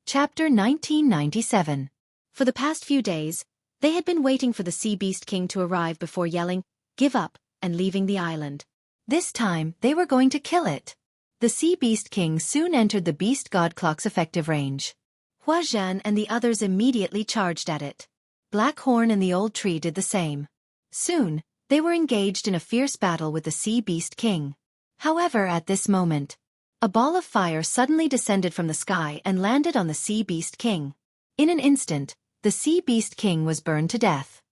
Chapter 1997. For the past few days, they had been waiting for the Sea Beast King to arrive before yelling, "Give up," and leaving the island. This time, they were going to kill it. The Sea Beast King soon entered the Beast God Clock's effective range. Huazhan and the others immediately charged at it. Blackhorn and the old tree did the same. Soon, they were engaged in a fierce battle with the Sea Beast King. However, at this moment, a ball of fire suddenly descended from the sky and landed on the Sea Beast King. In an instant, the Sea Beast King was burned to death.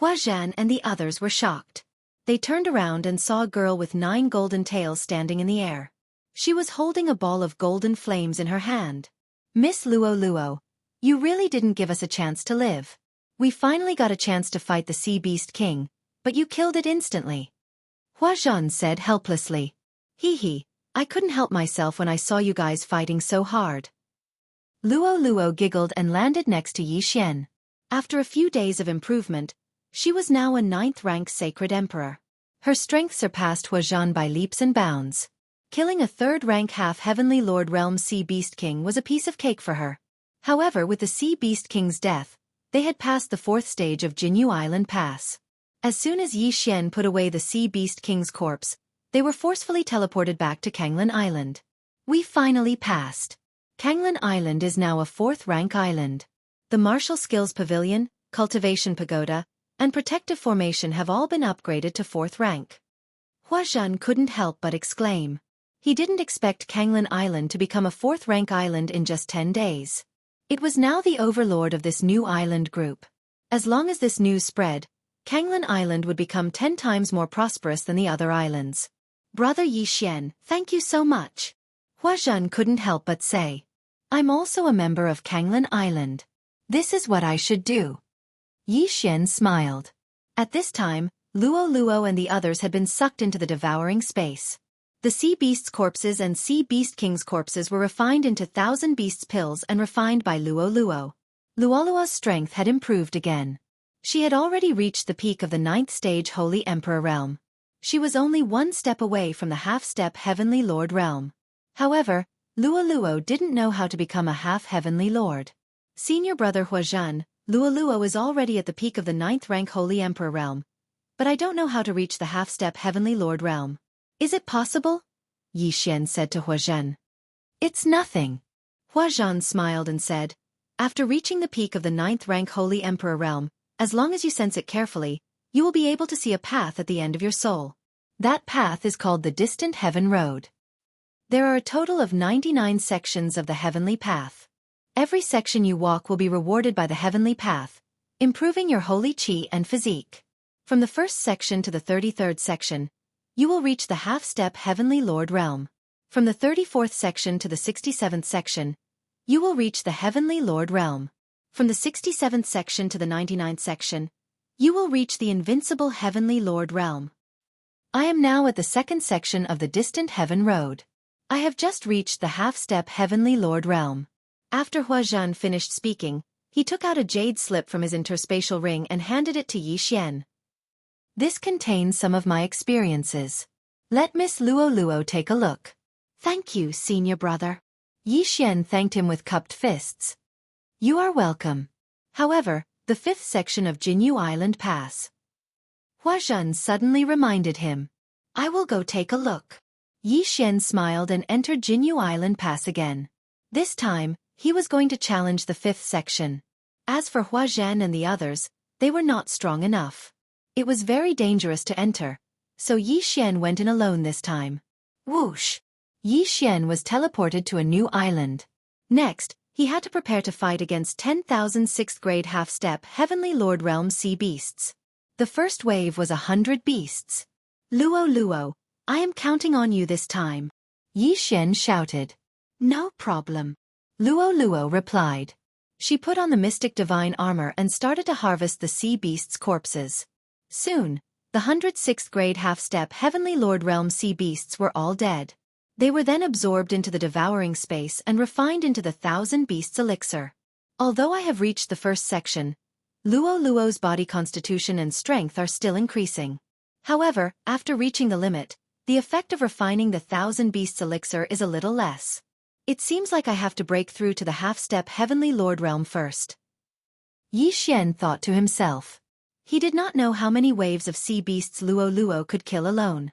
Huazhan and the others were shocked. They turned around and saw a girl with 9 golden tails standing in the air. She was holding a ball of golden flames in her hand. "Miss Luo Luo, you really didn't give us a chance to live. We finally got a chance to fight the Sea Beast King, but you killed it instantly," Huazhan said helplessly. "Hee, I couldn't help myself when I saw you guys fighting so hard." Luo Luo giggled and landed next to Yixian. After a few days of improvement, she was now a 9th-rank sacred emperor. Her strength surpassed Huazhan by leaps and bounds. Killing a 3rd-rank half-heavenly Lord Realm Sea Beast King was a piece of cake for her. However, with the Sea Beast King's death, they had passed the 4th stage of Jianghu Island Pass. As soon as Yixian put away the Sea Beast King's corpse, they were forcefully teleported back to Kanglan Island. "We finally passed. Kanglan Island is now a 4th-rank island. The Martial Skills Pavilion, Cultivation Pagoda, and Protective Formation have all been upgraded to 4th rank." Huazhan couldn't help but exclaim. He didn't expect Kanglan Island to become a 4th-rank island in just 10 days. It was now the overlord of this new island group. As long as this news spread, Kanglan Island would become 10 times more prosperous than the other islands. "Brother Yixian, thank you so much," Huazhan couldn't help but say. "I'm also a member of Kanglan Island. This is what I should do." Yixian smiled. At this time, Luo Luo and the others had been sucked into the devouring space. The Sea Beast's corpses and Sea Beast King's corpses were refined into 1,000 Beasts pills and refined by Luo Luo. Luo Luo's strength had improved again. She had already reached the peak of the 9th stage Holy Emperor realm. She was only 1 step away from the half-step Heavenly Lord realm. However, Luo Luo didn't know how to become a half-heavenly lord. "Senior brother Huazhan, Luo Luo is already at the peak of the 9th rank Holy Emperor realm, but I don't know how to reach the half-step Heavenly Lord realm. Is it possible?" Yixian said to Huazhan. "It's nothing." Huazhan smiled and said, "After reaching the peak of the 9th rank Holy Emperor realm, as long as you sense it carefully, you will be able to see a path at the end of your soul. That path is called the Distant Heaven Road. There are a total of 99 sections of the Heavenly Path. Every section you walk will be rewarded by the Heavenly Path, improving your holy chi and physique. From the 1st section to the 33rd section, you will reach the half-step Heavenly Lord realm. From the 34th section to the 67th section, you will reach the Heavenly Lord realm. From the 67th section to the 99th section, you will reach the Invincible Heavenly Lord realm. I am now at the 2nd section of the Distant Heaven Road. I have just reached the half-step Heavenly Lord realm." After Huazhan finished speaking, he took out a jade slip from his interspatial ring and handed it to Yixian. "This contains some of my experiences. Let Miss Luo Luo take a look." "Thank you, senior brother." Yixian thanked him with cupped fists. "You are welcome." However, the 5th section of Jianghu Island Pass. Huazhan suddenly reminded him. "I will go take a look." Yixian smiled and entered Jianghu Island Pass again. This time, he was going to challenge the 5th section. As for Huazhan and the others, they were not strong enough. It was very dangerous to enter, so Yixian went in alone this time. Whoosh! Yixian was teleported to a new island. Next, he had to prepare to fight against 10,000 6th-grade half-step Heavenly Lord Realm Sea Beasts. The first wave was 100 beasts. "Luo Luo, I am counting on you this time," Yixian shouted. "No problem," Luo Luo replied. She put on the mystic divine armor and started to harvest the sea beasts' corpses. Soon, the 106th-grade half-step Heavenly Lord Realm Sea Beasts were all dead. They were then absorbed into the devouring space and refined into the 1,000 Beasts elixir. Although I have reached the 1st section, Luo Luo's body constitution and strength are still increasing. However, after reaching the limit, the effect of refining the 1,000 Beasts elixir is a little less. It seems like I have to break through to the half-step Heavenly Lord realm first. Yi Xian thought to himself. He did not know how many waves of sea beasts Luo Luo could kill alone.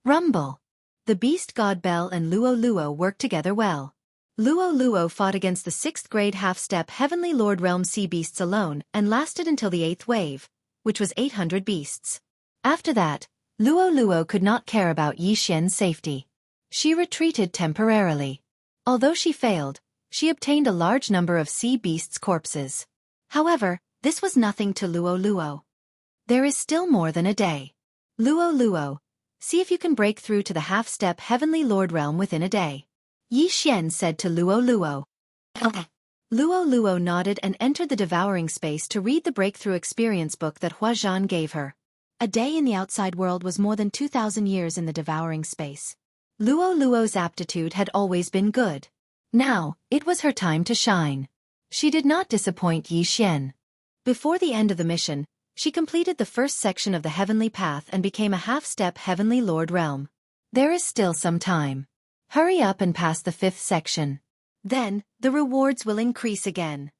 Rumble. The beast god Bell and Luo Luo worked together well. Luo Luo fought against the 6th grade half-step Heavenly Lord realm sea beasts alone and lasted until the 8th wave, which was 800 beasts. After that, Luo Luo could not care about Yi Xian's safety. She retreated temporarily. Although she failed, she obtained a large number of sea beasts' corpses. However, this was nothing to Luo Luo. There is still more than a day. Luo Luo, see if you can break through to the half-step Heavenly Lord realm within a day. Yi Xian said to Luo Luo. Okay. Luo Luo nodded and entered the devouring space to read the breakthrough experience book that Huazhan gave her. A day in the outside world was more than 2,000 years in the devouring space. Luo Luo's aptitude had always been good. Now, it was her time to shine. She did not disappoint Yi Xian. Before the end of the mission, she completed the first section of the Heavenly Path and became a half-step Heavenly Lord realm. There is still some time. Hurry up and pass the 5th section. Then, the rewards will increase again.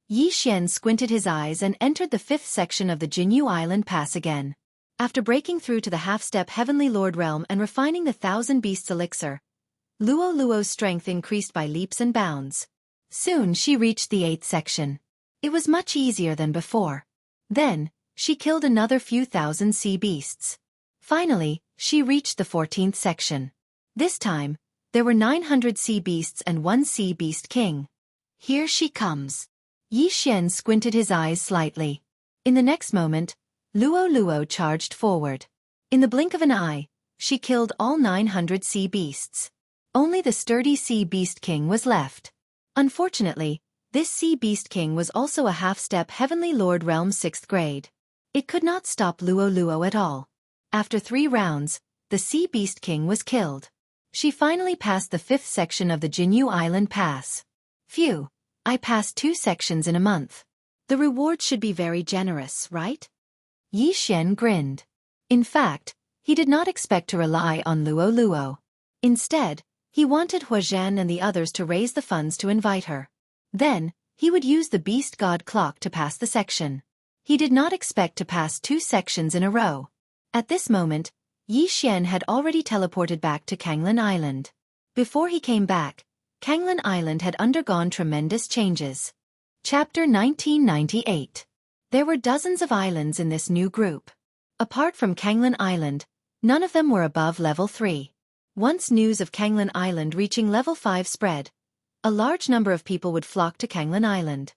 Yi Xian squinted his eyes and entered the 5th section of the Jianghu Island Pass again. After breaking through to the half-step Heavenly Lord realm and refining the 1,000 Beasts elixir, Luo Luo's strength increased by leaps and bounds. Soon she reached the 8th section. It was much easier than before. Then, she killed another few thousand sea beasts. Finally, she reached the 14th section. This time, there were 900 sea beasts and 1 sea beast king. Here she comes. Yi Xian squinted his eyes slightly. In the next moment, Luo Luo charged forward. In the blink of an eye, she killed all 900 sea beasts. Only the sturdy sea beast king was left. Unfortunately, this sea beast king was also a half-step Heavenly Lord realm 6th grade. It could not stop Luo Luo at all. After 3 rounds, the sea beast king was killed. She finally passed the 5th section of the Jianghu Island Pass. Phew, I passed 2 sections in a month. The reward should be very generous, right? Yi Xian grinned. In fact, he did not expect to rely on Luo Luo. Instead, he wanted Huazhan and the others to raise the funds to invite her. Then, he would use the beast god clock to pass the section. He did not expect to pass 2 sections in a row. At this moment, Yi Xian had already teleported back to Kanglan Island. Before he came back, Kanglan Island had undergone tremendous changes. Chapter 1998. There were dozens of islands in this new group. Apart from Kanglan Island, none of them were above level 3. Once news of Kanglan Island reaching level 5 spread, a large number of people would flock to Kanglan Island.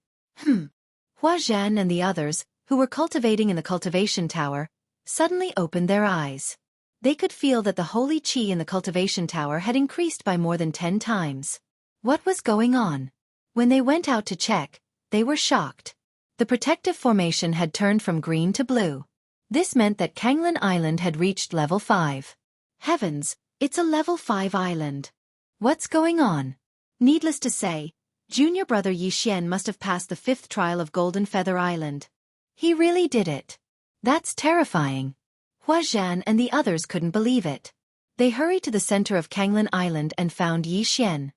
Huazhan and the others, who were cultivating in the cultivation tower, suddenly opened their eyes. They could feel that the holy qi in the cultivation tower had increased by more than 10 times. What was going on? When they went out to check, they were shocked. The protective formation had turned from green to blue. This meant that Kanglan Island had reached level 5. Heavens, it's a level 5 island. What's going on? Needless to say, junior brother Yi Xian must have passed the 5th trial of Golden Feather Island. He really did it. That's terrifying. Huazhan and the others couldn't believe it. They hurried to the center of Kanglan Island and found Yi Xian.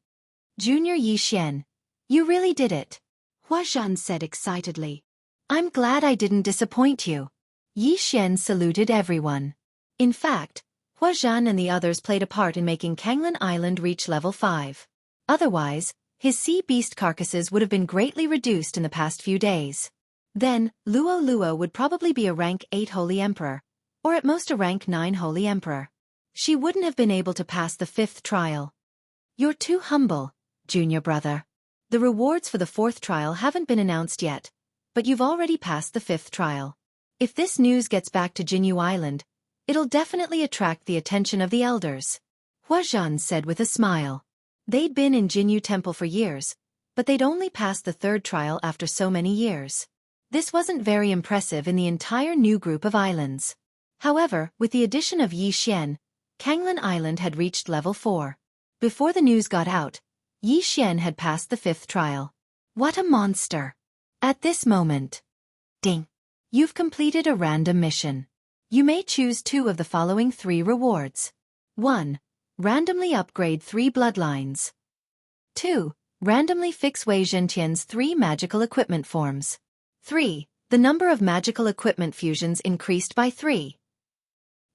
Junior Yi Xian, you really did it. Huazhan said excitedly. I'm glad I didn't disappoint you. Yi Xian saluted everyone. In fact, Huazhan and the others played a part in making Kanglan Island reach level 5. Otherwise, his sea beast carcasses would have been greatly reduced in the past few days. Then, Luo Luo would probably be a rank 8 Holy Emperor, or at most a rank 9 Holy Emperor. She wouldn't have been able to pass the 5th trial. You're too humble, junior brother. The rewards for the 4th trial haven't been announced yet, but you've already passed the 5th trial. If this news gets back to Jianghu Island, it'll definitely attract the attention of the elders. Huazhan said with a smile. They'd been in Jianghu Temple for years, but they'd only passed the 3rd trial after so many years. This wasn't very impressive in the entire new group of islands. However, with the addition of Yi Xian, Kanglan Island had reached level 4. Before the news got out, Yi Xian had passed the 5th trial. What a monster! At this moment, ding! You've completed a random mission. You may choose 2 of the following 3 rewards. 1. Randomly upgrade 3 bloodlines. 2. Randomly fix Wei Zhentian's 3 magical equipment forms. 3. The number of magical equipment fusions increased by 3.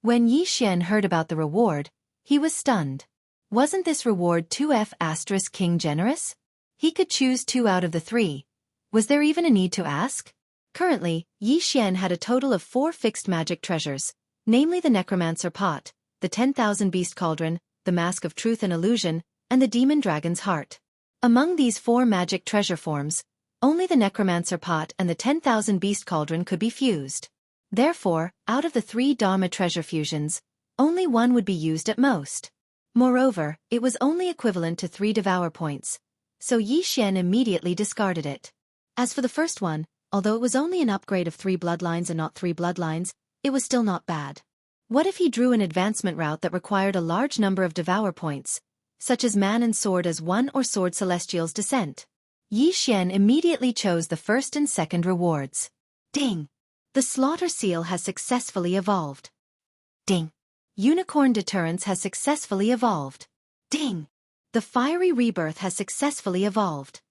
When Yi Xian heard about the reward, he was stunned. Wasn't this reward 2F** King generous? He could choose 2 out of the 3. Was there even a need to ask? Currently, Yi Xian had a total of 4 fixed magic treasures, namely the Necromancer Pot, the 10,000 Beast Cauldron, the Mask of Truth and Illusion, and the Demon Dragon's Heart. Among these 4 magic treasure forms, only the Necromancer Pot and the 10,000 Beast Cauldron could be fused. Therefore, out of the 3 Dharma treasure fusions, only 1 would be used at most. Moreover, it was only equivalent to 3 Devour points, so Yi Xian immediately discarded it. As for the first one, although it was only an upgrade of 3 bloodlines and not 3 bloodlines, it was still not bad. What if he drew an advancement route that required a large number of Devour points, such as Man and Sword as 1 or Sword Celestial's Descent? Yi Xian immediately chose the first and second rewards. Ding! The Slaughter Seal has successfully evolved. Ding! Unicorn Deterrence has successfully evolved. Ding! The Fiery Rebirth has successfully evolved.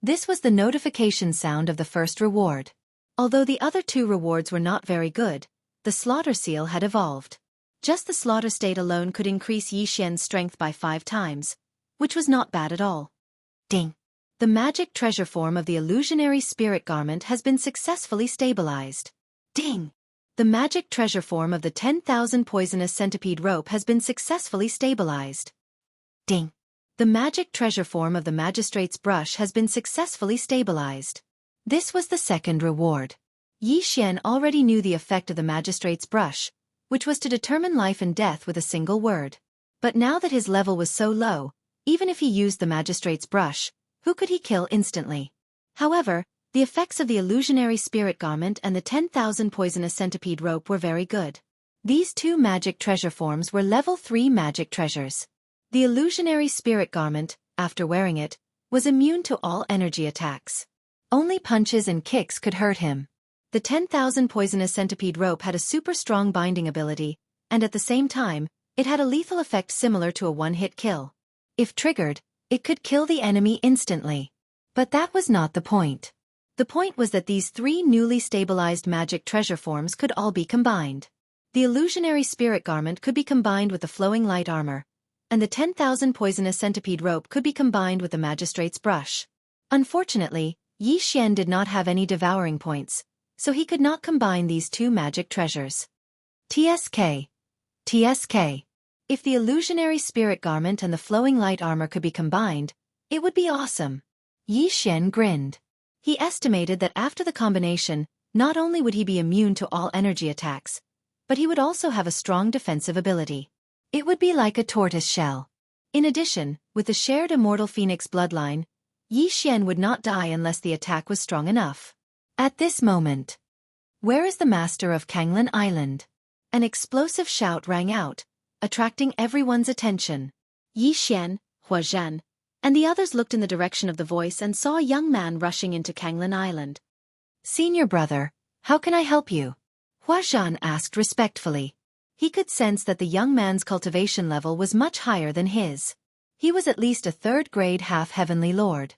This was the notification sound of the first reward. Although the other 2 rewards were not very good, the Slaughter Seal had evolved. Just the Slaughter State alone could increase Yi Xian's strength by 5 times, which was not bad at all. Ding! The magic treasure form of the Illusionary Spirit Garment has been successfully stabilized. Ding! The magic treasure form of the 10,000 Poisonous Centipede Rope has been successfully stabilized. Ding! The magic treasure form of the Magistrate's Brush has been successfully stabilized. This was the second reward. Yi Xian already knew the effect of the Magistrate's Brush, which was to determine life and death with a single word. But now that his level was so low, even if he used the Magistrate's Brush, who could he kill instantly? However, the effects of the Illusionary Spirit Garment and the 10,000 Poisonous Centipede Rope were very good. These 2 magic treasure forms were level 3 magic treasures. The Illusionary Spirit Garment, after wearing it, was immune to all energy attacks. Only punches and kicks could hurt him. The 10,000 Poisonous Centipede Rope had a super strong binding ability, and at the same time, it had a lethal effect similar to a one-hit kill. If triggered, it could kill the enemy instantly. But that was not the point. The point was that these 3 newly stabilized magic treasure forms could all be combined. The Illusionary Spirit Garment could be combined with the Flowing Light Armor, and the 10,000 Poisonous Centipede Rope could be combined with the Magistrate's Brush. Unfortunately, Yi Xian did not have any devouring points, so he could not combine these 2 magic treasures. TSK. TSK. If the Illusionary Spirit Garment and the Flowing Light Armor could be combined, it would be awesome. Yi Xian grinned. He estimated that after the combination, not only would he be immune to all energy attacks, but he would also have a strong defensive ability. It would be like a tortoise shell. In addition, with the shared Immortal Phoenix bloodline, Yi Xian would not die unless the attack was strong enough. At this moment, where is the master of Kanglan Island? An explosive shout rang out, attracting everyone's attention. Yi Xian, Hua Zhan, and the others looked in the direction of the voice and saw a young man rushing into Kanglan Island. Senior brother, how can I help you? Hua Zhan asked respectfully. He could sense that the young man's cultivation level was much higher than his. He was at least a 3rd grade half-heavenly lord.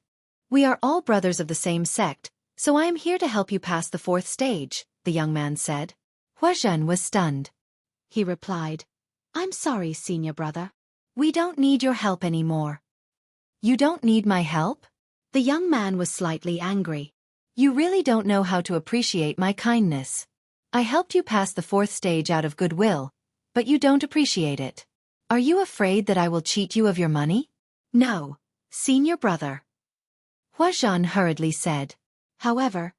We are all brothers of the same sect, so I am here to help you pass the 4th stage, the young man said. Hua Zhan was stunned. He replied, I'm sorry, senior brother. We don't need your help anymore. You don't need my help? The young man was slightly angry. You really don't know how to appreciate my kindness. I helped you pass the 4th stage out of goodwill, but you don't appreciate it. Are you afraid that I will cheat you of your money? No, senior brother. Hua Zhan hurriedly said. However,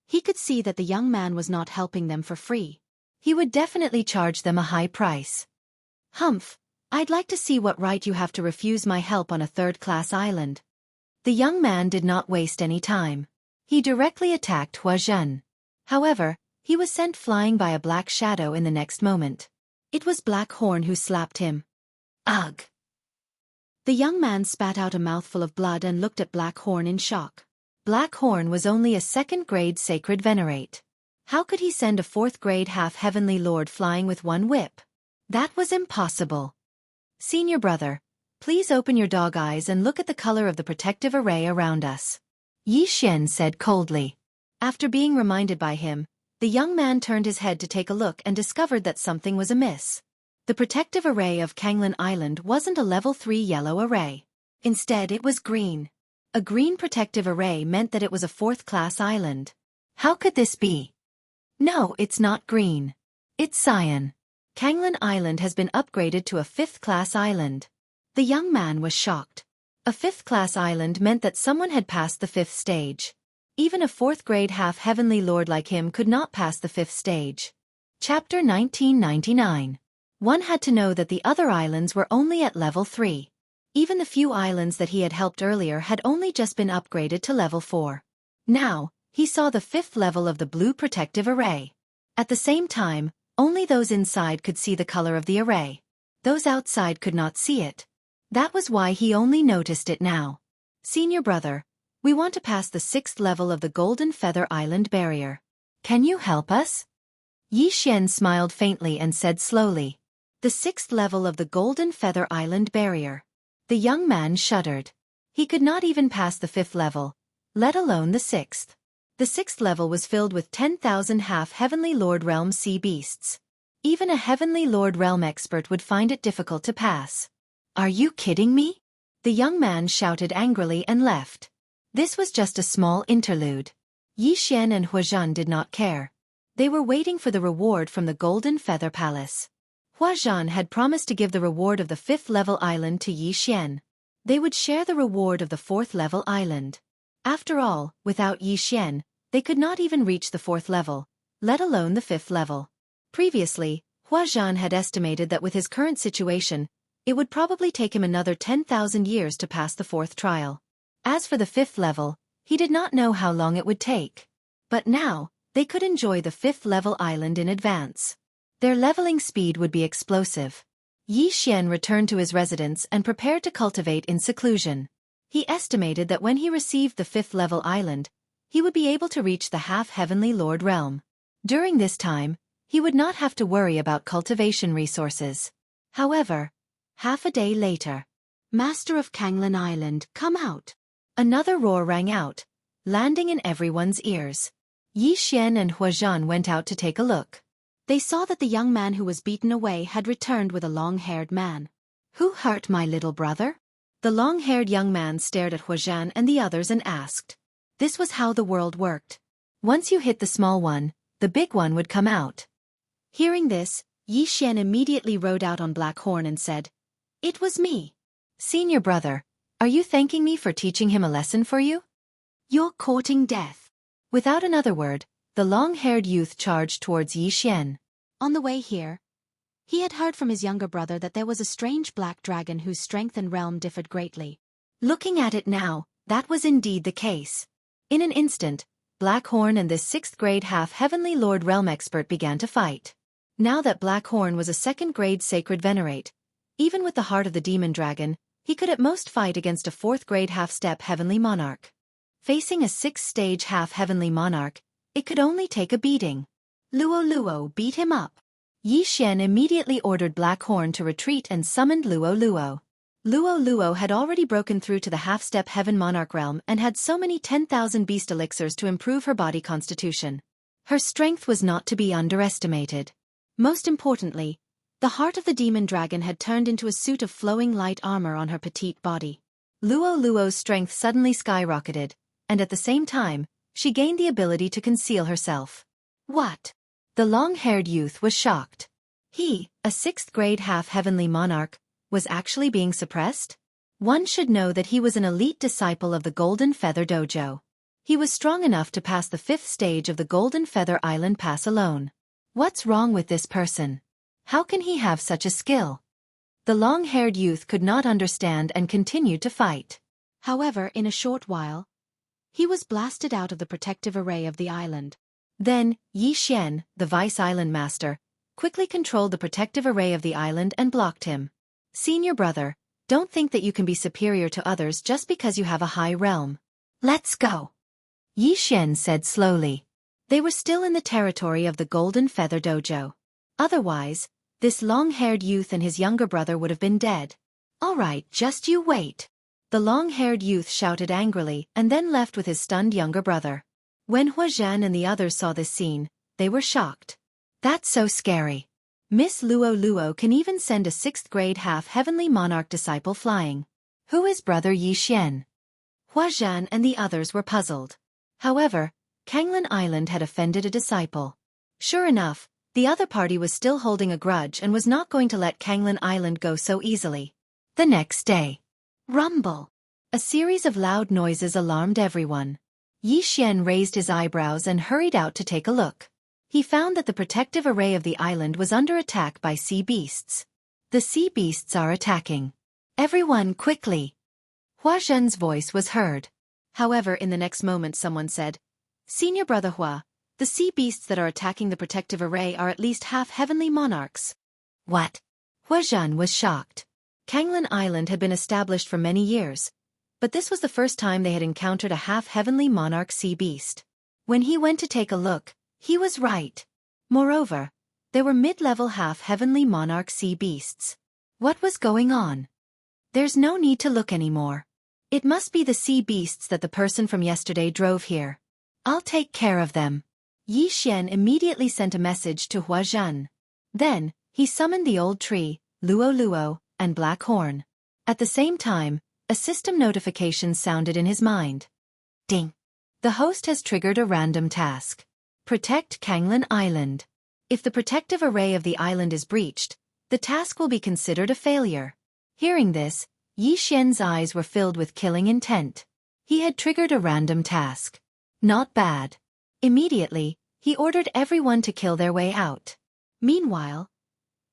he could see that the young man was not helping them for free. He would definitely charge them a high price. Humph, I'd like to see what right you have to refuse my help on a 3rd-class island. The young man did not waste any time. He directly attacked Hua Zhan. However, he was sent flying by a black shadow in the next moment. It was Black Horn who slapped him. Ugh! The young man spat out a mouthful of blood and looked at Black Horn in shock. Black Horn was only a 2nd-grade sacred venerate. How could he send a 4th-grade half-heavenly lord flying with one whip? That was impossible. Senior brother, Please open your dog eyes and look at the color of the protective array around us. Yi Xian said coldly. After being reminded by him, the young man turned his head to take a look and discovered that something was amiss. The protective array of Kanglan Island wasn't a level 3 yellow array. Instead, it was green. A green protective array meant that it was a 4th-class island. How could this be? No, it's not green. It's cyan. Kanglan Island has been upgraded to a 5th-class island. The young man was shocked. A 5th-class island meant that someone had passed the 5th stage. Even a 4th-grade half-heavenly lord like him could not pass the 5th stage. Chapter 1999. One had to know that the other islands were only at level 3. Even the few islands that he had helped earlier had only just been upgraded to level 4. Now, he saw the 5th level of the blue protective array. At the same time, only those inside could see the color of the array. Those outside could not see it. That was why he only noticed it now. Senior brother, we want to pass the 6th level of the Golden Feather Island barrier. Can you help us? Yi Xian smiled faintly and said slowly. The 6th level of the Golden Feather Island barrier. The young man shuddered. He could not even pass the 5th level, let alone the 6th. The 6th level was filled with 10,000 half-heavenly Lord Realm sea beasts. Even a heavenly Lord Realm expert would find it difficult to pass. Are you kidding me? The young man shouted angrily and left. This was just a small interlude. Yi Xian and Huazhan did not care. They were waiting for the reward from the Golden Feather Palace. Huazhan had promised to give the reward of the 5th level island to Yi Xian. They would share the reward of the 4th level island. After all, without Yi Xian, they could not even reach the 4th level, let alone the 5th level. Previously, Huazhan had estimated that with his current situation, it would probably take him another 10,000 years to pass the 4th trial. As for the 5th level, he did not know how long it would take. But now, they could enjoy the 5th level island in advance. Their leveling speed would be explosive. Yi Xian returned to his residence and prepared to cultivate in seclusion. He estimated that when he received the 5th level island, he would be able to reach the half-heavenly Lord Realm. During this time, he would not have to worry about cultivation resources. However, half a day later, Master of Kanglan Island, come out. Another roar rang out, landing in everyone's ears. Yi Xian and Huazhan went out to take a look. They saw that the young man who was beaten away had returned with a long-haired man. Who hurt my little brother? The long-haired young man stared at Huazhan and the others and asked. This was how the world worked. Once you hit the small one, the big one would come out. Hearing this, Yi Xian immediately rode out on Black Horn and said, It was me. Senior brother, are you thanking me for teaching him a lesson for you? You're courting death. Without another word, the long-haired youth charged towards Yi Xian. On the way here, he had heard from his younger brother that there was a strange black dragon whose strength and realm differed greatly. Looking at it now, that was indeed the case. In an instant, Black Horn and this 6th-grade half-heavenly Lord Realm expert began to fight. Now that Black Horn was a 2nd-grade sacred venerate, even with the heart of the demon dragon, he could at most fight against a 4th-grade half-step heavenly monarch. Facing a 6th-stage half-heavenly monarch, it could only take a beating. Luo, beat him up. Yi Xian immediately ordered Black Horn to retreat and summoned Luo. Luo had already broken through to the half-step heaven monarch realm and had so many 10,000 beast elixirs to improve her body constitution. Her strength was not to be underestimated. Most importantly, the heart of the demon dragon had turned into a suit of flowing light armor on her petite body. Luo's strength suddenly skyrocketed, and at the same time, she gained the ability to conceal herself. What? The long-haired youth was shocked. He, a 6th-grade half-heavenly monarch, was actually being suppressed? One should know that he was an elite disciple of the Golden Feather Dojo. He was strong enough to pass the 5th stage of the Golden Feather Island Pass alone. What's wrong with this person? How can he have such a skill? The long-haired youth could not understand and continued to fight. However, in a short while, he was blasted out of the protective array of the island. Then, Yi Xian, the vice-island master, quickly controlled the protective array of the island and blocked him. Senior brother, don't think that you can be superior to others just because you have a high realm. Let's go. Yi Xian said slowly. They were still in the territory of the Golden Feather Dojo. Otherwise, this long-haired youth and his younger brother would have been dead. All right, just you wait. The long-haired youth shouted angrily and then left with his stunned younger brother. When Huazhan and the others saw this scene, they were shocked. That's so scary. Miss Luo Luo can even send a 6th-grade half-heavenly monarch disciple flying. Who is brother Yi Xian? Huazhan and the others were puzzled. However, Kanglin Island had offended a disciple. Sure enough, the other party was still holding a grudge and was not going to let Kanglin Island go so easily. The next day. Rumble. A series of loud noises alarmed everyone. Yi Xian raised his eyebrows and hurried out to take a look. He found that the protective array of the island was under attack by sea beasts. The sea beasts are attacking. Everyone, quickly! Huazhen's voice was heard. However, in the next moment someone said, Senior Brother Hua, the sea beasts that are attacking the protective array are at least half-heavenly monarchs. What? Huazhen was shocked. Kanglin Island had been established for many years, but this was the first time they had encountered a half-heavenly monarch sea beast. When he went to take a look, he was right. Moreover, there were mid-level half-heavenly monarch sea beasts. What was going on? There's no need to look anymore. It must be the sea beasts that the person from yesterday drove here. I'll take care of them. Yi Xian immediately sent a message to Huazhen. Then, he summoned the old tree, Luo Luo, and Black Horn. At the same time, a system notification sounded in his mind. Ding! The host has triggered a random task. Protect Kanglin Island. If the protective array of the island is breached, the task will be considered a failure. Hearing this, Yi Xian's eyes were filled with killing intent. He had triggered a random task. Not bad. Immediately, he ordered everyone to kill their way out. Meanwhile,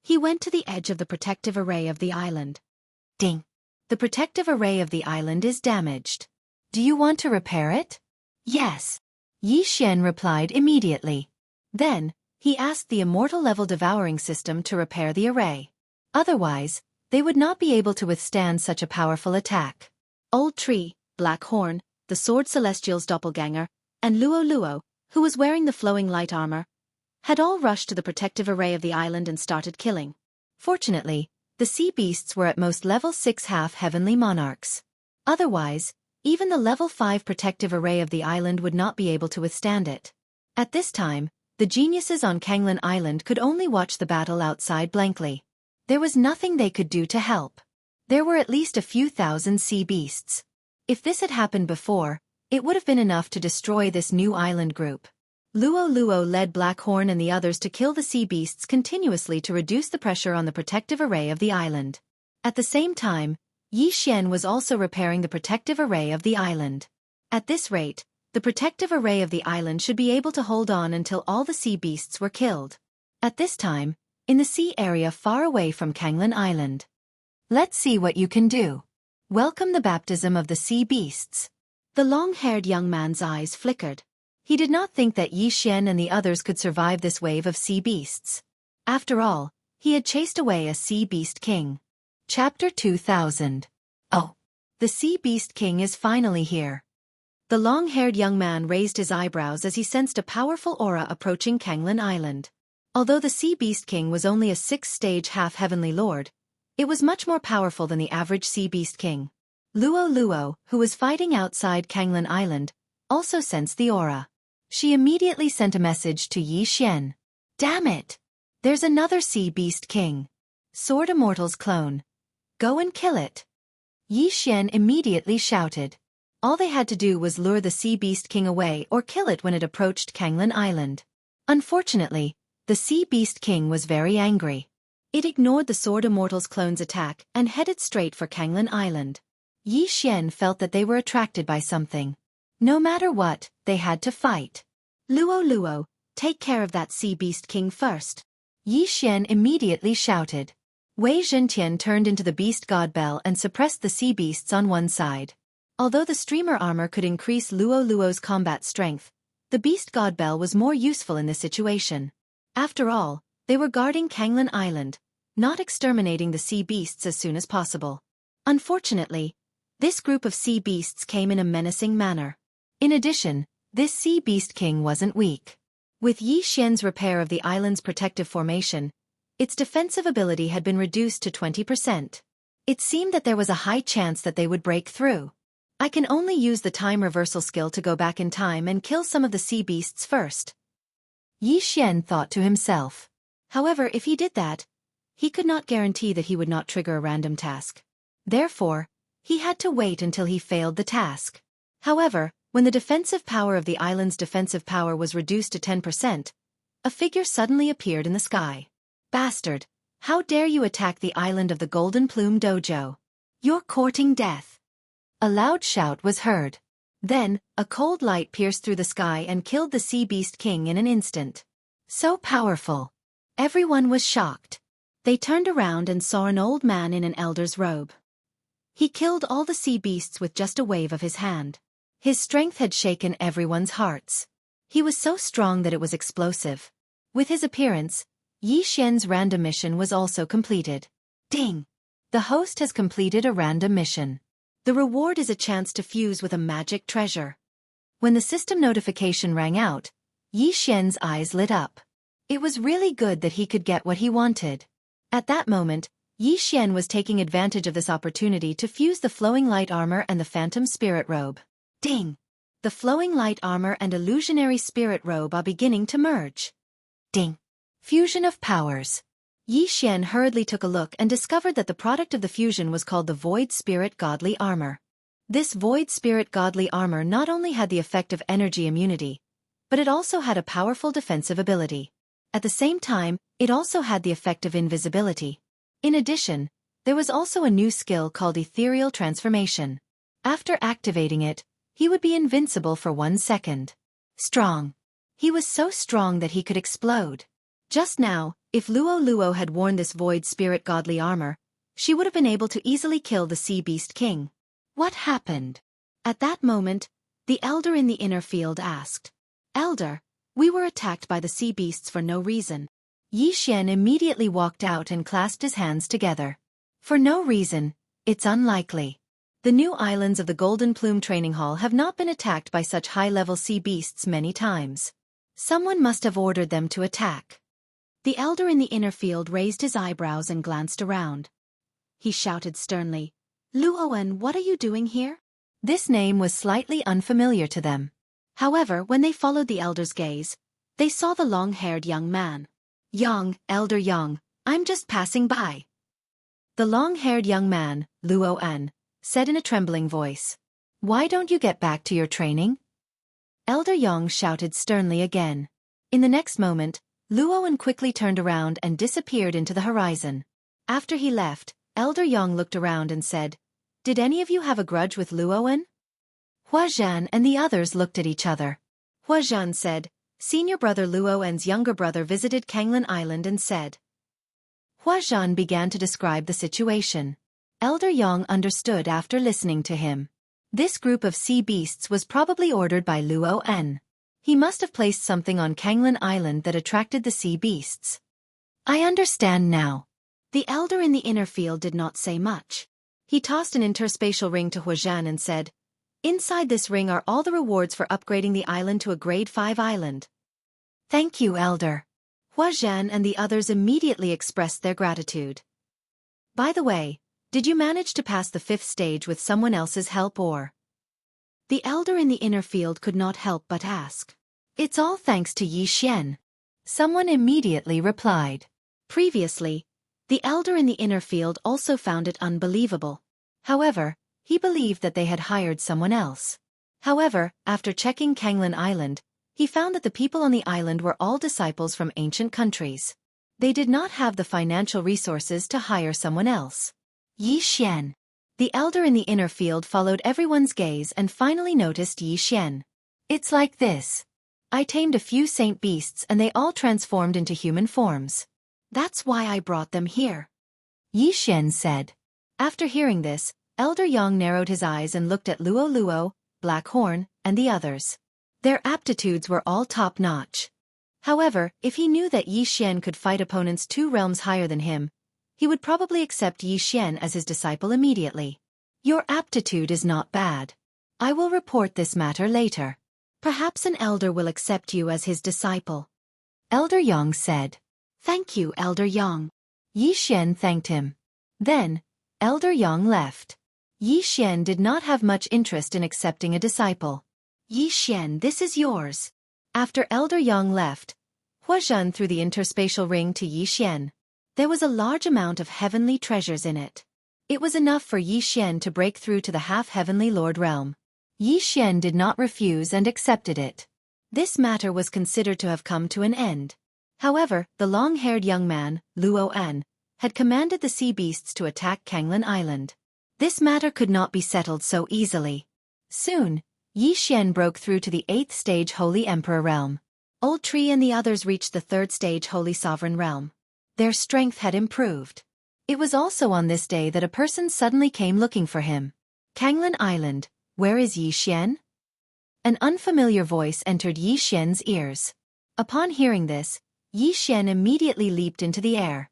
he went to the edge of the protective array of the island. Ding! The protective array of the island is damaged. Do you want to repair it? Yes. Yi Xian replied immediately. Then, he asked the immortal-level devouring system to repair the array. Otherwise, they would not be able to withstand such a powerful attack. Old Tree, Black Horn, the Sword Celestial's doppelganger, and Luo Luo, who was wearing the flowing light armor, had all rushed to the protective array of the island and started killing. Fortunately, the sea beasts were at most level 6 half-heavenly monarchs. Otherwise, even the level 5 protective array of the island would not be able to withstand it. At this time, the geniuses on Kanglin Island could only watch the battle outside blankly. There was nothing they could do to help. There were at least a few thousand sea beasts. If this had happened before, it would have been enough to destroy this new island group. Luo Luo led Black Horn and the others to kill the sea beasts continuously to reduce the pressure on the protective array of the island. At the same time, Yi Xian was also repairing the protective array of the island. At this rate, the protective array of the island should be able to hold on until all the sea beasts were killed. At this time, in the sea area far away from Kanglin Island. Let's see what you can do. Welcome the baptism of the sea beasts. The long-haired young man's eyes flickered. He did not think that Yi Xian and the others could survive this wave of sea beasts. After all, he had chased away a sea beast king. Chapter 2000. Oh, the sea beast king is finally here. The long-haired young man raised his eyebrows as he sensed a powerful aura approaching Kanglin Island. Although the sea beast king was only a 6th-stage half-heavenly lord, it was much more powerful than the average sea beast king. Luo Luo, who was fighting outside Kanglin Island, also sensed the aura. She immediately sent a message to Yi Xian. Damn it! There's another sea beast king. Sword Immortal's clone. Go and kill it. Yi Xian immediately shouted. All they had to do was lure the sea beast king away or kill it when it approached Kanglin Island. Unfortunately, the sea beast king was very angry. It ignored the Sword Immortal's clone's attack and headed straight for Kanglin Island. Yi Xian felt that they were attracted by something. No matter what, they had to fight. Luo Luo, take care of that sea beast king first. Yi Xian immediately shouted. Wei Zhentian turned into the beast god Bell and suppressed the sea beasts on one side. Although the streamer armor could increase Luo Luo's combat strength, the beast god Bell was more useful in this situation. After all, they were guarding Kanglin Island, not exterminating the sea beasts as soon as possible. Unfortunately, this group of sea beasts came in a menacing manner. In addition, this sea beast king wasn't weak. With Yi Xian's repair of the island's protective formation, its defensive ability had been reduced to 20%. It seemed that there was a high chance that they would break through. I can only use the time reversal skill to go back in time and kill some of the sea beasts first. Yi Xian thought to himself. However, if he did that, he could not guarantee that he would not trigger a random task. Therefore, he had to wait until he failed the task. However, when the defensive power of the island's defensive power was reduced to 10%, a figure suddenly appeared in the sky. Bastard! How dare you attack the island of the Golden Plume Dojo? You're courting death. A loud shout was heard. Then, a cold light pierced through the sky and killed the Sea Beast King in an instant. So powerful. Everyone was shocked. They turned around and saw an old man in an elder's robe. He killed all the sea beasts with just a wave of his hand. His strength had shaken everyone's hearts. He was so strong that it was explosive. With his appearance, Yi Xian's random mission was also completed. Ding! The host has completed a random mission. The reward is a chance to fuse with a magic treasure. When the system notification rang out, Yi Xian's eyes lit up. It was really good that he could get what he wanted. At that moment, Yi Xian was taking advantage of this opportunity to fuse the flowing light armor and the phantom spirit robe. Ding! The flowing light armor and illusionary spirit robe are beginning to merge. Ding! Fusion of powers. Yi Xian hurriedly took a look and discovered that the product of the fusion was called the Void Spirit Godly Armor. This Void Spirit Godly Armor not only had the effect of energy immunity, but it also had a powerful defensive ability. At the same time, it also had the effect of invisibility. In addition, there was also a new skill called Ethereal Transformation. After activating it, he would be invincible for 1 second. Strong. He was so strong that he could explode. Just now, if Luo had worn this Void Spirit Godly Armor, she would have been able to easily kill the Sea Beast King. What happened? At that moment, the elder in the inner field asked. Elder, we were attacked by the sea beasts for no reason. Yi Xian immediately walked out and clasped his hands together. For no reason, it's unlikely. The new islands of the Golden Plume Training Hall have not been attacked by such high-level sea beasts many times. Someone must have ordered them to attack. The elder in the inner field raised his eyebrows and glanced around. He shouted sternly, Luoan, what are you doing here? This name was slightly unfamiliar to them. However, when they followed the elder's gaze, they saw the long-haired young man. Young, Elder Young, I'm just passing by. The long-haired young man, Luoan, said in a trembling voice. Why don't you get back to your training? Elder Young shouted sternly again. In the next moment, Luoan quickly turned around and disappeared into the horizon. After he left, Elder Young looked around and said, Did any of you have a grudge with Luoan? Huazhan and the others looked at each other. Huazhan said, Senior brother Luoan's younger brother visited Kanglan Island and said. Huazhan began to describe the situation. Elder Young understood after listening to him. This group of sea beasts was probably ordered by Luoan. He must have placed something on Kanglan Island that attracted the sea beasts. I understand now. The elder in the inner field did not say much. He tossed an interspatial ring to Huazhan and said, Inside this ring are all the rewards for upgrading the island to a grade 5 island. Thank you, elder. Huazhan and the others immediately expressed their gratitude. By the way, did you manage to pass the 5th stage with someone else's help or? The elder in the inner field could not help but ask. It's all thanks to Yi Xian. Someone immediately replied. Previously, the elder in the inner field also found it unbelievable. However, he believed that they had hired someone else. However, after checking Kanglan Island, he found that the people on the island were all disciples from ancient countries. They did not have the financial resources to hire someone else. Yi Xian. The elder in the inner field followed everyone's gaze and finally noticed Yi Xian. It's like this. I tamed a few saint beasts and they all transformed into human forms. That's why I brought them here. Yi Xian said. After hearing this, Elder Yang narrowed his eyes and looked at Luo, Black Horn, and the others. Their aptitudes were all top-notch. However, if he knew that Yi Xian could fight opponents 2 realms higher than him, he would probably accept Yi Xian as his disciple immediately. Your aptitude is not bad. I will report this matter later. Perhaps an elder will accept you as his disciple. Elder Yang said. Thank you, Elder Yang. Yi Xian thanked him. Then, Elder Yang left. Yi Xian did not have much interest in accepting a disciple. Yi Xian, this is yours. After Elder Yang left, Huazhen threw the interspatial ring to Yi Xian. There was a large amount of heavenly treasures in it. It was enough for Yi Xian to break through to the half-heavenly Lord realm. Yi Xian did not refuse and accepted it. This matter was considered to have come to an end. However, the long-haired young man, Luo An, had commanded the sea beasts to attack Kanglan Island. This matter could not be settled so easily. Soon, Yi Xian broke through to the 8th stage Holy Emperor realm. Old Tree and the others reached the 3rd stage Holy Sovereign realm. Their strength had improved. It was also on this day that a person suddenly came looking for him. Kanglan Island, where is Yi Xian? An unfamiliar voice entered Yi Xian's ears. Upon hearing this, Yi Xian immediately leaped into the air.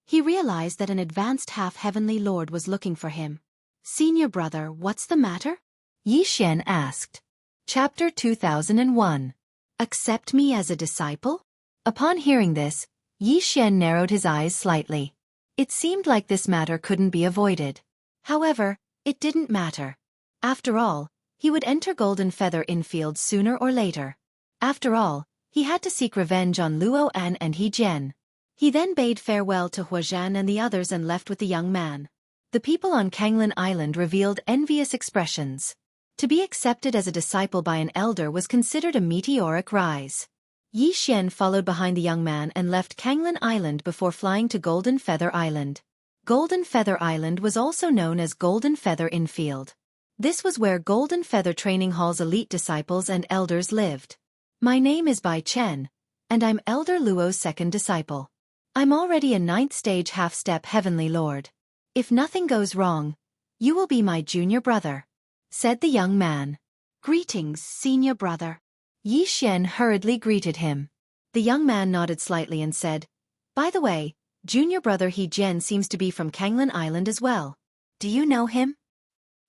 He realized that an advanced half-heavenly lord was looking for him. Senior brother, what's the matter? Yi Xian asked. Chapter 2001. Accept me as a disciple? Upon hearing this, Yi Xian narrowed his eyes slightly. It seemed like this matter couldn't be avoided. However, it didn't matter. After all, he would enter Golden Feather Infield sooner or later. After all, he had to seek revenge on Luo An and He Jian. He then bade farewell to Huazhen and the others and left with the young man. The people on Kanglan Island revealed envious expressions. To be accepted as a disciple by an elder was considered a meteoric rise. Yi Xian followed behind the young man and left Kanglan Island before flying to Golden Feather Island. Golden Feather Island was also known as Golden Feather Infield. This was where Golden Feather Training Hall's elite disciples and elders lived. My name is Bai Chen, and I'm Elder Luo's second disciple. I'm already a 9th stage half-step heavenly lord. If nothing goes wrong, you will be my junior brother, said the young man. Greetings, senior brother. Yi Xian hurriedly greeted him. The young man nodded slightly and said, By the way, junior brother He Jian seems to be from Kanglan Island as well. Do you know him?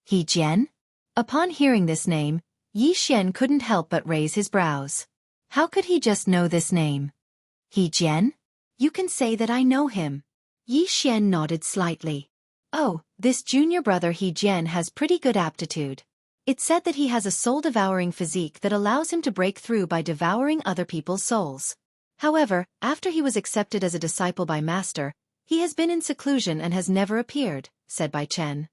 He Jian? Upon hearing this name, Yi Xian couldn't help but raise his brows. How could he just know this name? He Jian? You can say that I know him. Yi Xian nodded slightly. Oh, this junior brother He Jian has pretty good aptitude. It's said that he has a soul-devouring physique that allows him to break through by devouring other people's souls. However, after he was accepted as a disciple by Master, he has been in seclusion and has never appeared, said Bai Chen.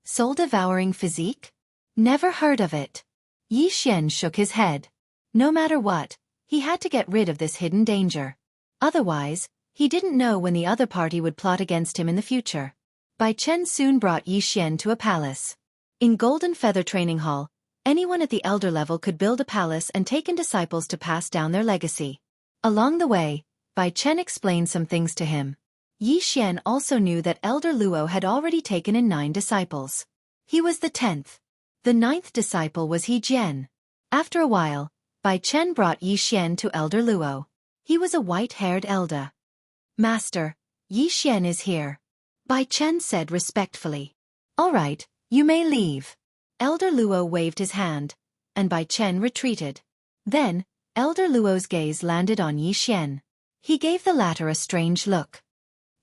Soul-devouring physique? Never heard of it. Yi Xian shook his head. No matter what, he had to get rid of this hidden danger. Otherwise, he didn't know when the other party would plot against him in the future. Bai Chen soon brought Yi Xian to a palace. In Golden Feather Training Hall, anyone at the elder level could build a palace and take in disciples to pass down their legacy. Along the way, Bai Chen explained some things to him. Yi Xian also knew that Elder Luo had already taken in 9 disciples. He was the 10th. The 9th disciple was He Jian. After a while, Bai Chen brought Yi Xian to Elder Luo. He was a white-haired elder. Master, Yi Xian is here, Bai Chen said respectfully. All right, you may leave. Elder Luo waved his hand, and Bai Chen retreated. Then, Elder Luo's gaze landed on Yi Xian. He gave the latter a strange look.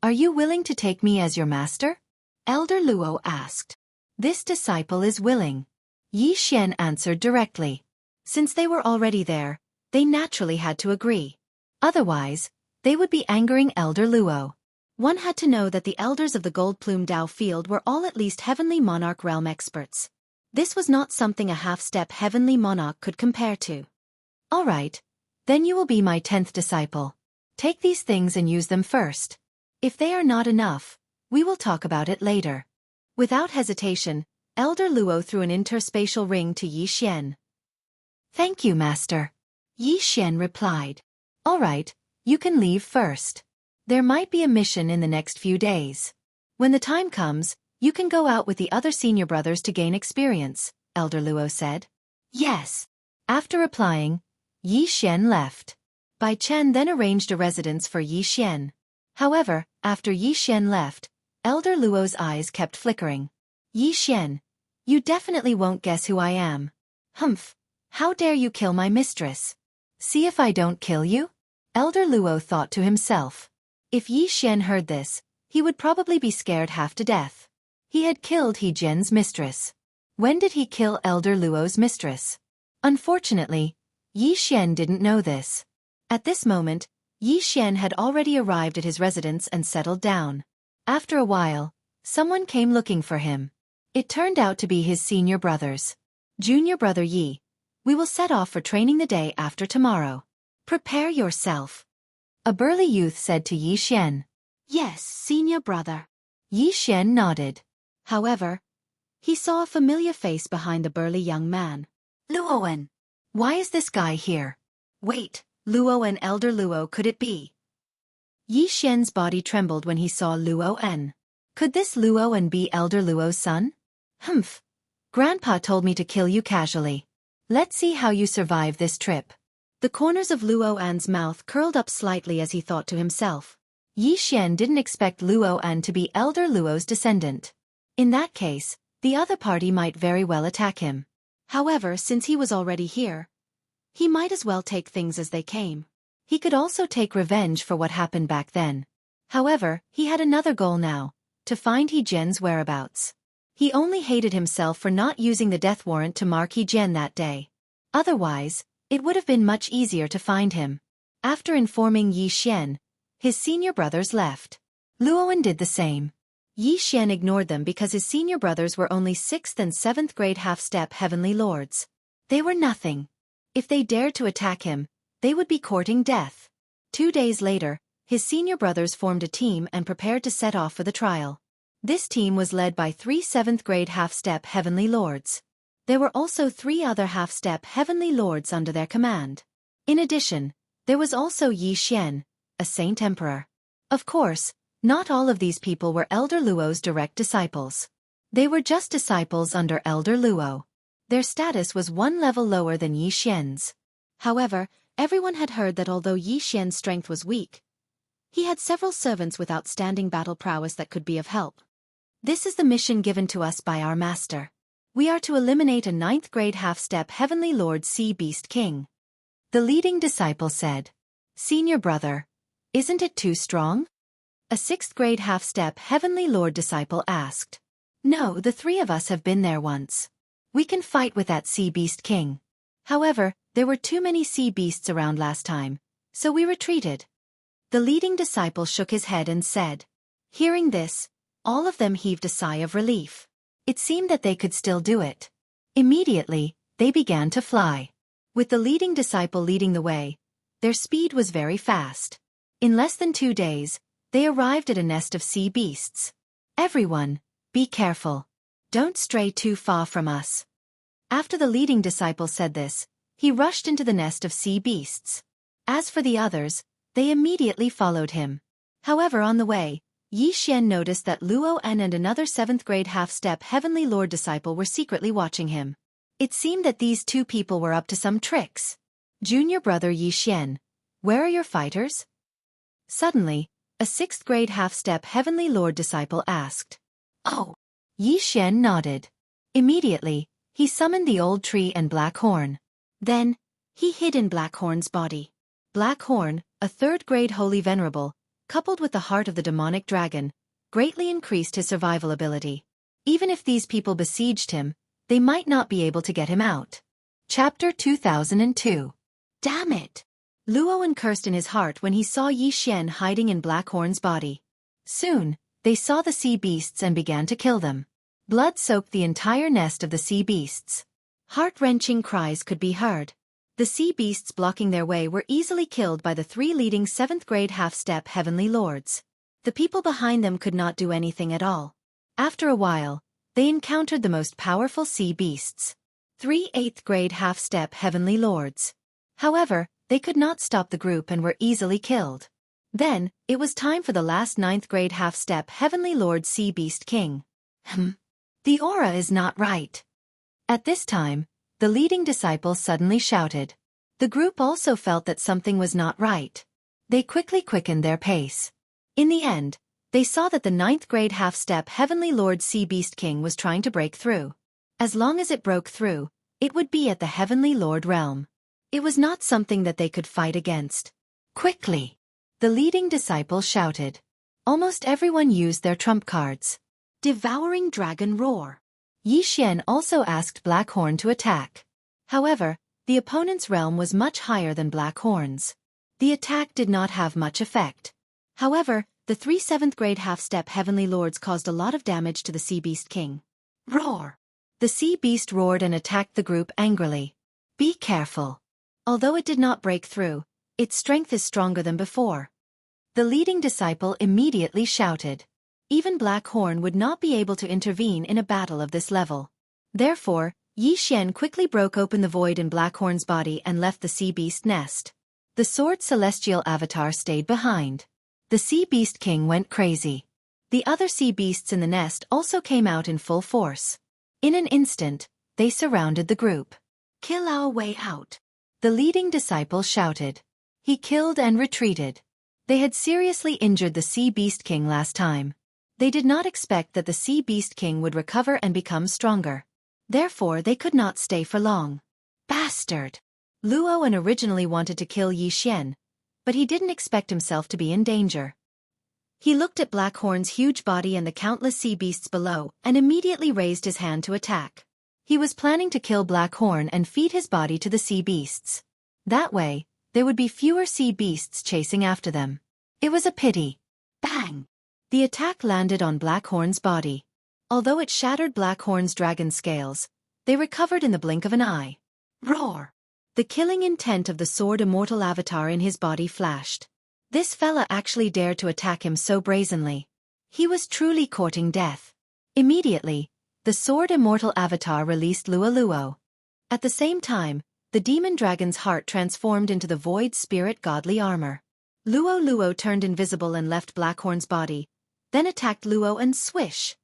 Are you willing to take me as your master? Elder Luo asked. This disciple is willing. Yi Xian answered directly. Since they were already there, they naturally had to agree. Otherwise, they would be angering Elder Luo. One had to know that the elders of the Gold Plume Dao field were all at least Heavenly Monarch realm experts. This was not something a half-step Heavenly Monarch could compare to. All right, then you will be my 10th disciple. Take these things and use them first. If they are not enough, we will talk about it later. Without hesitation, Elder Luo threw an interspatial ring to Yi Xian. Thank you, Master. Yi Xian replied. All right, you can leave first. There might be a mission in the next few days. When the time comes, you can go out with the other senior brothers to gain experience, Elder Luo said. Yes. After replying, Yi Xian left. Bai Chen then arranged a residence for Yi Xian. However, after Yi Xian left, Elder Luo's eyes kept flickering. Yi Xian, you definitely won't guess who I am. Humph, how dare you kill my mistress? See if I don't kill you? Elder Luo thought to himself. If Yi Xian heard this, he would probably be scared half to death. He had killed He Jian's mistress. When did he kill Elder Luo's mistress? Unfortunately, Yi Xian didn't know this. At this moment, Yi Xian had already arrived at his residence and settled down. After a while, someone came looking for him. It turned out to be his senior brothers. Junior brother Yi, we will set off for training the day after tomorrow. Prepare yourself. A burly youth said to Yi Xian. Yes, senior brother. Yi Xian nodded. However, he saw a familiar face behind the burly young man. Luowen. Why is this guy here? Wait, Luowen, Elder Luo, could it be? Yi Xian's body trembled when he saw Luowen. Could this Luowen be Elder Luo's son? Humph. Grandpa told me to kill you casually. Let's see how you survive this trip. The corners of Luowen's mouth curled up slightly as he thought to himself. Yi Xian didn't expect Luowen to be Elder Luo's descendant. In that case, the other party might very well attack him. However, since he was already here, he might as well take things as they came. He could also take revenge for what happened back then. However, he had another goal now, to find He Jian's whereabouts. He only hated himself for not using the death warrant to mark He Jian that day. Otherwise, it would have been much easier to find him. After informing Yi Xian, his senior brothers left. Luowen did the same. Yi Xian ignored them because his senior brothers were only 6th and 7th grade half-step heavenly lords. They were nothing. If they dared to attack him, they would be courting death. 2 days later, his senior brothers formed a team and prepared to set off for the trial. This team was led by 3 7th grade half-step heavenly lords. There were also 3 other half-step heavenly lords under their command. In addition, there was also Yi Xian, a saint emperor. Of course, not all of these people were Elder Luo's direct disciples. They were just disciples under Elder Luo. Their status was 1 level lower than Yi Xian's. However, everyone had heard that although Yi Xian's strength was weak, he had several servants with outstanding battle prowess that could be of help. This is the mission given to us by our master. We are to eliminate a 9th grade half-step heavenly lord Sea Beast King. The leading disciple said. Senior brother, isn't it too strong? A 6th grade half-step heavenly lord disciple asked. No, the 3 of us have been there once. We can fight with that Sea Beast King. However, there were too many sea beasts around last time, so we retreated. The leading disciple shook his head and said. Hearing this, all of them heaved a sigh of relief. It seemed that they could still do it. Immediately, they began to fly. With the leading disciple leading the way, their speed was very fast. In less than 2 days, they arrived at a nest of sea beasts. Everyone, be careful. Don't stray too far from us. After the leading disciple said this, he rushed into the nest of sea beasts. As for the others, they immediately followed him. However, on the way, Yi Xian noticed that Luowen and another 7th grade half-step heavenly lord disciple were secretly watching him. It seemed that these 2 people were up to some tricks. Junior brother Yi Xian, where are your fighters? Suddenly, a 6th grade half-step heavenly lord disciple asked. Oh. Yi Xian nodded. Immediately, he summoned the old tree and Black Horn. Then, he hid in Black Horn's body. Black Horn, a 3rd grade holy venerable, coupled with the heart of the demonic dragon, greatly increased his survival ability. Even if these people besieged him, they might not be able to get him out. Chapter 2002. Damn it! Luowen cursed in his heart when he saw Yi Xian hiding in Black Horn's body. Soon, they saw the sea beasts and began to kill them. Blood soaked the entire nest of the sea beasts. Heart-wrenching cries could be heard. The sea beasts blocking their way were easily killed by the 3 leading 7th grade half-step heavenly lords. The people behind them could not do anything at all. After a while, they encountered the most powerful sea beasts. 3 8th grade half-step heavenly lords. However, they could not stop the group and were easily killed. Then, it was time for the last 9th grade half-step heavenly lord Sea Beast King. The aura is not right. At this time, the leading disciple suddenly shouted. The group also felt that something was not right. They quickly quickened their pace. In the end, they saw that the 9th grade half-step heavenly lord Sea Beast King was trying to break through. As long as it broke through, it would be at the heavenly lord realm. It was not something that they could fight against. Quickly! The leading disciple shouted. Almost everyone used their trump cards. Devouring Dragon Roar. Yi Xian also asked Black Horn to attack. However, the opponent's realm was much higher than Black Horn's. The attack did not have much effect. However, the 3 7th grade half-step heavenly lords caused a lot of damage to the Sea Beast King. Roar! The sea beast roared and attacked the group angrily. Be careful. Although it did not break through, its strength is stronger than before. The leading disciple immediately shouted. Even Black Horn would not be able to intervene in a battle of this level. Therefore, Yi Xian quickly broke open the void in Black Horn's body and left the sea beast nest. The sword celestial avatar stayed behind. The sea beast king went crazy. The other sea beasts in the nest also came out in full force. In an instant, they surrounded the group. Kill our way out. The leading disciple shouted. He killed and retreated. They had seriously injured the Sea Beast King last time. They did not expect that the Sea Beast King would recover and become stronger. Therefore they could not stay for long. Bastard! Luoan originally wanted to kill Yi Xian, but he didn't expect himself to be in danger. He looked at Black Horn's huge body and the countless sea beasts below and immediately raised his hand to attack. He was planning to kill Black Horn and feed his body to the sea beasts. That way, there would be fewer sea beasts chasing after them. It was a pity. Bang! The attack landed on Black Horn's body. Although it shattered Black Horn's dragon scales, they recovered in the blink of an eye. Roar! The killing intent of the sword immortal avatar in his body flashed. This fella actually dared to attack him so brazenly. He was truly courting death. Immediately, the sword immortal avatar released Luo. At the same time, the demon dragon's heart transformed into the void spirit godly armor. Luo turned invisible and left Blackhorn's body, then attacked Luo and swish!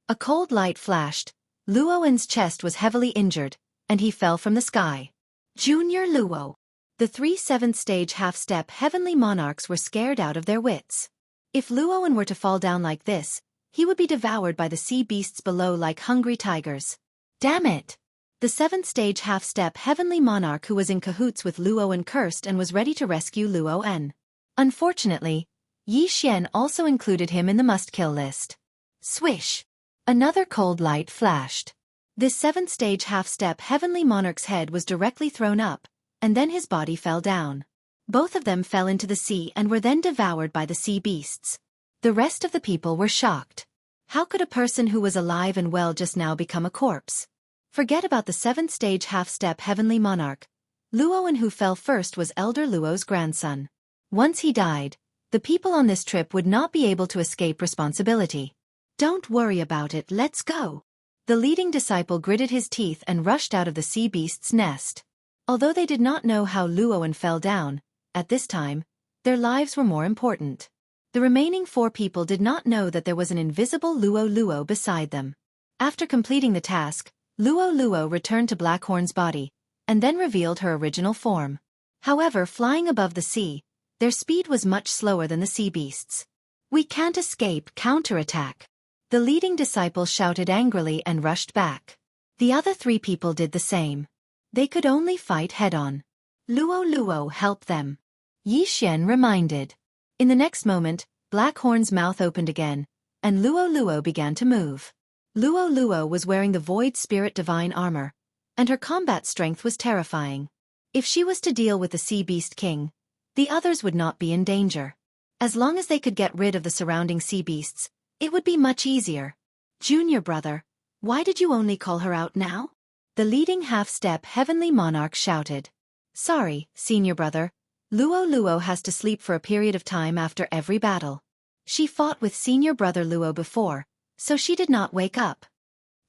A cold light flashed. Luoan's chest was heavily injured, and he fell from the sky. Junior Luo. The 3 7th stage half-step heavenly monarchs were scared out of their wits. If Luoan were to fall down like this, he would be devoured by the sea beasts below like hungry tigers. Damn it! The 7th stage half-step heavenly monarch who was in cahoots with Luoan cursed and was ready to rescue Luoan. Unfortunately, Yi Xian also included him in the must-kill list. Swish! Another cold light flashed. This 7th stage half-step heavenly monarch's head was directly thrown up, and then his body fell down. Both of them fell into the sea and were then devoured by the sea beasts. The rest of the people were shocked. How could a person who was alive and well just now become a corpse? Forget about the 7th stage half-step heavenly monarch. Luoan who fell first was Elder Luo's grandson. Once he died, the people on this trip would not be able to escape responsibility. Don't worry about it, let's go. The leading disciple gritted his teeth and rushed out of the sea beast's nest. Although they did not know how Luoan fell down, at this time, their lives were more important. The remaining 4 people did not know that there was an invisible Luo beside them. After completing the task, Luo returned to Blackhorn's body, and then revealed her original form. However, flying above the sea, their speed was much slower than the sea beasts. We can't escape, counterattack. The leading disciple shouted angrily and rushed back. The other 3 people did the same. They could only fight head-on. Luo helped them. Yi Xian reminded. In the next moment, Blackhorn's mouth opened again, and Luo began to move. Luo was wearing the Void Spirit Divine armor, and her combat strength was terrifying. If she was to deal with the Sea Beast King, the others would not be in danger. As long as they could get rid of the surrounding sea beasts, it would be much easier. Junior brother, why did you only call her out now? The leading half-step heavenly monarch shouted. Sorry, senior brother. Luo has to sleep for a period of time after every battle. She fought with senior brother Luo before, so she did not wake up.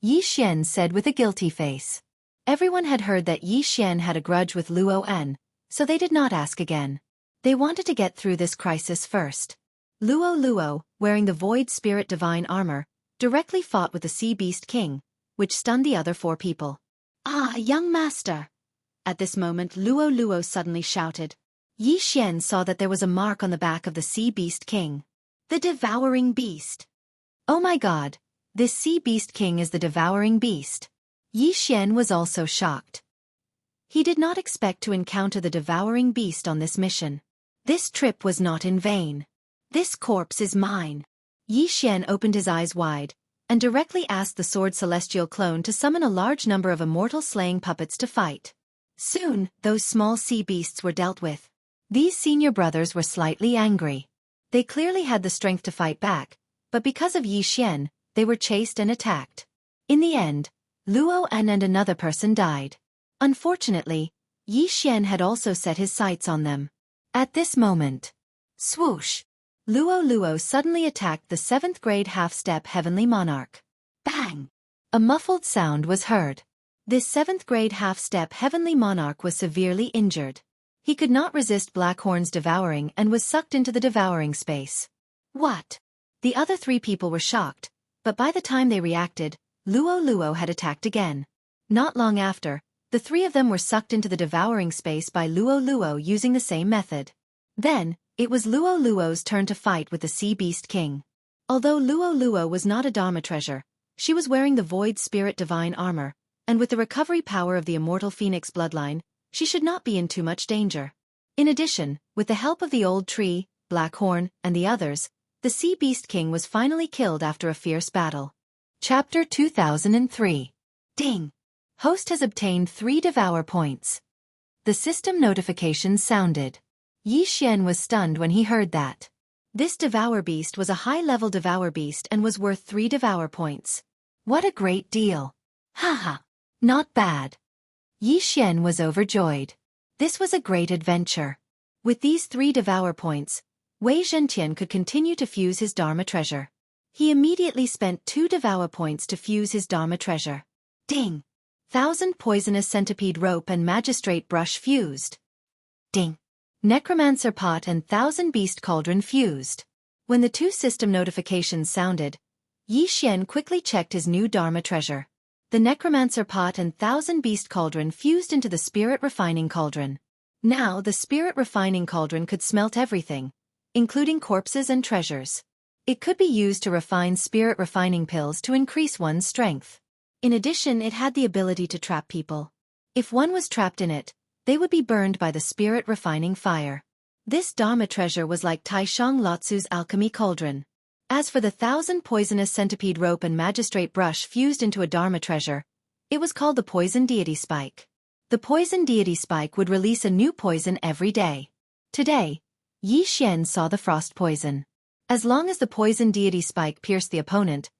Yi Xian said with a guilty face. Everyone had heard that Yi Xian had a grudge with Luoan, so they did not ask again. They wanted to get through this crisis first. Luo, wearing the Void Spirit Divine armor, directly fought with the Sea Beast King, which stunned the other 4 people. Ah, young master! At this moment Luo suddenly shouted. Yi Xian saw that there was a mark on the back of the Sea Beast King. The Devouring Beast. Oh my god, this Sea Beast King is the Devouring Beast. Yi Xian was also shocked. He did not expect to encounter the Devouring Beast on this mission. This trip was not in vain. This corpse is mine. Yi Xian opened his eyes wide, and directly asked the sword celestial clone to summon a large number of immortal slaying puppets to fight. Soon, those small sea beasts were dealt with. These senior brothers were slightly angry. They clearly had the strength to fight back, but because of Yi Xian, they were chased and attacked. In the end, Luo An and another person died. Unfortunately, Yi Xian had also set his sights on them. At this moment, swoosh! Luo suddenly attacked the 7th grade half-step heavenly monarch. Bang! A muffled sound was heard. This 7th grade half-step heavenly monarch was severely injured. He could not resist Blackhorn's devouring and was sucked into the devouring space. What? The other 3 people were shocked, but by the time they reacted, Luo had attacked again. Not long after, the 3 of them were sucked into the devouring space by Luo using the same method. Then, it was Luo's turn to fight with the Sea Beast King. Although Luo was not a Dharma treasure, she was wearing the Void Spirit Divine armor, and with the recovery power of the immortal Phoenix bloodline, she should not be in too much danger. In addition, with the help of the old tree, Blackhorn, and the others, the Sea Beast King was finally killed after a fierce battle. Chapter 2003. Ding! Host has obtained 3 Devour points. The system notification sounded. Yi Xian was stunned when he heard that. This Devour Beast was a high-level Devour Beast and was worth 3 Devour points. What a great deal! Haha! Not bad. Yi Xian was overjoyed. This was a great adventure. With these 3 Devour points, Wei Zhentian could continue to fuse his Dharma treasure. He immediately spent 2 Devour points to fuse his Dharma treasure. Ding! 1,000 poisonous centipede rope and magistrate brush fused. Ding! Necromancer pot and 1,000 beast cauldron fused. When the 2 system notifications sounded, Yi Xian quickly checked his new Dharma treasure. The Necromancer pot and 1,000 beast cauldron fused into the Spirit Refining Cauldron. Now the Spirit Refining Cauldron could smelt everything, including corpses and treasures. It could be used to refine spirit refining pills to increase one's strength. In addition, it had the ability to trap people. If one was trapped in it, they would be burned by the spirit refining fire. This Dharma treasure was like Taishang Lotsu's alchemy cauldron. As for the 1,000 poisonous centipede rope and magistrate brush fused into a Dharma treasure, it was called the Poison Deity Spike. The Poison Deity Spike would release a new poison every day. Today, Yi Xian saw the frost poison. As long as the Poison Deity Spike pierced the opponent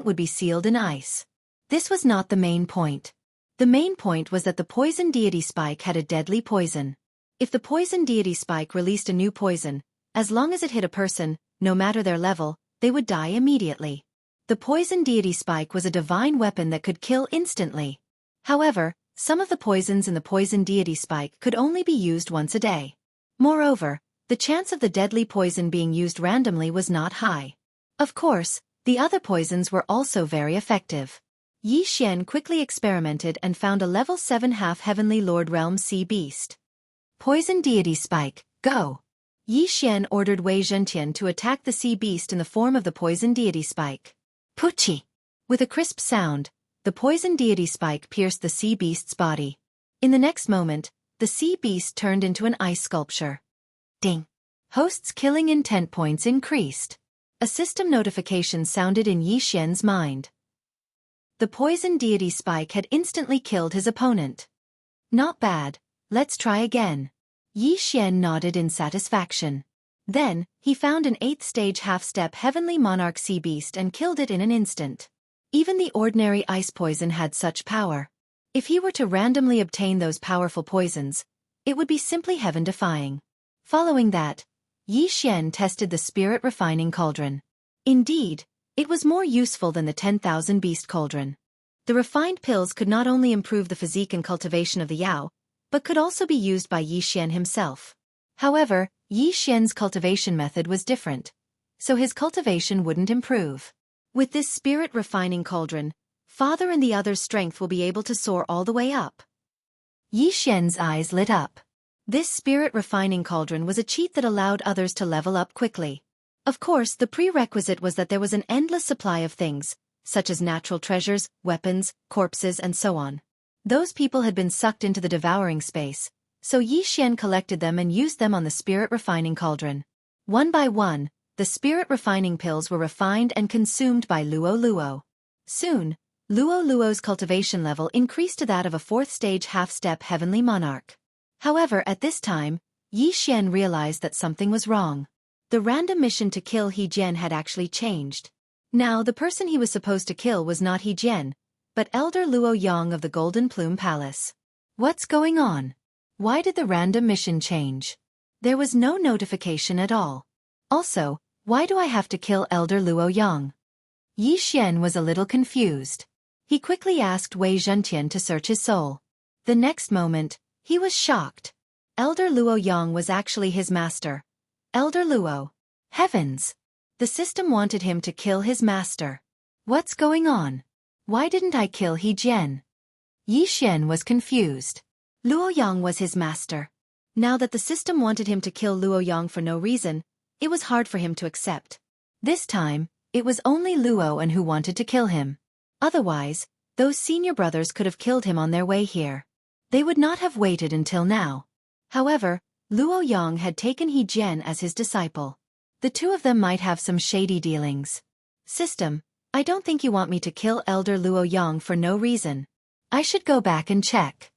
would be sealed in ice. This was not the main point. The main point was that the Poison Deity Spike had a deadly poison. If the Poison Deity Spike released a new poison, as long as it hit a person, no matter their level, they would die immediately. The Poison Deity Spike was a divine weapon that could kill instantly. However, some of the poisons in the Poison Deity Spike could only be used once a day. Moreover, the chance of the deadly poison being used randomly was not high. Of course, the other poisons were also very effective. Yi Xian quickly experimented and found a level 7 half-heavenly Lord Realm Sea Beast. Poison Deity Spike, go! Yi Xian ordered Wei Zhentian to attack the Sea Beast in the form of the Poison Deity Spike. Puchi! With a crisp sound, the Poison Deity Spike pierced the Sea Beast's body. In the next moment, the Sea Beast turned into an ice sculpture. Ding! Host's killing intent points increased. A system notification sounded in Yi Xian's mind. The Poison Deity Spike had instantly killed his opponent. Not bad, let's try again. Yi Xian nodded in satisfaction. Then, he found an 8th stage half-step Heavenly Monarch Sea Beast and killed it in an instant. Even the ordinary ice poison had such power. If he were to randomly obtain those powerful poisons, it would be simply heaven-defying. Following that, Yi Xian tested the Spirit Refining Cauldron. Indeed, it was more useful than the 10,000 Beast Cauldron. The refined pills could not only improve the physique and cultivation of the Yao, but could also be used by Yi Xian himself. However, Yi Xian's cultivation method was different, so his cultivation wouldn't improve. With this Spirit Refining Cauldron, Father and the others' strength will be able to soar all the way up. Yi Xian's eyes lit up. This Spirit Refining Cauldron was a cheat that allowed others to level up quickly. Of course, the prerequisite was that there was an endless supply of things, such as natural treasures, weapons, corpses, and so on. Those people had been sucked into the devouring space, so Yi Xian collected them and used them on the Spirit Refining Cauldron. One by one, the spirit refining pills were refined and consumed by Luo Luo. Soon, Luo Luo's cultivation level increased to that of a fourth-stage half-step heavenly monarch. However, at this time, Yi Xian realized that something was wrong. The random mission to kill He Jian had actually changed. Now, the person he was supposed to kill was not He Jian, but Elder Luo Yang of the Golden Plume Palace. What's going on? Why did the random mission change? There was no notification at all. Also, why do I have to kill Elder Luo Yang? Yi Xian was a little confused. He quickly asked Wei Zhentian to search his soul. The next moment, he was shocked. Elder Luo Yang was actually his master. Elder Luo. Heavens! The system wanted him to kill his master. What's going on? Why didn't I kill He Jian? Yi Xian was confused. Luo Yang was his master. Now that the system wanted him to kill Luo Yang for no reason, it was hard for him to accept. This time, it was only Luo An who wanted to kill him. Otherwise, those senior brothers could have killed him on their way here. They would not have waited until now. However, Luo Yang had taken He Jian as his disciple. The two of them might have some shady dealings. System, I don't think you want me to kill Elder Luo Yang for no reason. I should go back and check.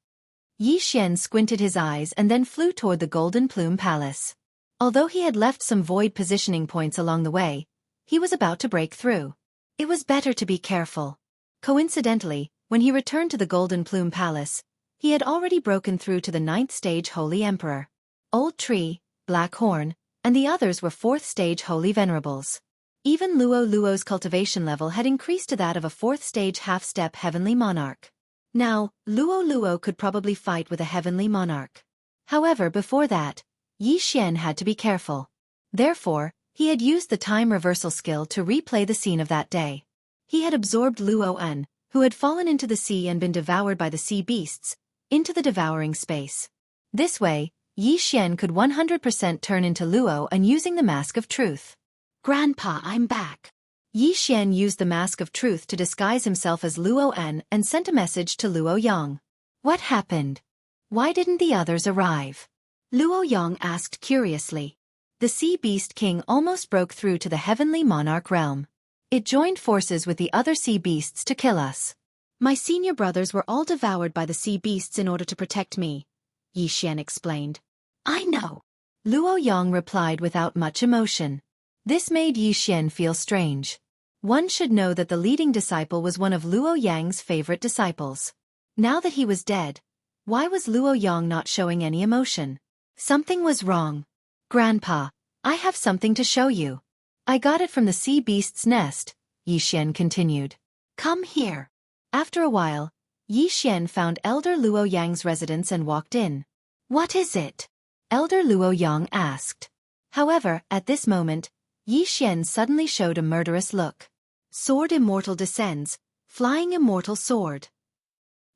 Yi Xian squinted his eyes and then flew toward the Golden Plume Palace. Although he had left some void positioning points along the way, he was about to break through. It was better to be careful. Coincidentally, when he returned to the Golden Plume Palace, he had already broken through to the 9th stage Holy Emperor. Old Tree, Black Horn, and the others were 4th stage Holy Venerables. Even Luo Luo's cultivation level had increased to that of a 4th stage half-step Heavenly Monarch. Now, Luo Luo could probably fight with a Heavenly Monarch. However, before that, Yi Xian had to be careful. Therefore, he had used the time reversal skill to replay the scene of that day. He had absorbed Luo An, who had fallen into the sea and been devoured by the sea beasts, into the devouring space. This way, Yi Xian could 100% turn into Luo An using the Mask of Truth. Grandpa, I'm back. Yi Xian used the Mask of Truth to disguise himself as Luo An and sent a message to Luo Yang. What happened? Why didn't the others arrive? Luo Yang asked curiously. The Sea Beast King almost broke through to the Heavenly Monarch realm. It joined forces with the other sea beasts to kill us. My senior brothers were all devoured by the sea beasts in order to protect me, Yi Xian explained. I know. Luo Yang replied without much emotion. This made Yi Xian feel strange. One should know that the leading disciple was one of Luo Yang's favorite disciples. Now that he was dead, why was Luo Yang not showing any emotion? Something was wrong. Grandpa, I have something to show you. I got it from the sea beast's nest, Yi Xian continued. Come here. After a while, Yi Xian found Elder Luo Yang's residence and walked in. What is it? Elder Luo Yang asked. However, at this moment, Yi Xian suddenly showed a murderous look. Sword Immortal descends, flying immortal sword.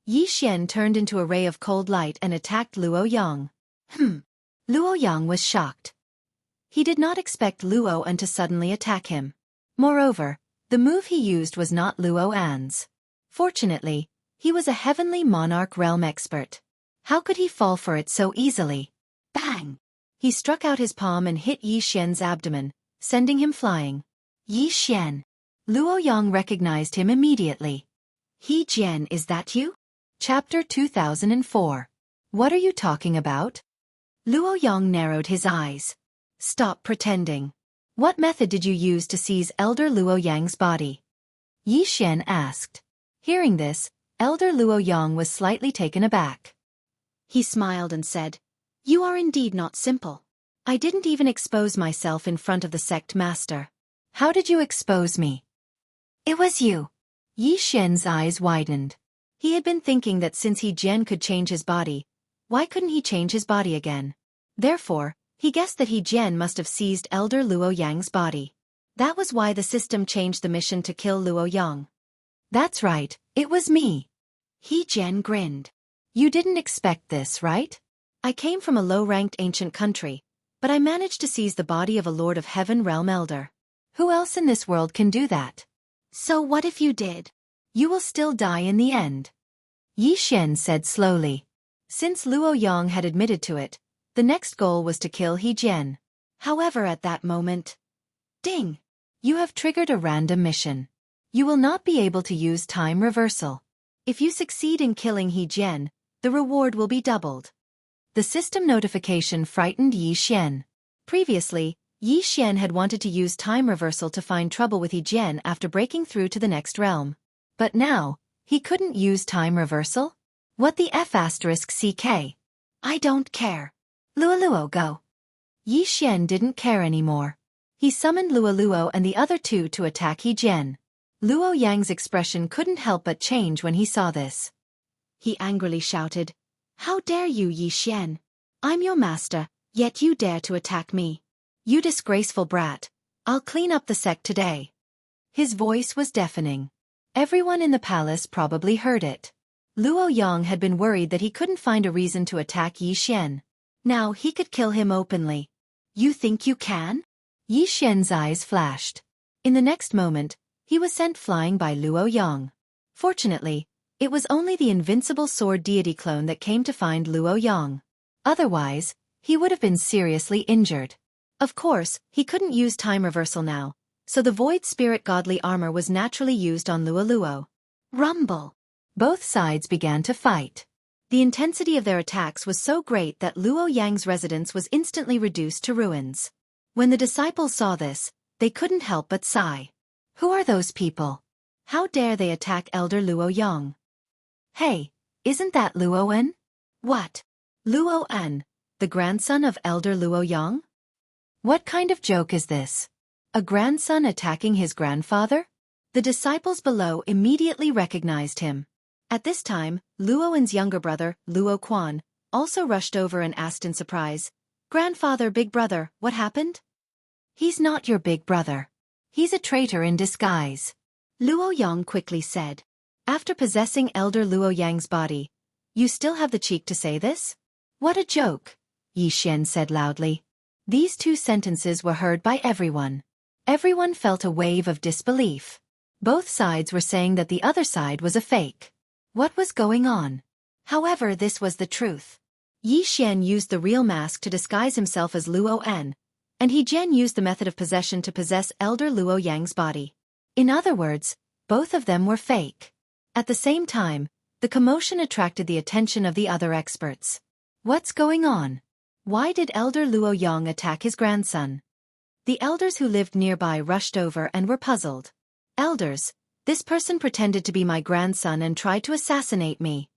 Yi Xian turned into a ray of cold light and attacked Luo Yang. Luo Yang was shocked. He did not expect Luo An to suddenly attack him. Moreover, the move he used was not Luo An's. Fortunately, he was a Heavenly Monarch realm expert. How could he fall for it so easily? Bang! He struck out his palm and hit Yi Xian's abdomen, sending him flying. Yi Xian. Luo Yang recognized him immediately. He Jian, is that you? Chapter 2004. What are you talking about? Luo Yang narrowed his eyes. Stop pretending. What method did you use to seize Elder Luo Yang's body? Yi Xian asked. Hearing this, Elder Luo Yang was slightly taken aback. He smiled and said, You are indeed not simple. I didn't even expose myself in front of the sect master. How did you expose me? It was you. Yi Xian's eyes widened. He had been thinking that since He Jian could change his body, why couldn't he change his body again? Therefore, he guessed that He Jian must have seized Elder Luo Yang's body. That was why the system changed the mission to kill Luo Yang. That's right, it was me. He Jian grinned. You didn't expect this, right? I came from a low-ranked ancient country, but I managed to seize the body of a Lord of Heaven Realm Elder. Who else in this world can do that? So what if you did? You will still die in the end. Yi Xian said slowly. Since Luo Yang had admitted to it, the next goal was to kill He Jian. However, at that moment, ding! You have triggered a random mission. You will not be able to use time reversal. If you succeed in killing He Jian, the reward will be doubled. The system notification frightened Yi Xian. Previously, Yi Xian had wanted to use time reversal to find trouble with He Jian after breaking through to the next realm. But now, he couldn't use time reversal? What the F***CK? I don't care. Luo, go. Yi Xian didn't care anymore. He summoned Luo and the other two to attack He Jian. Luo Yang's expression couldn't help but change when he saw this. He angrily shouted, "How dare you, Yi Xian? I'm your master, yet you dare to attack me. You disgraceful brat, I'll clean up the sect today." His voice was deafening. Everyone in the palace probably heard it. Luo Yang had been worried that he couldn't find a reason to attack Yi Xian. Now he could kill him openly. You think you can? Yi Xian's eyes flashed. In the next moment, he was sent flying by Luo Yang. Fortunately, it was only the invincible sword deity clone that came to find Luo Yang. Otherwise, he would have been seriously injured. Of course, he couldn't use time reversal now, so the void spirit godly armor was naturally used on Luo. Rumble! Both sides began to fight. The intensity of their attacks was so great that Luo Yang's residence was instantly reduced to ruins. When the disciples saw this, they couldn't help but sigh. Who are those people? How dare they attack Elder Luo Yang? Hey, isn't that Luo En? What? Luo En, the grandson of Elder Luo Yang? What kind of joke is this? A grandson attacking his grandfather? The disciples below immediately recognized him. At this time, Luo En's younger brother, Luo Quan, also rushed over and asked in surprise, "Grandfather, big brother, what happened?" "He's not your big brother. He's a traitor in disguise," Luo Yang quickly said. "After possessing Elder Luo Yang's body, you still have the cheek to say this? What a joke," Yi Xian said loudly. These two sentences were heard by everyone. Everyone felt a wave of disbelief. Both sides were saying that the other side was a fake. What was going on? However, this was the truth. Yi Xian used the real mask to disguise himself as Luo En, and He Jian used the method of possession to possess Elder Luo Yang's body. In other words, both of them were fake. At the same time, the commotion attracted the attention of the other experts. What's going on? Why did Elder Luo Yang attack his grandson? The elders who lived nearby rushed over and were puzzled. "Elders, this person pretended to be my grandson and tried to assassinate me,"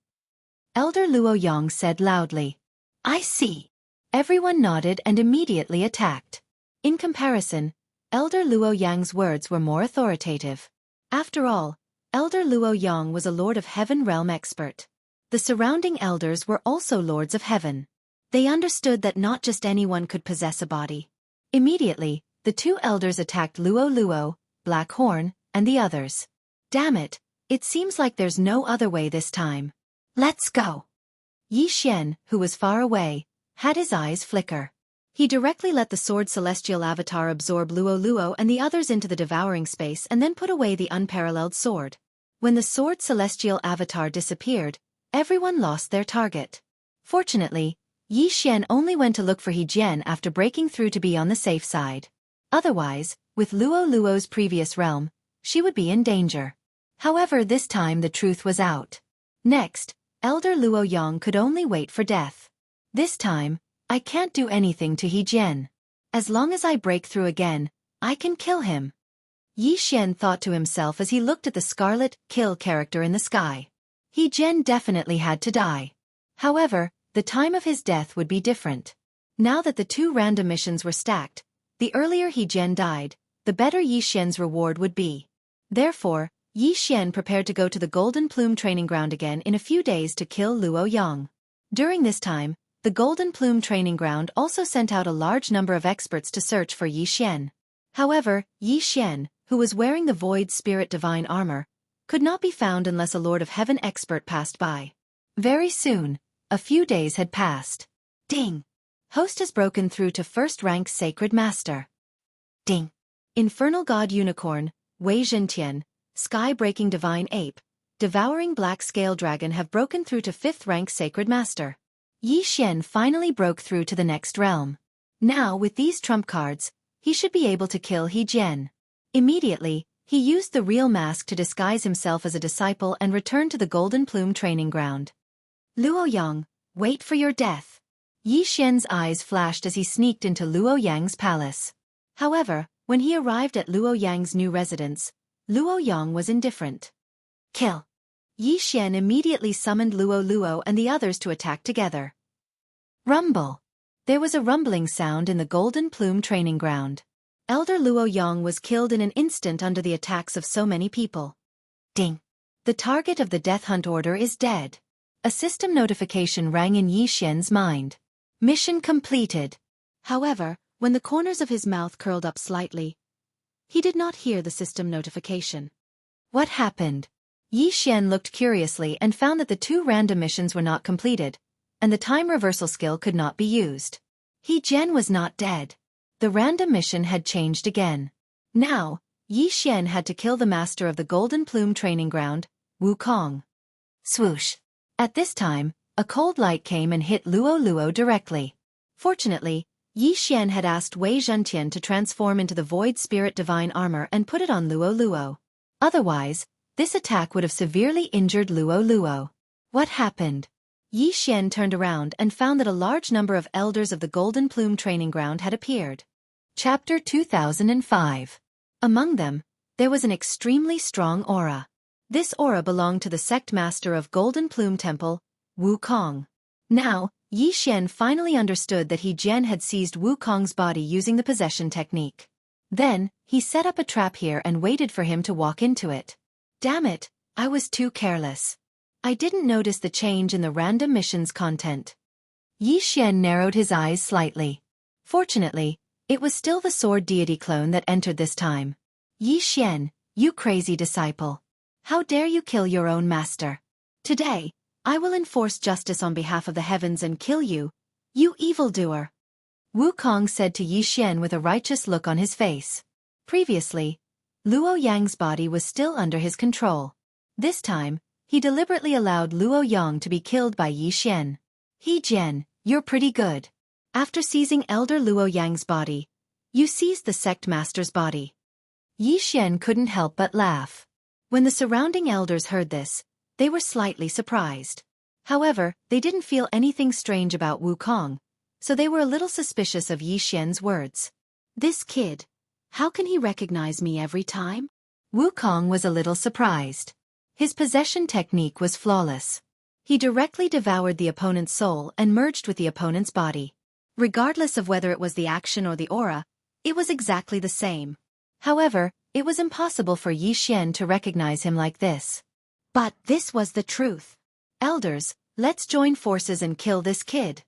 Elder Luo Yang said loudly. "I see." Everyone nodded and immediately attacked. In comparison, Elder Luo Yang's words were more authoritative. After all, Elder Luo Yang was a Lord of Heaven realm expert. The surrounding elders were also Lords of Heaven. They understood that not just anyone could possess a body. Immediately, the two elders attacked Luo, Black Horn, and the others. Damn it seems like there's no other way this time. Let's go. Yi Xian, who was far away, had his eyes flicker. He directly let the sword celestial avatar absorb Luo and the others into the devouring space and then put away the unparalleled sword. When the sword celestial avatar disappeared, everyone lost their target. Fortunately, Yi Xian only went to look for He Jian after breaking through to be on the safe side. Otherwise, with Luo's previous realm, she would be in danger. However, this time the truth was out. Next, Elder Luo Yang could only wait for death. This time, I can't do anything to He Jian. As long as I break through again, I can kill him. Yi Xian thought to himself as he looked at the scarlet kill character in the sky. He Jian definitely had to die. However, the time of his death would be different. Now that the two random missions were stacked, the earlier He Jian died, the better Yi Xian's reward would be. Therefore, Yi Xian prepared to go to the Golden Plume training ground again in a few days to kill Luo Yang. During this time, the Golden Plume training ground also sent out a large number of experts to search for Yi Xian. However, Yi Xian, who was wearing the Void Spirit Divine armor, could not be found unless a Lord of Heaven expert passed by. Very soon, a few days had passed. Ding! Host has broken through to first rank Sacred Master. Ding! Infernal God Unicorn, Wei Zhentian, Sky-breaking Divine Ape, Devouring Black Scale Dragon have broken through to 5th rank Sacred Master. Yi Xian finally broke through to the next realm. Now, with these trump cards, he should be able to kill He Jian. Immediately, he used the real mask to disguise himself as a disciple and returned to the Golden Plume training ground. Luo Yang, wait for your death. Yi Xian's eyes flashed as he sneaked into Luo Yang's palace. However, when he arrived at Luo Yang's new residence, Luo Yang was indifferent. Kill. Yi Xian immediately summoned Luo and the others to attack together. Rumble. There was a rumbling sound in the Golden Plume training ground. Elder Luo Yang was killed in an instant under the attacks of so many people. Ding. The target of the death hunt order is dead. A system notification rang in Yi Xian's mind. Mission completed. However, when the corners of his mouth curled up slightly, he did not hear the system notification. What happened? Yi Xian looked curiously and found that the 2 random missions were not completed, and the time reversal skill could not be used. He Jian was not dead. The random mission had changed again. Now, Yi Xian had to kill the master of the Golden Plume training ground, Wukong. Swoosh. At this time, a cold light came and hit Luo directly. Fortunately, Yi Xian had asked Wei Zhentian to transform into the Void Spirit Divine Armor and put it on Luo. Otherwise, this attack would have severely injured Luo. What happened? Yi Xian turned around and found that a large number of elders of the Golden Plume training ground had appeared. Chapter 2005. Among them, there was an extremely strong aura. This aura belonged to the sect master of Golden Plume Temple, Wukong. Now, Yi Xian finally understood that He Jian had seized Wukong's body using the possession technique. Then, he set up a trap here and waited for him to walk into it. Damn it, I was too careless. I didn't notice the change in the random mission's content. Yi Xian narrowed his eyes slightly. Fortunately, it was still the sword deity clone that entered this time. Yi Xian, you crazy disciple. How dare you kill your own master? Today, I will enforce justice on behalf of the heavens and kill you, you evildoer. Wukong said to Yi Xian with a righteous look on his face. Previously, Luo Yang's body was still under his control. This time, he deliberately allowed Luo Yang to be killed by Yi Xian. He Jian, you're pretty good. After seizing Elder Luo Yang's body, you seized the sect master's body. Yi Xian couldn't help but laugh. When the surrounding elders heard this, they were slightly surprised. However, they didn't feel anything strange about Wukong, so they were a little suspicious of Yi Xian's words. This kid, how can he recognize me every time? Wukong was a little surprised. His possession technique was flawless. He directly devoured the opponent's soul and merged with the opponent's body. Regardless of whether it was the action or the aura, it was exactly the same. However, it was impossible for Yi Xian to recognize him like this. But this was the truth. Elders, let's join forces and kill this kid.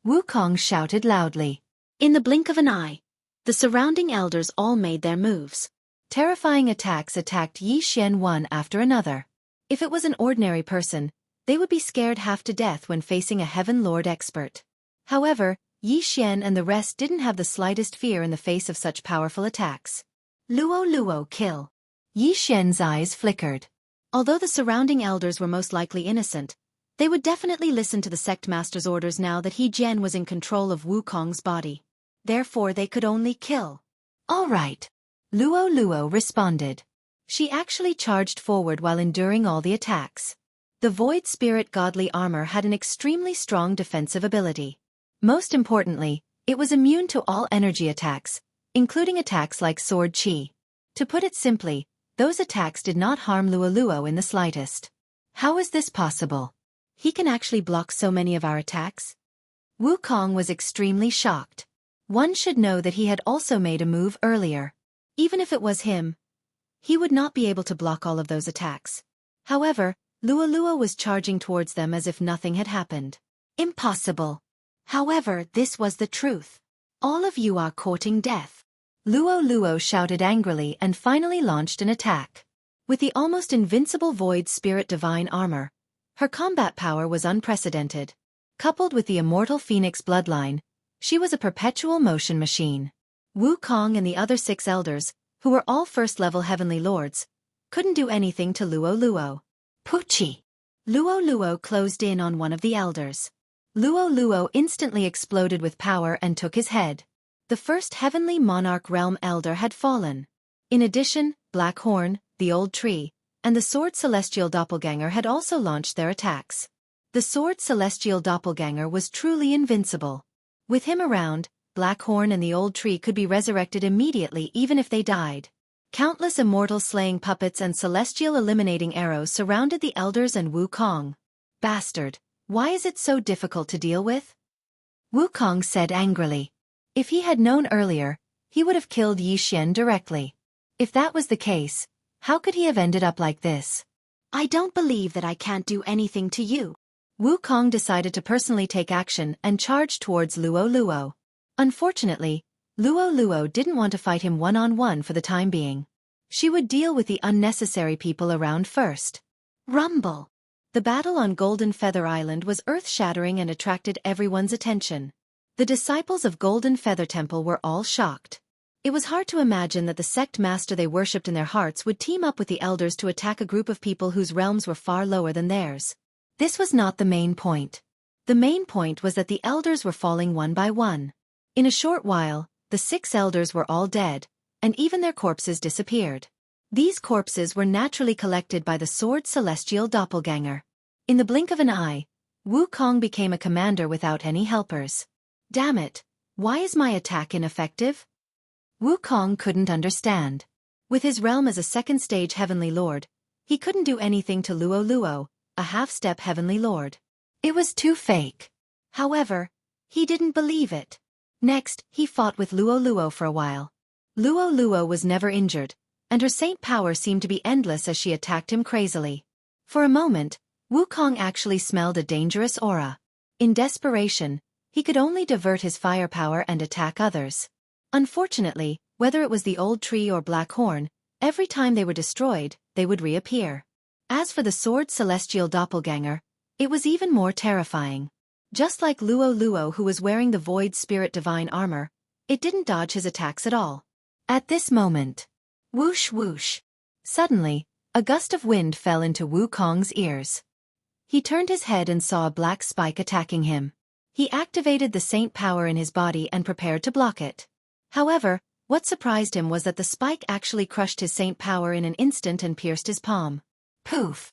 Wukong shouted loudly. In the blink of an eye, the surrounding elders all made their moves. Terrifying attacks attacked Yi Xian one after another. If it was an ordinary person, they would be scared half to death when facing a Heaven Lord expert. However, Yi Xian and the rest didn't have the slightest fear in the face of such powerful attacks. Luo kill. Yi Xian's eyes flickered. Although the surrounding elders were most likely innocent, they would definitely listen to the sect master's orders now that He Jian was in control of Wukong's body. Therefore they could only kill. All right. Luo responded. She actually charged forward while enduring all the attacks. The Void Spirit Godly Armor had an extremely strong defensive ability. Most importantly, it was immune to all energy attacks, including attacks like Sword Qi. To put it simply, those attacks did not harm Luo in the slightest. How is this possible? He can actually block so many of our attacks? Wukong was extremely shocked. One should know that he had also made a move earlier. Even if it was him, he would not be able to block all of those attacks. However, Luo was charging towards them as if nothing had happened. Impossible. However, this was the truth. All of you are courting death. Luo shouted angrily and finally launched an attack. With the almost invincible Void Spirit Divine Armor, her combat power was unprecedented. Coupled with the immortal Phoenix bloodline, she was a perpetual motion machine. Wukong and the other 6 elders, who were all first-level heavenly lords, couldn't do anything to Luo. Pucci. Luo closed in on one of the elders. Luo instantly exploded with power and took his head. The first heavenly monarch realm elder had fallen. In addition, Black Horn, the old tree, and the sword celestial doppelganger had also launched their attacks. The sword celestial doppelganger was truly invincible. With him around, Black Horn and the old tree could be resurrected immediately even if they died. Countless immortal slaying puppets and celestial eliminating arrows surrounded the elders and Wukong. Bastard, why is it so difficult to deal with? Wukong said angrily. If he had known earlier, he would have killed Yi Xian directly. If that was the case, how could he have ended up like this? I don't believe that I can't do anything to you. Wukong decided to personally take action and charge towards Luo. Unfortunately, Luo didn't want to fight him one-on-one for the time being. She would deal with the unnecessary people around first. Rumble. The battle on Golden Feather Island was earth-shattering and attracted everyone's attention. The disciples of Golden Feather Temple were all shocked. It was hard to imagine that the sect master they worshipped in their hearts would team up with the elders to attack a group of people whose realms were far lower than theirs. This was not the main point. The main point was that the elders were falling one by one. In a short while, the 6 elders were all dead, and even their corpses disappeared. These corpses were naturally collected by the sword celestial doppelganger. In the blink of an eye, Wukong became a commander without any helpers. Damn it, why is my attack ineffective? Wukong couldn't understand. With his realm as a second-stage heavenly lord, he couldn't do anything to Luo, a half-step heavenly lord. It was too fake. However, he didn't believe it. Next, he fought with Luo for a while. Luo was never injured, and her saint power seemed to be endless as she attacked him crazily. For a moment, Wukong actually smelled a dangerous aura. In desperation, he could only divert his firepower and attack others. Unfortunately, whether it was the old tree or Black Horn, every time they were destroyed, they would reappear. As for the sword celestial doppelganger, it was even more terrifying. Just like Luo who was wearing the void spirit divine armor, it didn't dodge his attacks at all. At this moment, whoosh whoosh. Suddenly, a gust of wind fell into Wukong's ears. He turned his head and saw a black spike attacking him. He activated the saint power in his body and prepared to block it. However, what surprised him was that the spike actually crushed his saint power in an instant and pierced his palm. Poof!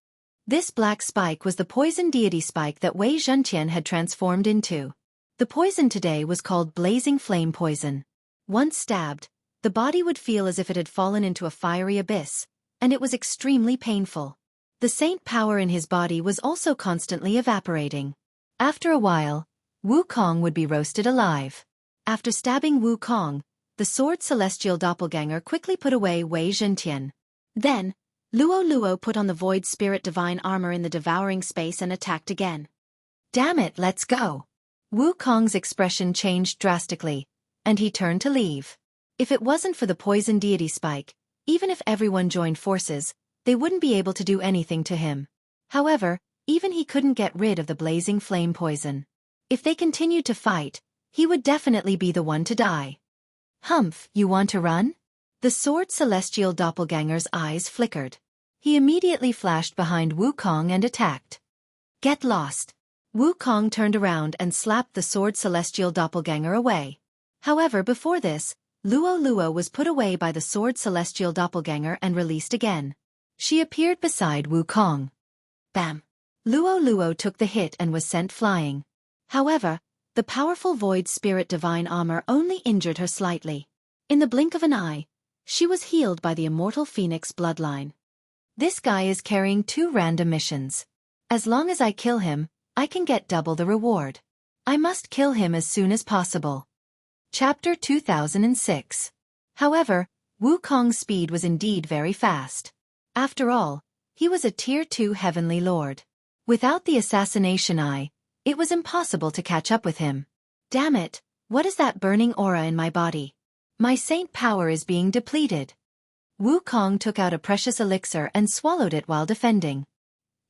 This black spike was the poison deity spike that Wei Zhentian had transformed into. The poison today was called blazing flame poison. Once stabbed, the body would feel as if it had fallen into a fiery abyss, and it was extremely painful. The saint power in his body was also constantly evaporating. After a while, Wukong would be roasted alive. After stabbing Wukong, the sword celestial doppelganger quickly put away Wei Zhentian. Then, Luo put on the void spirit divine armor in the devouring space and attacked again. Damn it, let's go! Wukong's expression changed drastically, and he turned to leave. If it wasn't for the poison deity spike, even if everyone joined forces, they wouldn't be able to do anything to him. However, even he couldn't get rid of the blazing flame poison. If they continued to fight, he would definitely be the one to die. Humph, you want to run? The sword celestial doppelganger's eyes flickered. He immediately flashed behind Wukong and attacked. Get lost! Wukong turned around and slapped the sword celestial doppelganger away. However, before this, Luo was put away by the sword celestial doppelganger and released again. She appeared beside Wukong. Bam! Luo took the hit and was sent flying. However, the powerful void spirit divine armor only injured her slightly. In the blink of an eye, she was healed by the immortal phoenix bloodline. This guy is carrying 2 random missions. As long as I kill him, I can get double the reward. I must kill him as soon as possible. Chapter 2006. However, Wukong's speed was indeed very fast. After all, he was a Tier 2 heavenly lord. Without the assassination eye, it was impossible to catch up with him. Damn it, what is that burning aura in my body? My saint power is being depleted. Wukong took out a precious elixir and swallowed it while defending.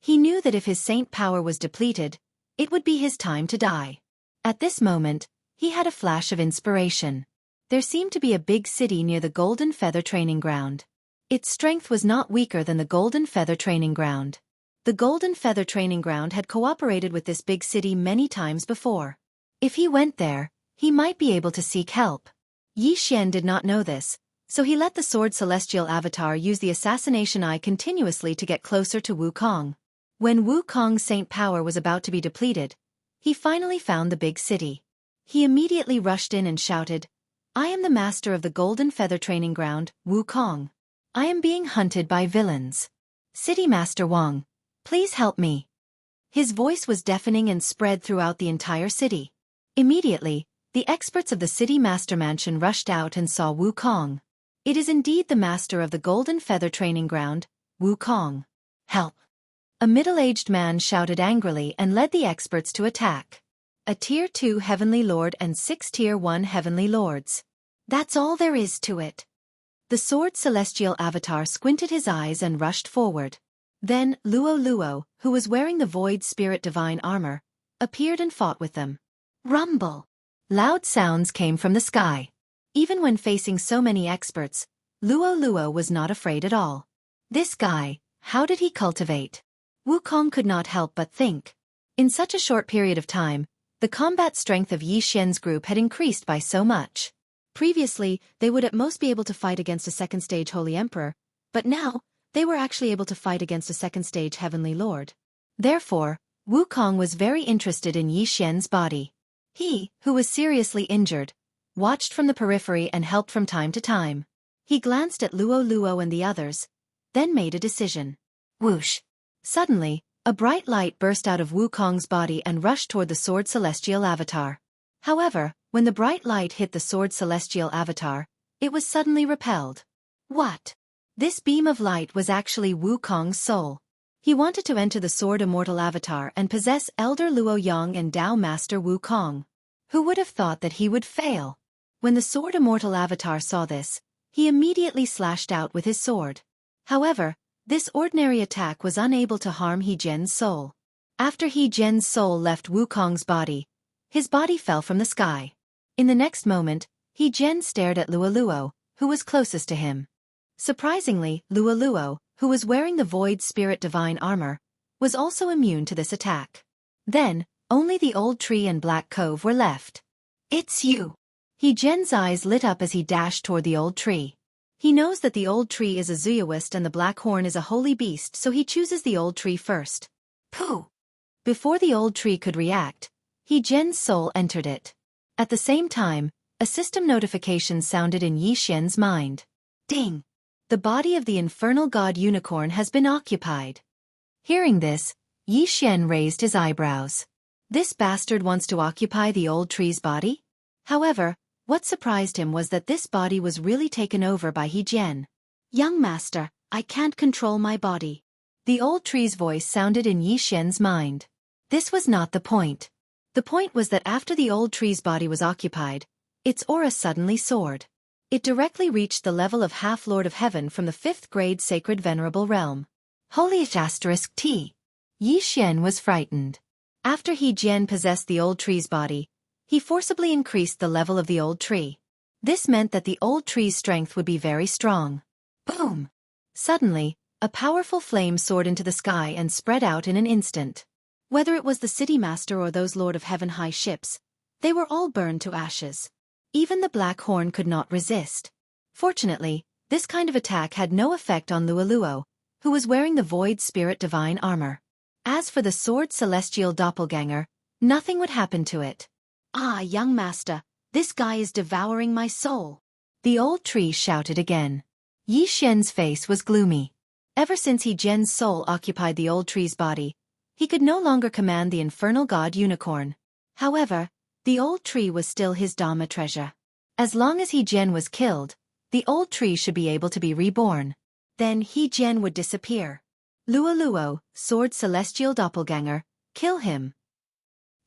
He knew that if his saint power was depleted, it would be his time to die. At this moment, he had a flash of inspiration. There seemed to be a big city near the Golden Feather Training Ground. Its strength was not weaker than the Golden Feather Training Ground. The Golden Feather Training Ground had cooperated with this big city many times before. If he went there, he might be able to seek help. Yi Xian did not know this, so he let the Sword Celestial Avatar use the Assassination Eye continuously to get closer to Wukong. When Wukong's saint power was about to be depleted, he finally found the big city. He immediately rushed in and shouted, "I am the master of the Golden Feather Training Ground, Wukong. I am being hunted by villains. City Master Wang, please help me." His voice was deafening and spread throughout the entire city. Immediately, the experts of the City Master Mansion rushed out and saw Wukong. It is indeed the master of the Golden Feather Training Ground, Wukong. "Help!" A middle-aged man shouted angrily and led the experts to attack. A Tier 2 Heavenly Lord and 6 Tier 1 Heavenly Lords. That's all there is to it. The Sword Celestial Avatar squinted his eyes and rushed forward. Then Luo Luo, who was wearing the Void Spirit Divine Armor, appeared and fought with them. Rumble! Loud sounds came from the sky. Even when facing so many experts, Luo Luo was not afraid at all. This guy, how did he cultivate? Wukong could not help but think. In such a short period of time, the combat strength of Yi Xian's group had increased by so much. Previously, they would at most be able to fight against a second-stage Holy Emperor, but now, they were actually able to fight against a second-stage Heavenly Lord. Therefore, Wukong was very interested in Yi Xian's body. He, who was seriously injured, watched from the periphery and helped from time to time. He glanced at Luo Luo and the others, then made a decision. Whoosh! Suddenly, a bright light burst out of Wukong's body and rushed toward the Sword Celestial Avatar. However, when the bright light hit the Sword Celestial Avatar, it was suddenly repelled. What? This beam of light was actually Wukong's soul. He wanted to enter the Sword Immortal Avatar and possess Elder Luo Yang and Tao Master Wukong. Who would have thought that he would fail? When the Sword Immortal Avatar saw this, he immediately slashed out with his sword. However, this ordinary attack was unable to harm He Jian's soul. After He Jian's soul left Wukong's body, his body fell from the sky. In the next moment, He Jian stared at Luo Luo, who was closest to him. Surprisingly, Luo Luo, who was wearing the Void Spirit Divine Armor, was also immune to this attack. Then, only the old tree and Black Cove were left. It's you! He Jian's eyes lit up as he dashed toward the old tree. He knows that the old tree is a Zuoist and the Black Horn is a holy beast, so he chooses the old tree first. Pooh! Before the old tree could react, He Jian's soul entered it. At the same time, a system notification sounded in Yi Xian's mind. Ding! The body of the infernal god unicorn has been occupied. Hearing this, Yi Xian raised his eyebrows. This bastard wants to occupy the old tree's body? However, what surprised him was that this body was really taken over by He Jian. Young master, I can't control my body. The old tree's voice sounded in Yi Xian's mind. This was not the point. The point was that after the old tree's body was occupied, its aura suddenly soared. It directly reached the level of Half-Lord of Heaven from the 5th grade Sacred Venerable Realm. Holy *T. Yi Xian was frightened. After He Jian possessed the old tree's body, he forcibly increased the level of the old tree. This meant that the old tree's strength would be very strong. Boom! Suddenly, a powerful flame soared into the sky and spread out in an instant. Whether it was the City Master or those Lord of Heaven high ships, they were all burned to ashes. Even the Black Horn could not resist. Fortunately, this kind of attack had no effect on Luo Luo, who was wearing the Void Spirit Divine Armor. As for the Sword Celestial Doppelganger, nothing would happen to it. Ah, young master, this guy is devouring my soul. The old tree shouted again. Yi Xian's face was gloomy. Ever since He Jian's soul occupied the old tree's body, he could no longer command the infernal god unicorn. However, the old tree was still his Dhamma treasure. As long as He Jian was killed, the old tree should be able to be reborn. Then He Jian would disappear. Luo Luo, Sword Celestial Doppelganger, kill him.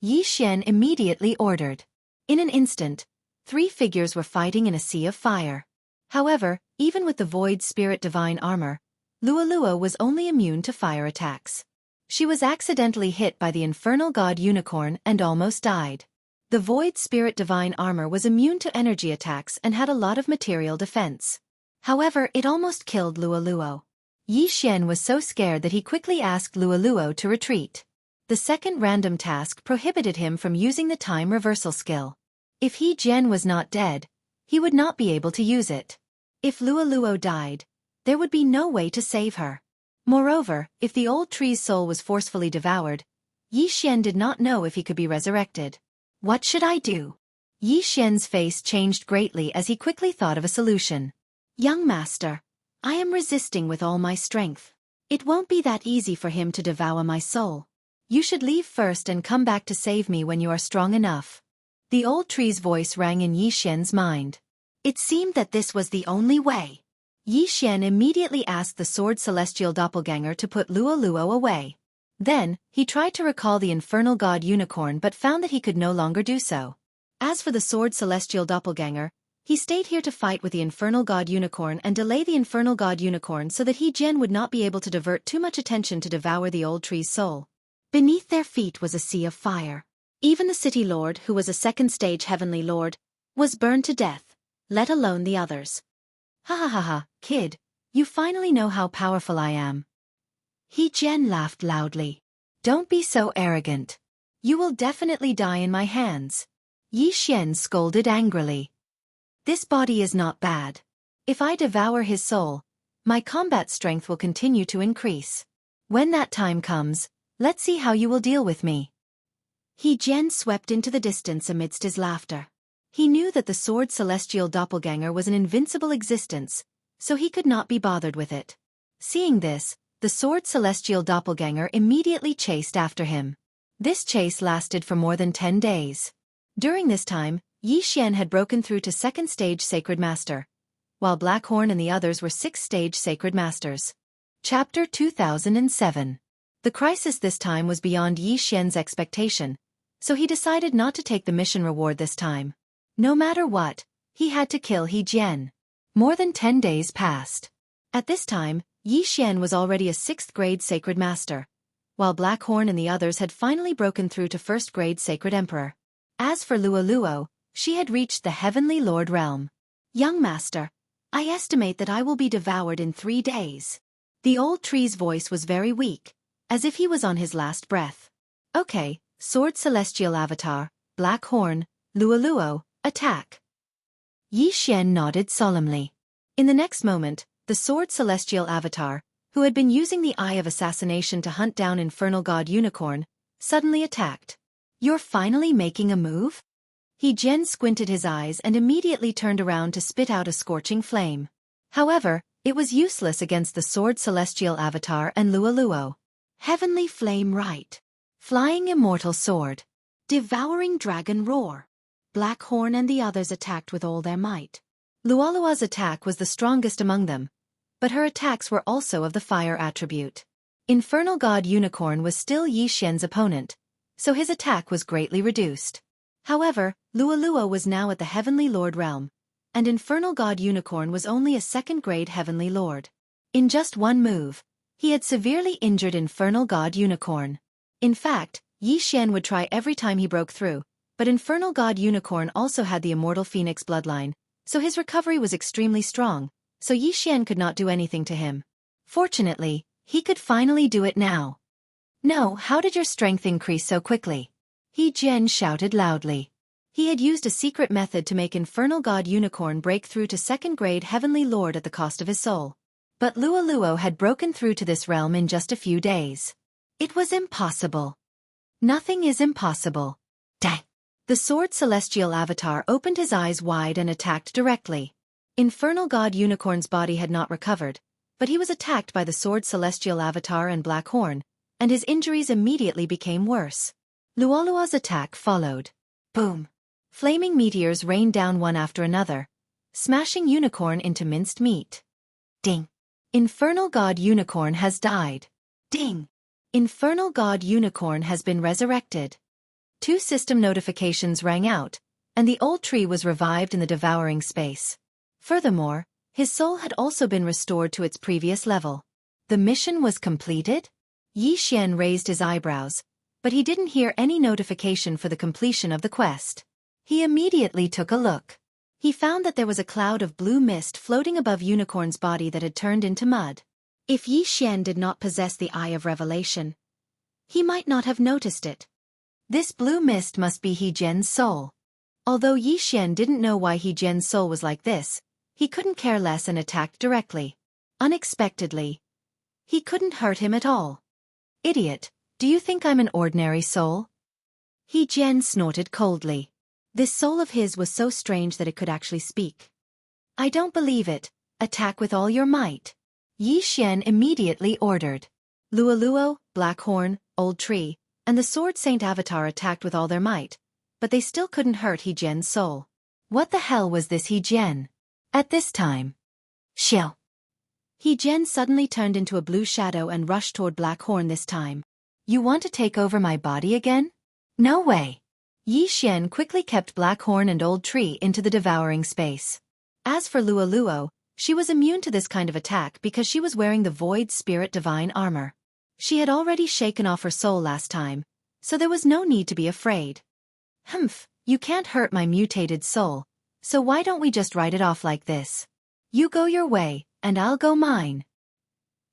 Yi Xian immediately ordered. In an instant, 3 figures were fighting in a sea of fire. However, even with the Void Spirit Divine Armor, Luo Luo was only immune to fire attacks. She was accidentally hit by the infernal god unicorn and almost died. The Void Spirit Divine Armor was immune to energy attacks and had a lot of material defense. However, it almost killed Luo Luo. Yi Xian was so scared that he quickly asked Luo to retreat. The second random task prohibited him from using the time reversal skill. If He Jian was not dead, he would not be able to use it. If Luo died, there would be no way to save her. Moreover, if the old tree's soul was forcefully devoured, Yi Xian did not know if he could be resurrected. What should I do? Yi Xian's face changed greatly as he quickly thought of a solution. Young master, I am resisting with all my strength. It won't be that easy for him to devour my soul. You should leave first and come back to save me when you are strong enough. The old tree's voice rang in Yi Xian's mind. It seemed that this was the only way. Yi Xian immediately asked the sword celestial doppelganger to put Luo away. Then, he tried to recall the infernal god unicorn but found that he could no longer do so. As for the sword celestial doppelganger, he stayed here to fight with the infernal god unicorn and delay the infernal god unicorn so that He Jian would not be able to divert too much attention to devour the old tree's soul. Beneath their feet was a sea of fire. Even the city lord, who was a second-stage heavenly lord, was burned to death, let alone the others. Ha ha ha ha, kid, you finally know how powerful I am. He Jian laughed loudly. Don't be so arrogant. You will definitely die in my hands. Yi Xian scolded angrily. This body is not bad. If I devour his soul, my combat strength will continue to increase. When that time comes, let's see how you will deal with me. He Jian swept into the distance amidst his laughter. He knew that the sword celestial doppelganger was an invincible existence, so he could not be bothered with it. Seeing this, the sword celestial doppelganger immediately chased after him. This chase lasted for more than 10 days. During this time, Yi Xian had broken through to 2nd stage Sacred Master, while Blackhorn and the others were 6th stage Sacred Masters. Chapter 2007. The crisis this time was beyond Yi Xian's expectation, so he decided not to take the mission reward this time. No matter what, he had to kill He Jian. More than 10 days passed. At this time, Yi Xian was already a 6th grade Sacred Master, while Blackhorn and the others had finally broken through to 1st grade Sacred Emperor. As for Luo, she had reached the Heavenly Lord realm. Young master, I estimate that I will be devoured in 3 days. The old tree's voice was very weak, as if he was on his last breath. Okay, Sword Celestial Avatar, Blackhorn, Luo, attack. Yi Xian nodded solemnly. In the next moment, the Sword Celestial Avatar, who had been using the Eye of Assassination to hunt down Infernal God Unicorn, suddenly attacked. You're finally making a move? He Jian squinted his eyes and immediately turned around to spit out a scorching flame. However, it was useless against the Sword Celestial Avatar and Luo. Heavenly Flame Right. Flying Immortal Sword. Devouring Dragon Roar. Blackhorn and the others attacked with all their might. Luo's attack was the strongest among them, but her attacks were also of the fire attribute. Infernal God Unicorn was still Yi Xian's opponent, so his attack was greatly reduced. However, Luo was now at the Heavenly Lord realm, and Infernal God Unicorn was only a 2nd grade Heavenly Lord. In just one move, he had severely injured Infernal God Unicorn. In fact, Yi Xian would try every time he broke through, but Infernal God Unicorn also had the Immortal Phoenix bloodline, so his recovery was extremely strong, so Yi Xian could not do anything to him. Fortunately, he could finally do it now. No, how did your strength increase so quickly? He Jian shouted loudly. He had used a secret method to make Infernal God Unicorn break through to 2nd grade Heavenly Lord at the cost of his soul. But Luo had broken through to this realm in just a few days. It was impossible. Nothing is impossible. Dang. The Sword Celestial Avatar opened his eyes wide and attacked directly. Infernal God Unicorn's body had not recovered, but he was attacked by the Sword Celestial Avatar and Blackhorn, and his injuries immediately became worse. Luo's attack followed. Boom. Flaming meteors rained down one after another, smashing Unicorn into minced meat. Ding. Infernal God Unicorn has died. Ding. Infernal God Unicorn has been resurrected. 2 system notifications rang out, and the old tree was revived in the devouring space. Furthermore, his soul had also been restored to its previous level. The mission was completed? Yi Xian raised his eyebrows, but he didn't hear any notification for the completion of the quest. He immediately took a look. He found that there was a cloud of blue mist floating above Unicorn's body that had turned into mud. If Yi Xian did not possess the Eye of Revelation, he might not have noticed it. This blue mist must be He Jian's soul. Although Yi Xian didn't know why He Jian's soul was like this, he couldn't care less and attacked directly. Unexpectedly. He couldn't hurt him at all. Idiot, do you think I'm an ordinary soul? He Jian snorted coldly. This soul of his was so strange that it could actually speak. I don't believe it. Attack with all your might. Yi Xian immediately ordered. Luoluo, Blackhorn, Old Tree, and the Sword Saint Avatar attacked with all their might, but they still couldn't hurt He Jian's soul. What the hell was this He Jian? At this time, Xiao. He Jian suddenly turned into a blue shadow and rushed toward Blackhorn this time. You want to take over my body again? No way. Yi Xian quickly kept Blackhorn and Old Tree into the devouring space. As for Luoluo, she was immune to this kind of attack because she was wearing the Void Spirit Divine armor. She had already shaken off her soul last time, so there was no need to be afraid. Humph, you can't hurt my mutated soul, so why don't we just write it off like this? You go your way, and I'll go mine.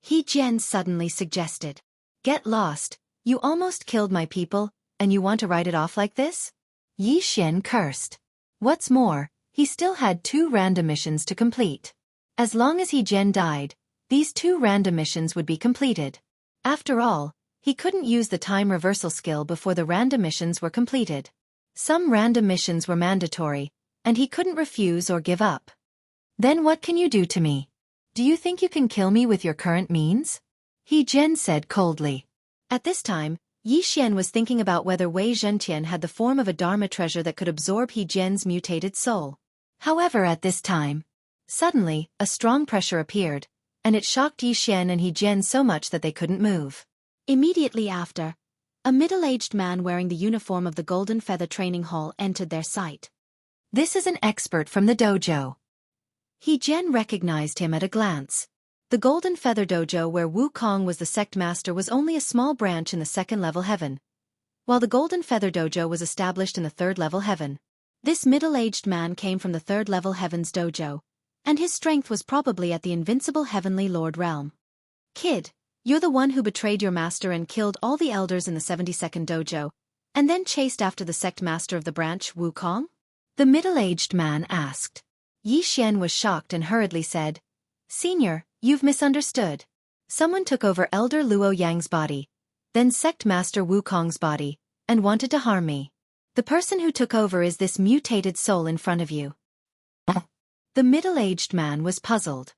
He Jian suddenly suggested. Get lost, you almost killed my people, and you want to write it off like this? Yi Xian cursed. What's more, he still had 2 random missions to complete. As long as He Jian died, these 2 random missions would be completed. After all, he couldn't use the time reversal skill before the random missions were completed. Some random missions were mandatory, and he couldn't refuse or give up. Then what can you do to me? Do you think you can kill me with your current means? He Jian said coldly. At this time, Yi Xian was thinking about whether Wei Zhentian had the form of a Dharma treasure that could absorb He Jian's mutated soul. However, at this time, suddenly, a strong pressure appeared, and it shocked Yi Xian and He Jian so much that they couldn't move. Immediately after, a middle-aged man wearing the uniform of the Golden Feather Training Hall entered their sight. This is an expert from the dojo. He Jian recognized him at a glance. The Golden Feather Dojo where Wukong was the sect master was only a small branch in the 2nd level heaven, while the Golden Feather Dojo was established in the 3rd level heaven. This middle-aged man came from the 3rd level heaven's dojo, and his strength was probably at the invincible Heavenly Lord realm. Kid, you're the one who betrayed your master and killed all the elders in the 72nd dojo, and then chased after the sect master of the branch, Wukong? The middle-aged man asked. Yi Xian was shocked and hurriedly said, Senior, you've misunderstood. Someone took over Elder Luo Yang's body, then sect master Wukong's body, and wanted to harm me. The person who took over is this mutated soul in front of you. The middle-aged man was puzzled.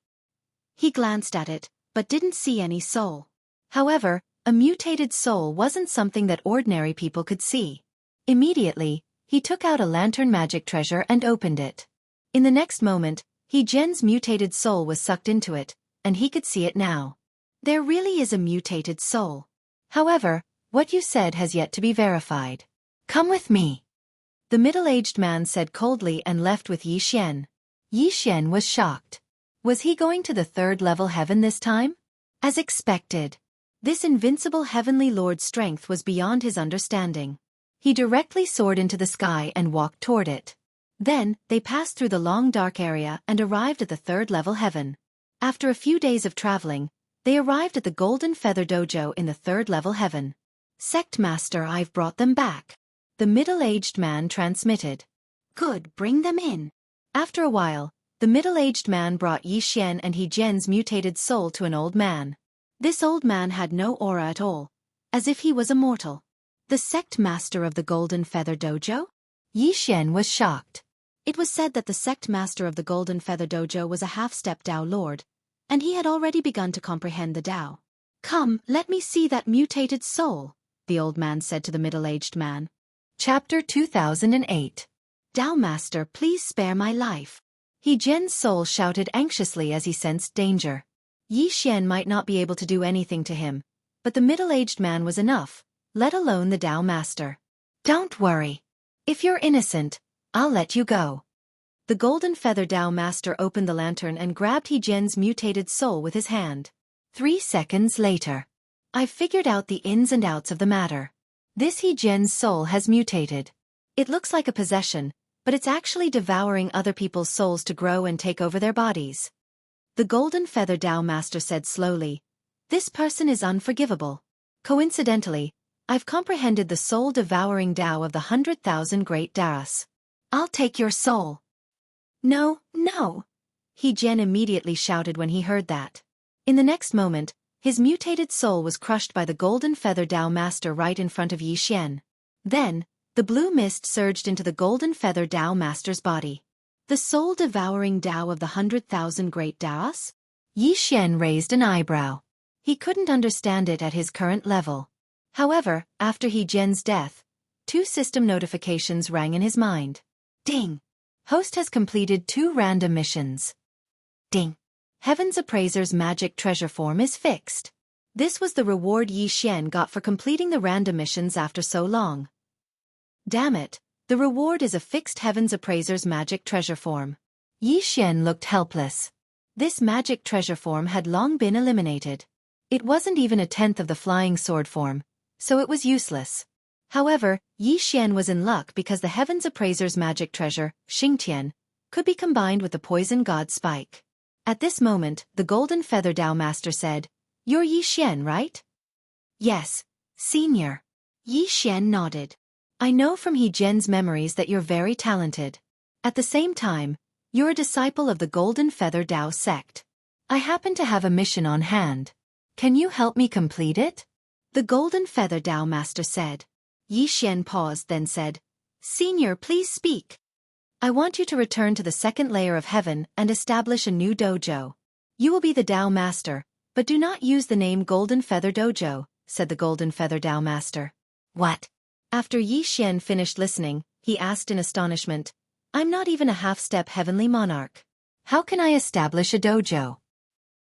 He glanced at it, but didn't see any soul. However, a mutated soul wasn't something that ordinary people could see. Immediately, he took out a lantern magic treasure and opened it. In the next moment, He Jian's mutated soul was sucked into it, and he could see it now. There really is a mutated soul. However, what you said has yet to be verified. Come with me. The middle-aged man said coldly and left with Yi Xian. Yi Xian was shocked. Was he going to the 3rd level heaven this time? As expected. This invincible Heavenly Lord's strength was beyond his understanding. He directly soared into the sky and walked toward it. Then, they passed through the long dark area and arrived at the 3rd level heaven. After a few days of traveling, they arrived at the Golden Feather Dojo in the 3rd level heaven. Sect Master, I've brought them back. The middle-aged man transmitted. Good, bring them in. After a while, the middle-aged man brought Yi Xian and He Jian's mutated soul to an old man. This old man had no aura at all, as if he was immortal. The sect master of the Golden Feather Dojo? Yi Xian was shocked. It was said that the sect master of the Golden Feather Dojo was a half-step Tao Lord, and he had already begun to comprehend the Tao. Come, let me see that mutated soul, the old man said to the middle-aged man. Chapter 2008. Tao Master, please spare my life. He Jian's soul shouted anxiously as he sensed danger. Yi Xian might not be able to do anything to him, but the middle-aged man was enough, let alone the Tao Master. Don't worry. If you're innocent, I'll let you go. The Golden Feather Tao Master opened the lantern and grabbed He Jian's mutated soul with his hand. 3 seconds later. I've figured out the ins and outs of the matter. This He Jian's soul has mutated. It looks like a possession, but it's actually devouring other people's souls to grow and take over their bodies. The Golden Feather Tao Master said slowly. This person is unforgivable. Coincidentally, I've comprehended the soul-devouring Tao of the 100,000 great Daras. I'll take your soul. No, no! He Jian immediately shouted when he heard that. In the next moment, his mutated soul was crushed by the Golden Feather Tao Master right in front of Yi Xian. Then, the blue mist surged into the Golden Feather Tao Master's body. The soul-devouring Tao of the 100,000 great Daras? Yi Xian raised an eyebrow. He couldn't understand it at his current level. However, after He Jian's death, 2 system notifications rang in his mind. Ding! Host has completed 2 random missions. Ding! Heaven's Appraiser's magic treasure form is fixed. This was the reward Yi Xian got for completing the random missions after so long. Damn it, the reward is a fixed Heaven's Appraiser's magic treasure form. Yi Xian looked helpless. This magic treasure form had long been eliminated. It wasn't even a tenth of the flying sword form, so it was useless. However, Yi Xian was in luck because the Heaven's Appraiser's magic treasure, Xingtian, could be combined with the poison god Spike. At this moment, the Golden Feather Tao Master said, "You're Yi Xian, right?" "Yes, Senior." Yi Xian nodded. "I know from He Jian's memories that you're very talented. At the same time, you're a disciple of the Golden Feather Tao sect. I happen to have a mission on hand. Can you help me complete it?" The Golden Feather Tao Master said. Yi Xian paused then said, "Senior, please speak." "I want you to return to the 2nd layer of heaven and establish a new dojo. You will be the Tao Master, but do not use the name Golden Feather Dojo," said the Golden Feather Tao Master. "What?" After Yi Xian finished listening, he asked in astonishment, "I'm not even a half-step heavenly monarch. How can I establish a dojo?"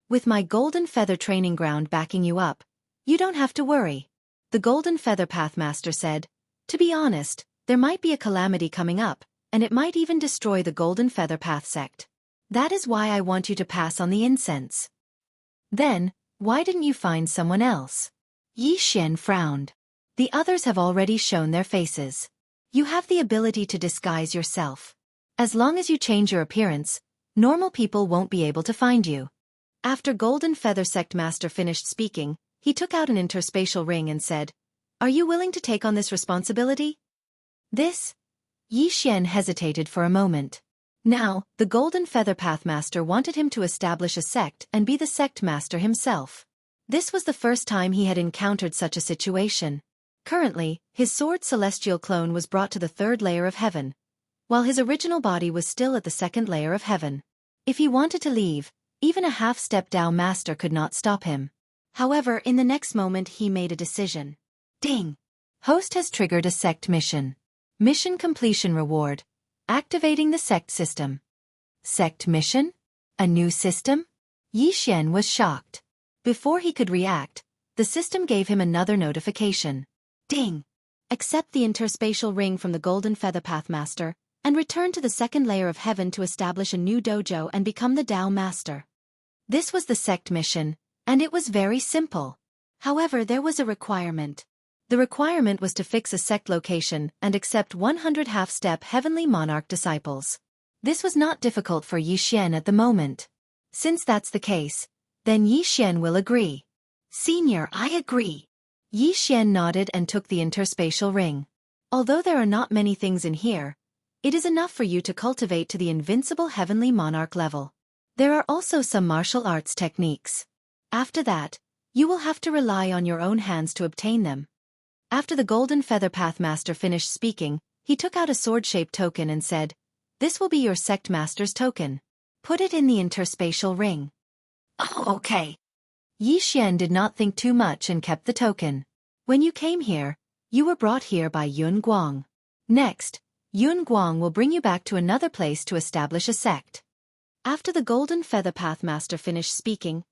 "With my Golden Feather training ground backing you up, you don't have to worry," the Golden Feather Pathmaster said. "To be honest, there might be a calamity coming up, and it might even destroy the Golden Feather Path sect. That is why I want you to pass on the incense." "Then, why didn't you find someone else?" Yi Xian frowned. "The others have already shown their faces. You have the ability to disguise yourself. As long as you change your appearance, normal people won't be able to find you." After Golden Feather Sect Master finished speaking, he took out an interspatial ring and said, "Are you willing to take on this responsibility?" "This?" Yi Xian hesitated for a moment. Now, the Golden Feather Pathmaster wanted him to establish a sect and be the sect master himself. This was the first time he had encountered such a situation. Currently, his sword celestial clone was brought to the 3rd layer of heaven, while his original body was still at the 2nd layer of heaven. If he wanted to leave, even a half-step Tao Master could not stop him. However, in the next moment he made a decision. Ding! Host has triggered a sect mission. Mission completion reward. Activating the sect system. Sect mission? A new system? Yi Xian was shocked. Before he could react, the system gave him another notification. Ding! Accept the interspatial ring from the Golden Feather Pathmaster, and return to the 2nd layer of heaven to establish a new dojo and become the Tao Master. This was the sect mission, and it was very simple. However, there was a requirement. The requirement was to fix a sect location and accept 100 half-step heavenly monarch disciples. This was not difficult for Yi Xian at the moment. Since that's the case, then Yi Xian will agree. "Senior, I agree." Yi Xian nodded and took the interspatial ring. "Although there are not many things in here, it is enough for you to cultivate to the invincible heavenly monarch level. There are also some martial arts techniques. After that, you will have to rely on your own hands to obtain them." After the Golden Feather Pathmaster finished speaking, he took out a sword-shaped token and said, "This will be your sect master's token. Put it in the interspatial ring." "Oh, okay." Yi Xian did not think too much and kept the token. "When you came here, you were brought here by Yun Guang. Next, Yun Guang will bring you back to another place to establish a sect." After the Golden Feather Pathmaster finished speaking,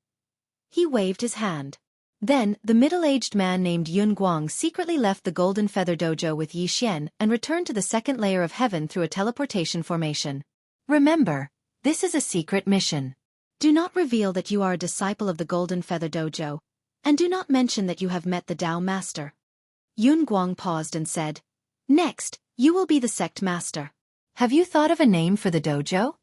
he waved his hand. Then, the middle-aged man named Yun Guang secretly left the Golden Feather Dojo with Yi Xian and returned to the 2nd layer of heaven through a teleportation formation. Remember, this is a secret mission. Do not reveal that you are a disciple of the Golden Feather Dojo, and do not mention that you have met the Tao Master. Yun Guang paused and said, "Next, you will be the sect master. Have you thought of a name for the dojo?"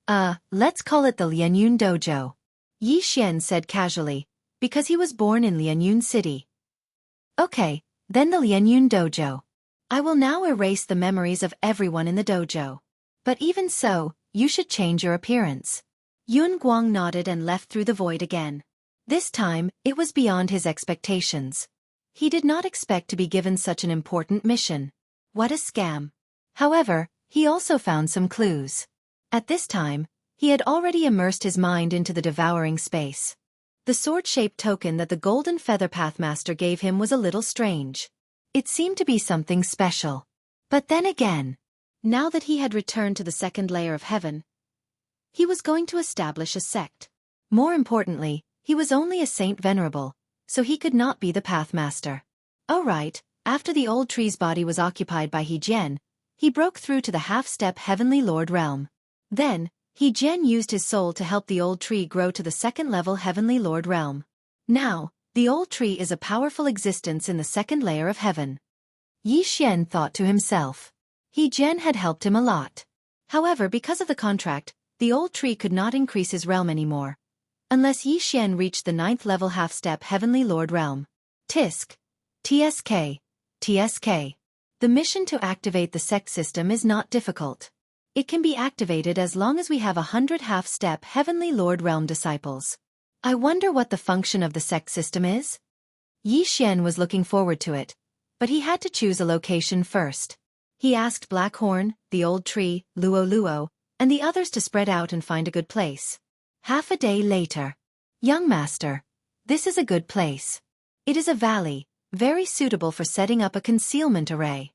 Let's call it the Lianyun Dojo. Yi Xian said casually, because he was born in Lianyun City. Okay, then the Lianyun Dojo. I will now erase the memories of everyone in the dojo. But even so, you should change your appearance. Yun Guang nodded and left through the void again. This time, it was beyond his expectations. He did not expect to be given such an important mission. What a scam. However, he also found some clues. At this time, he had already immersed his mind into the devouring space. The sword-shaped token that the Golden Feather Pathmaster gave him was a little strange. It seemed to be something special. But then again, now that he had returned to the second layer of heaven, he was going to establish a sect. More importantly, he was only a saint venerable, so he could not be the Pathmaster. Oh right, after the old tree's body was occupied by He Jian, he broke through to the half-step Heavenly Lord realm. Then, He Jian used his soul to help the old tree grow to the second-level Heavenly Lord realm. Now, the old tree is a powerful existence in the second layer of heaven. Yi Xian thought to himself. He Jian had helped him a lot. However, because of the contract, the old tree could not increase his realm anymore, unless Yi Xian reached the 9th level half-step Heavenly Lord realm. Tisk. TSK. TSK. The mission to activate the sect system is not difficult. It can be activated as long as we have 100 half-step Heavenly Lord realm disciples. I wonder what the function of the sect system is? Yi Xian was looking forward to it, but he had to choose a location first. He asked Blackhorn, the old tree, Luo Luo, and the others to spread out and find a good place. Half a day later. Young master, this is a good place. It is a valley, very suitable for setting up a concealment array.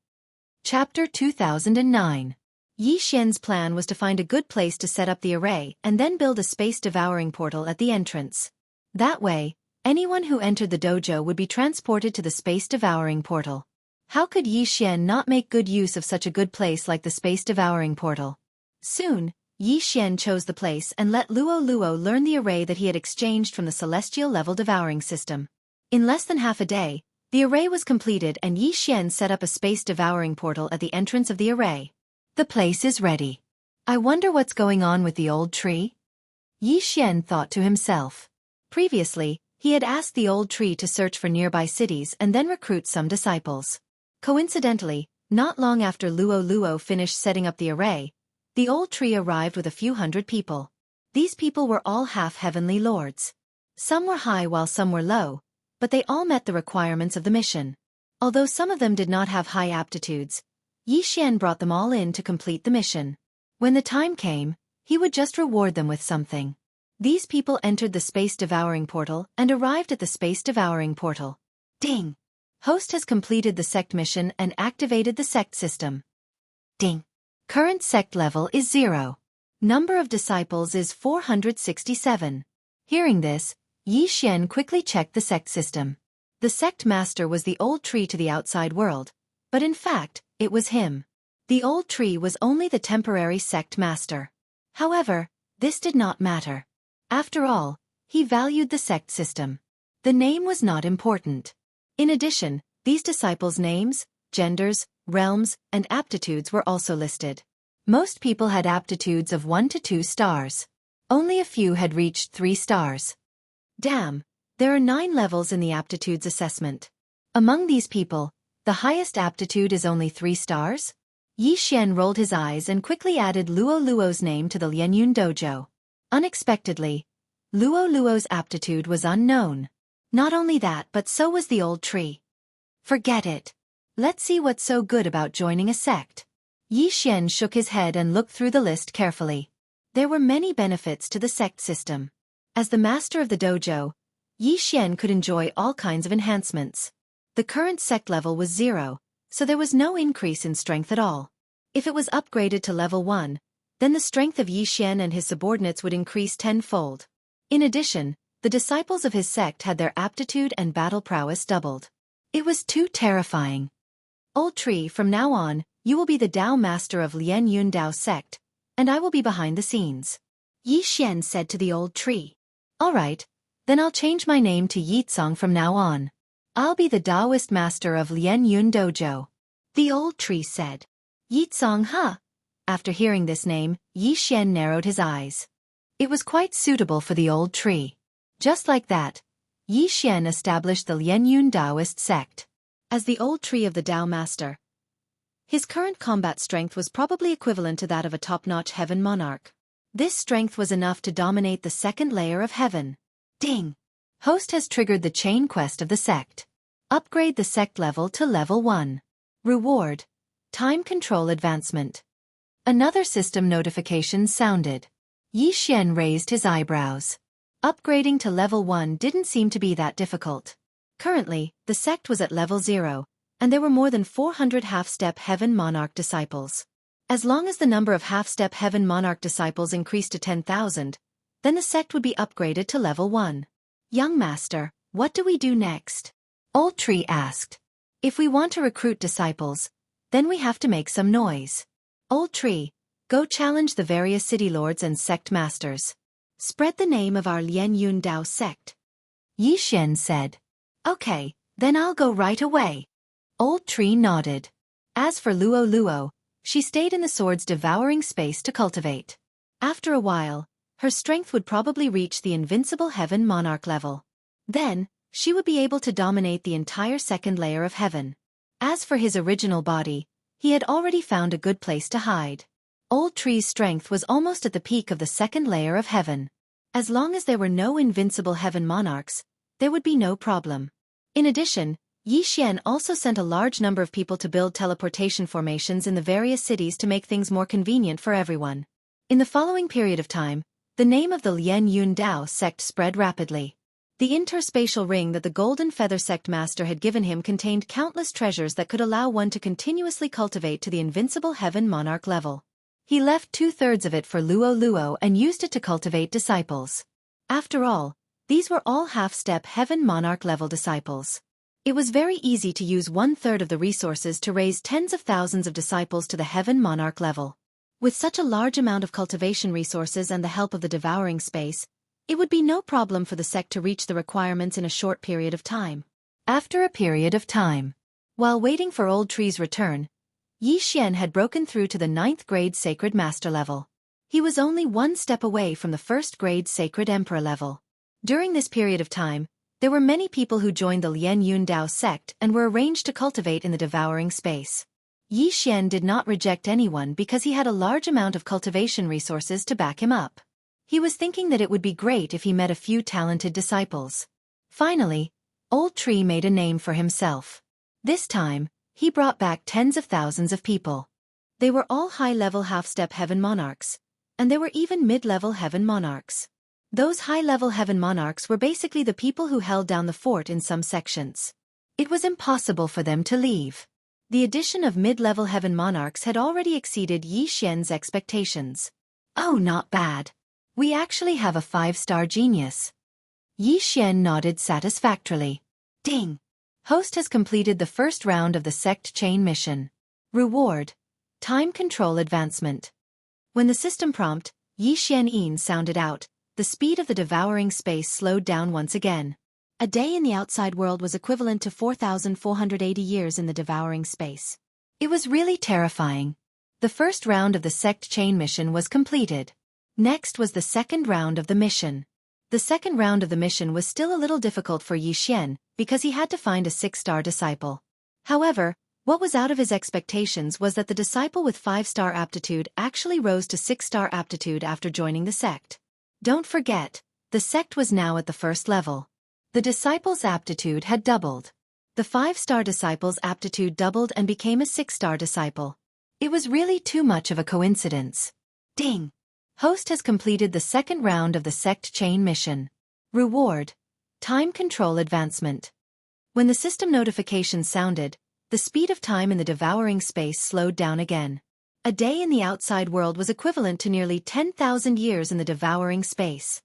Chapter 2009. Yi Xian's plan was to find a good place to set up the array and then build a space-devouring portal at the entrance. That way, anyone who entered the dojo would be transported to the space-devouring portal. How could Yi Xian not make good use of such a good place like the space-devouring portal? Soon, Yi Xian chose the place and let Luo Luo learn the array that he had exchanged from the celestial level devouring system. In less than half a day, the array was completed and Yi Xian set up a space-devouring portal at the entrance of the array. The place is ready. I wonder what's going on with the old tree? Yi Xian thought to himself. Previously, he had asked the old tree to search for nearby cities and then recruit some disciples. Coincidentally, not long after Luo Luo finished setting up the array, the old tree arrived with a few hundred people. These people were all half-heavenly lords. Some were high while some were low, but they all met the requirements of the mission. Although some of them did not have high aptitudes, Yi Xian brought them all in to complete the mission. When the time came, he would just reward them with something. These people entered the space-devouring portal and arrived at the space-devouring portal. Ding! Host has completed the sect mission and activated the sect system. Ding! Current sect level is 0. Number of disciples is 467. Hearing this, Yi Xian quickly checked the sect system. The sect master was the old tree to the outside world, but in fact, it was him. The old tree was only the temporary sect master. However, this did not matter. After all, he valued the sect system. The name was not important. In addition, these disciples' names, genders, realms, and aptitudes were also listed. Most people had aptitudes of 1 to 2 stars. Only a few had reached 3 stars. Damn, there are 9 levels in the aptitudes assessment. Among these people, the highest aptitude is only 3 stars? Yi Xian rolled his eyes and quickly added Luo Luo's name to the Lianyun dojo. Unexpectedly, Luo Luo's aptitude was unknown. Not only that, but so was the old tree. Forget it. Let's see what's so good about joining a sect. Yi Xian shook his head and looked through the list carefully. There were many benefits to the sect system. As the master of the dojo, Yi Xian could enjoy all kinds of enhancements. The current sect level was 0, so there was no increase in strength at all. If it was upgraded to level 1, then the strength of Yi Xian and his subordinates would increase 10-fold. In addition, the disciples of his sect had their aptitude and battle prowess doubled. It was too terrifying. Old tree, from now on, you will be the Dao master of Lianyun Dao sect, and I will be behind the scenes. Yi Xian said to the old tree. All right, then I'll change my name to Yitsong from now on. I'll be the Taoist master of Lianyun dojo. The old tree said. Yitsong, huh? After hearing this name, Xian narrowed his eyes. It was quite suitable for the old tree. Just like that, Xian established the Lianyun Taoist sect. As the old tree of the Tao master, his current combat strength was probably equivalent to that of a top-notch heaven monarch. This strength was enough to dominate the second layer of heaven. Ding! Host has triggered the chain quest of the sect. Upgrade the sect level to level 1. Reward: time control advancement. Another system notification sounded. Xian raised his eyebrows. Upgrading to level 1 didn't seem to be that difficult. Currently, the sect was at level 0, and there were more than 400 half-step Heaven Monarch disciples. As long as the number of half-step Heaven Monarch disciples increased to 10,000, then the sect would be upgraded to level 1. Young Master, what do we do next? Old Tree asked. If we want to recruit disciples, then we have to make some noise. Old Tree, go challenge the various city lords and sect masters. Spread the name of our Lianyun Tao sect. Xian said. Okay, then I'll go right away. Old Tree nodded. As for Luo, she stayed in the sword's devouring space to cultivate. After a while, her strength would probably reach the invincible Heaven Monarch level. Then, she would be able to dominate the entire second layer of heaven. As for his original body, he had already found a good place to hide. Old Tree's strength was almost at the peak of the second layer of heaven. As long as there were no invincible Heaven Monarchs, there would be no problem. In addition, Xian also sent a large number of people to build teleportation formations in the various cities to make things more convenient for everyone. In the following period of time, the name of the Lianyun Tao sect spread rapidly. The interspatial ring that the Golden Feather Sect Master had given him contained countless treasures that could allow one to continuously cultivate to the invincible Heaven Monarch level. He left 2/3 of it for Luo and used it to cultivate disciples. After all, these were all half-step Heaven Monarch level disciples. It was very easy to use 1/3 of the resources to raise tens of thousands of disciples to the Heaven Monarch level. With such a large amount of cultivation resources and the help of the devouring space, it would be no problem for the sect to reach the requirements in a short period of time. After a period of time, while waiting for Old Tree's return, Xian had broken through to the 9th grade Sacred Master level. He was only one step away from the 1st grade Sacred Emperor level. During this period of time, there were many people who joined the Lianyun Tao sect and were arranged to cultivate in the devouring space. Xian did not reject anyone because he had a large amount of cultivation resources to back him up. He was thinking that it would be great if he met a few talented disciples. Finally, Old Tree made a name for himself. This time, he brought back tens of thousands of people. They were all high-level half-step Heaven Monarchs, and there were even mid-level Heaven Monarchs. Those high-level Heaven Monarchs were basically the people who held down the fort in some sections. It was impossible for them to leave. The addition of mid-level Heaven Monarchs had already exceeded Xian's expectations. Oh, not bad. We actually have a 5-star genius. Xian nodded satisfactorily. Ding! Host has completed the first round of the sect chain mission. Reward: time control advancement. When the system prompt, Xian sounded out, the speed of the devouring space slowed down once again. A day in the outside world was equivalent to 4,480 years in the devouring space. It was really terrifying. The first round of the sect chain mission was completed. Next was the second round of the mission. The second round of the mission was still a little difficult for Xian, because he had to find a 6-star disciple. However, what was out of his expectations was that the disciple with 5-star aptitude actually rose to 6-star aptitude after joining the sect. Don't forget, the sect was now at the first level. The disciple's aptitude had doubled. The 5-star disciple's aptitude doubled and became a 6-star disciple. It was really too much of a coincidence. Ding! Host has completed the second round of the sect chain mission. Reward: time control advancement. When the system notification sounded, the speed of time in the devouring space slowed down again. A day in the outside world was equivalent to nearly 10,000 years in the devouring space.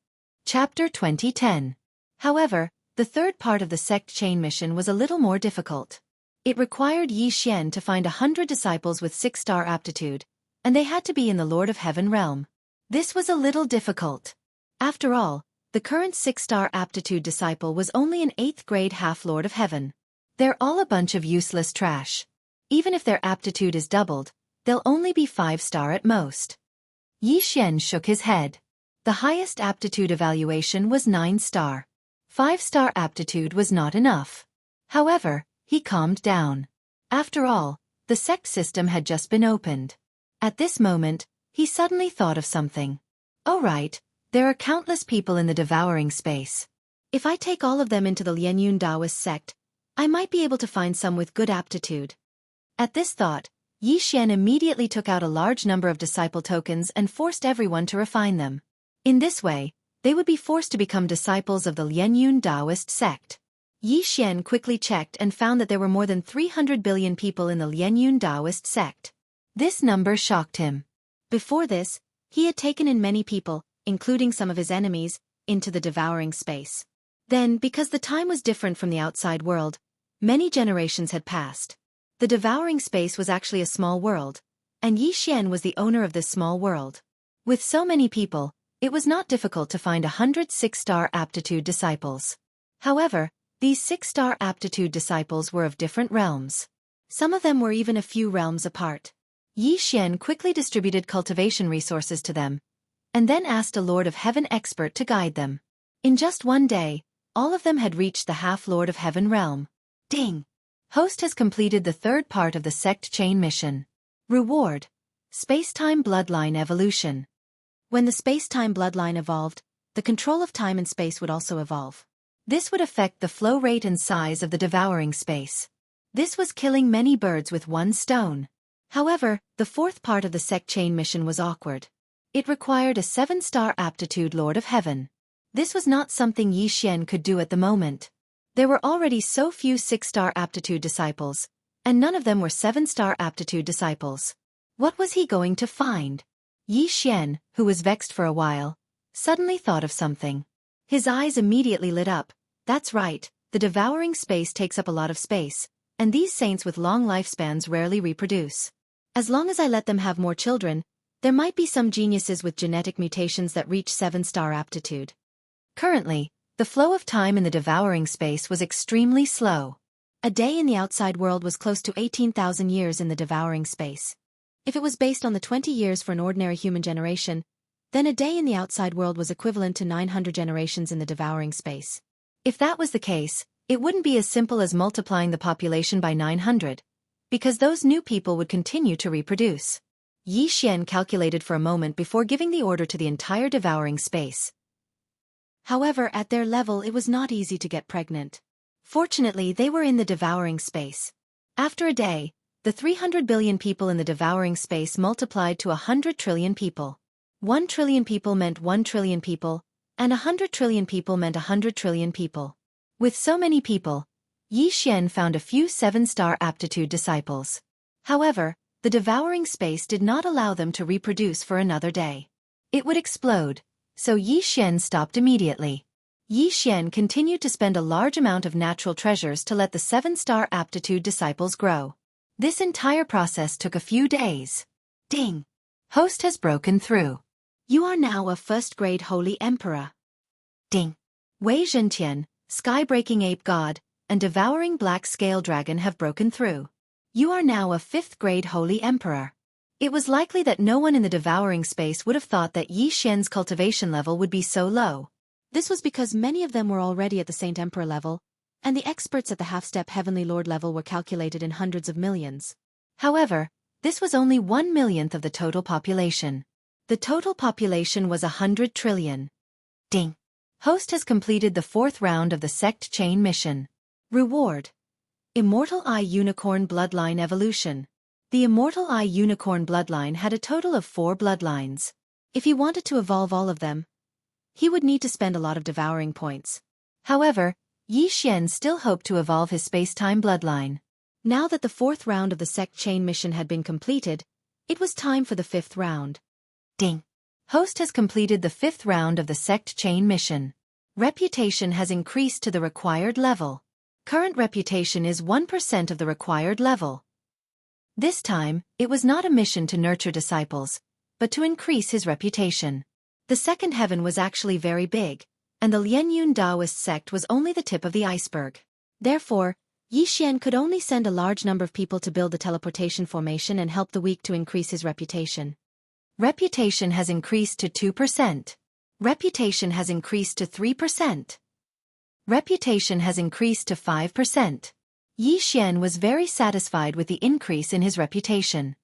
Chapter 2010. However, the third part of the sect chain mission was a little more difficult. It required Xian to find 100 disciples with 6-star aptitude, and they had to be in the Lord of Heaven realm. This was a little difficult. After all, the current 6-star aptitude disciple was only an 8th grade half-Lord of Heaven. They're all a bunch of useless trash. Even if their aptitude is doubled, They'll only be 5-star at most. Yi Xian shook his head. The highest aptitude evaluation was 9-star. 5-star aptitude was not enough. However, he calmed down. After all, the sect system had just been opened. At this moment, he suddenly thought of something. Oh right, there are countless people in the devouring space. If I take all of them into the Lianyun Taoist sect, I might be able to find some with good aptitude. At this thought, Yi Xian immediately took out a large number of disciple tokens and forced everyone to refine them. In this way, they would be forced to become disciples of the Lianyun Taoist sect. Yi Xian quickly checked and found that there were more than 300 billion people in the Lianyun Taoist sect. This number shocked him. Before this, he had taken in many people, including some of his enemies, into the devouring space. Then, because the time was different from the outside world, many generations had passed. The devouring space was actually a small world, and Yi Xian was the owner of this small world. With so many people, it was not difficult to find 100 6-star aptitude disciples. However, these 6-star aptitude disciples were of different realms. Some of them were even a few realms apart. Yi Xian quickly distributed cultivation resources to them, and then asked a Lord of Heaven expert to guide them. In just one day, all of them had reached the half-Lord of Heaven realm. Ding! Host has completed the third part of the sect chain mission. Reward: Space-Time Bloodline Evolution. When the space-time bloodline evolved, the control of time and space would also evolve. This would affect the flow rate and size of the devouring space. This was killing many birds with one stone. However, the fourth part of the sect chain mission was awkward. It required a 7-star aptitude Lord of Heaven. This was not something Yi Xian could do at the moment. There were already so few 6-star aptitude disciples, and none of them were 7-star aptitude disciples. What was he going to find? Yi Xian, who was vexed for a while, suddenly thought of something. His eyes immediately lit up. That's right, the devouring space takes up a lot of space, and these saints with long lifespans rarely reproduce. As long as I let them have more children, there might be some geniuses with genetic mutations that reach 7-star aptitude. Currently, the flow of time in the devouring space was extremely slow. A day in the outside world was close to 18,000 years in the devouring space. If it was based on the 20 years for an ordinary human generation, then a day in the outside world was equivalent to 900 generations in the devouring space. If that was the case, it wouldn't be as simple as multiplying the population by 900, because those new people would continue to reproduce. Yi Xian calculated for a moment before giving the order to the entire devouring space. However, at their level it was not easy to get pregnant. Fortunately, they were in the devouring space. After a day, the 300 billion people in the devouring space multiplied to 100 trillion people. 1 trillion people meant 1 trillion people, and 100 trillion people meant 100 trillion people. With so many people, Yi Xian found a few 7-star aptitude disciples. However, the devouring space did not allow them to reproduce for another day. It would explode, so Yi Xian stopped immediately. Yi Xian continued to spend a large amount of natural treasures to let the 7-star aptitude disciples grow. This entire process took a few days. Ding! Host has broken through. You are now a first-grade Holy Emperor. Ding! Wei Zhentian, Sky-Breaking Ape God, and Devouring Black Scale Dragon have broken through. You are now a 5th-grade Holy Emperor. It was likely that no one in the devouring space would have thought that Yi Xian's cultivation level would be so low. This was because many of them were already at the Saint Emperor level, and the experts at the half-step Heavenly Lord level were calculated in hundreds of millions. However, this was only 1/1,000,000th of the total population. The total population was 100 trillion. Ding! Host has completed the 4th round of the sect chain mission. Reward: Immortal Eye Unicorn Bloodline Evolution. The Immortal Eye Unicorn bloodline had a total of 4 bloodlines. If he wanted to evolve all of them, he would need to spend a lot of devouring points. However, Yi Xian still hoped to evolve his space-time bloodline. Now that the 4th round of the sect chain mission had been completed, it was time for the 5th round. Ding! Host has completed the 5th round of the sect chain mission. Reputation has increased to the required level. Current reputation is 1% of the required level. This time, it was not a mission to nurture disciples, but to increase his reputation. The second heaven was actually very big, and the Lianyun Taoist sect was only the tip of the iceberg. Therefore, Yi Xian could only send a large number of people to build the teleportation formation and help the weak to increase his reputation. Reputation has increased to 2%. Reputation has increased to 3%. Reputation has increased to 5%. Yi Xian was very satisfied with the increase in his reputation.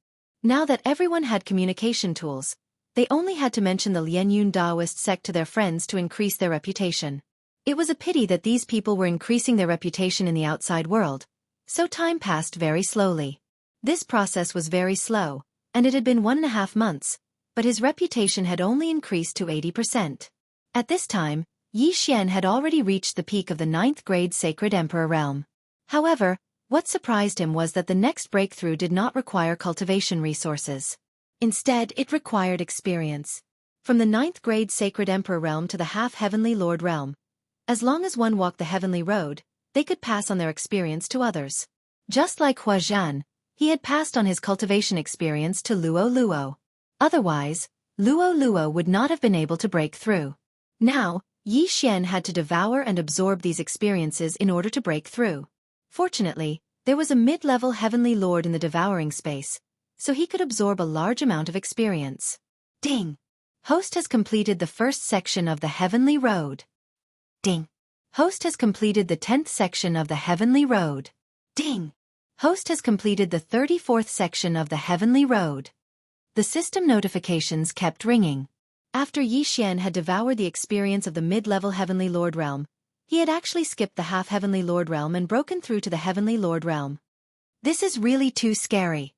Now that everyone had communication tools, they only had to mention the Lianyun Daoist sect to their friends to increase their reputation. It was a pity that these people were increasing their reputation in the outside world, so time passed very slowly. This process was very slow, and it had been 1.5 months, but his reputation had only increased to 80%. At this time, Yi Xian had already reached the peak of the 9th grade Sacred Emperor realm. However, what surprised him was that the next breakthrough did not require cultivation resources. Instead, it required experience. From the 9th grade Sacred Emperor realm to the half-heavenly Lord realm, as long as one walked the heavenly road, they could pass on their experience to others. Just like Hua Zhan, he had passed on his cultivation experience to Luo Luo. Otherwise, Luo Luo would not have been able to break through. Now, Yi Xian had to devour and absorb these experiences in order to break through. Fortunately, there was a mid-level heavenly lord in the devouring space, so he could absorb a large amount of experience. Ding! Host has completed the first section of the heavenly road. Ding! Host has completed the 10th section of the heavenly road. Ding! Host has completed the 34th section of the heavenly road. The system notifications kept ringing. After Yi Xian had devoured the experience of the mid-level heavenly lord realm, he had actually skipped the half-heavenly lord realm and broken through to the heavenly lord realm. This is really too scary.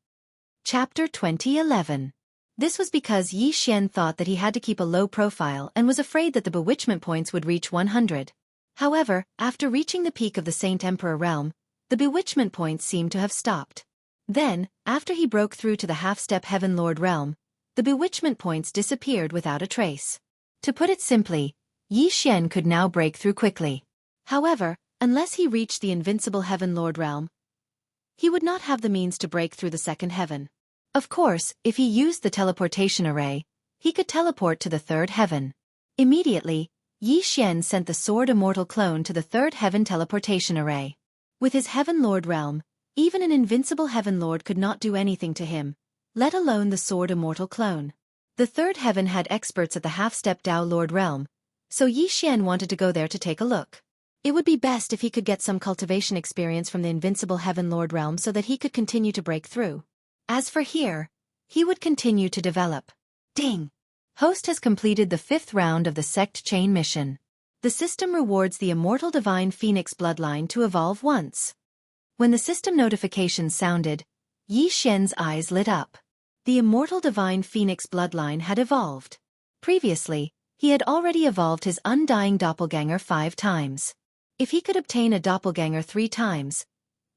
Chapter 2011. This was because Yi Xian thought that he had to keep a low profile and was afraid that the bewitchment points would reach 100. However, after reaching the peak of the Saint Emperor realm, the bewitchment points seemed to have stopped. Then, after he broke through to the half-step Heaven Lord realm, the bewitchment points disappeared without a trace. To put it simply, Yi Xian could now break through quickly. However, unless he reached the invincible Heaven Lord realm, he would not have the means to break through the second heaven. Of course, if he used the teleportation array, he could teleport to the third heaven. Immediately, Yi Xian sent the Sword Immortal clone to the third heaven teleportation array. With his Heaven Lord realm, even an invincible Heaven Lord could not do anything to him, let alone the Sword Immortal clone. The third heaven had experts at the half-step Dao Lord realm, so Yi Xian wanted to go there to take a look. It would be best if he could get some cultivation experience from the invincible Heaven Lord realm so that he could continue to break through. As for here, he would continue to develop. Ding! Host has completed the 5th round of the Sect Chain mission. The system rewards the immortal divine phoenix bloodline to evolve once. When the system notification sounded, Yi Xian's eyes lit up. The immortal divine phoenix bloodline had evolved. Previously, he had already evolved his undying doppelganger 5 times. If he could obtain a doppelganger 3 times,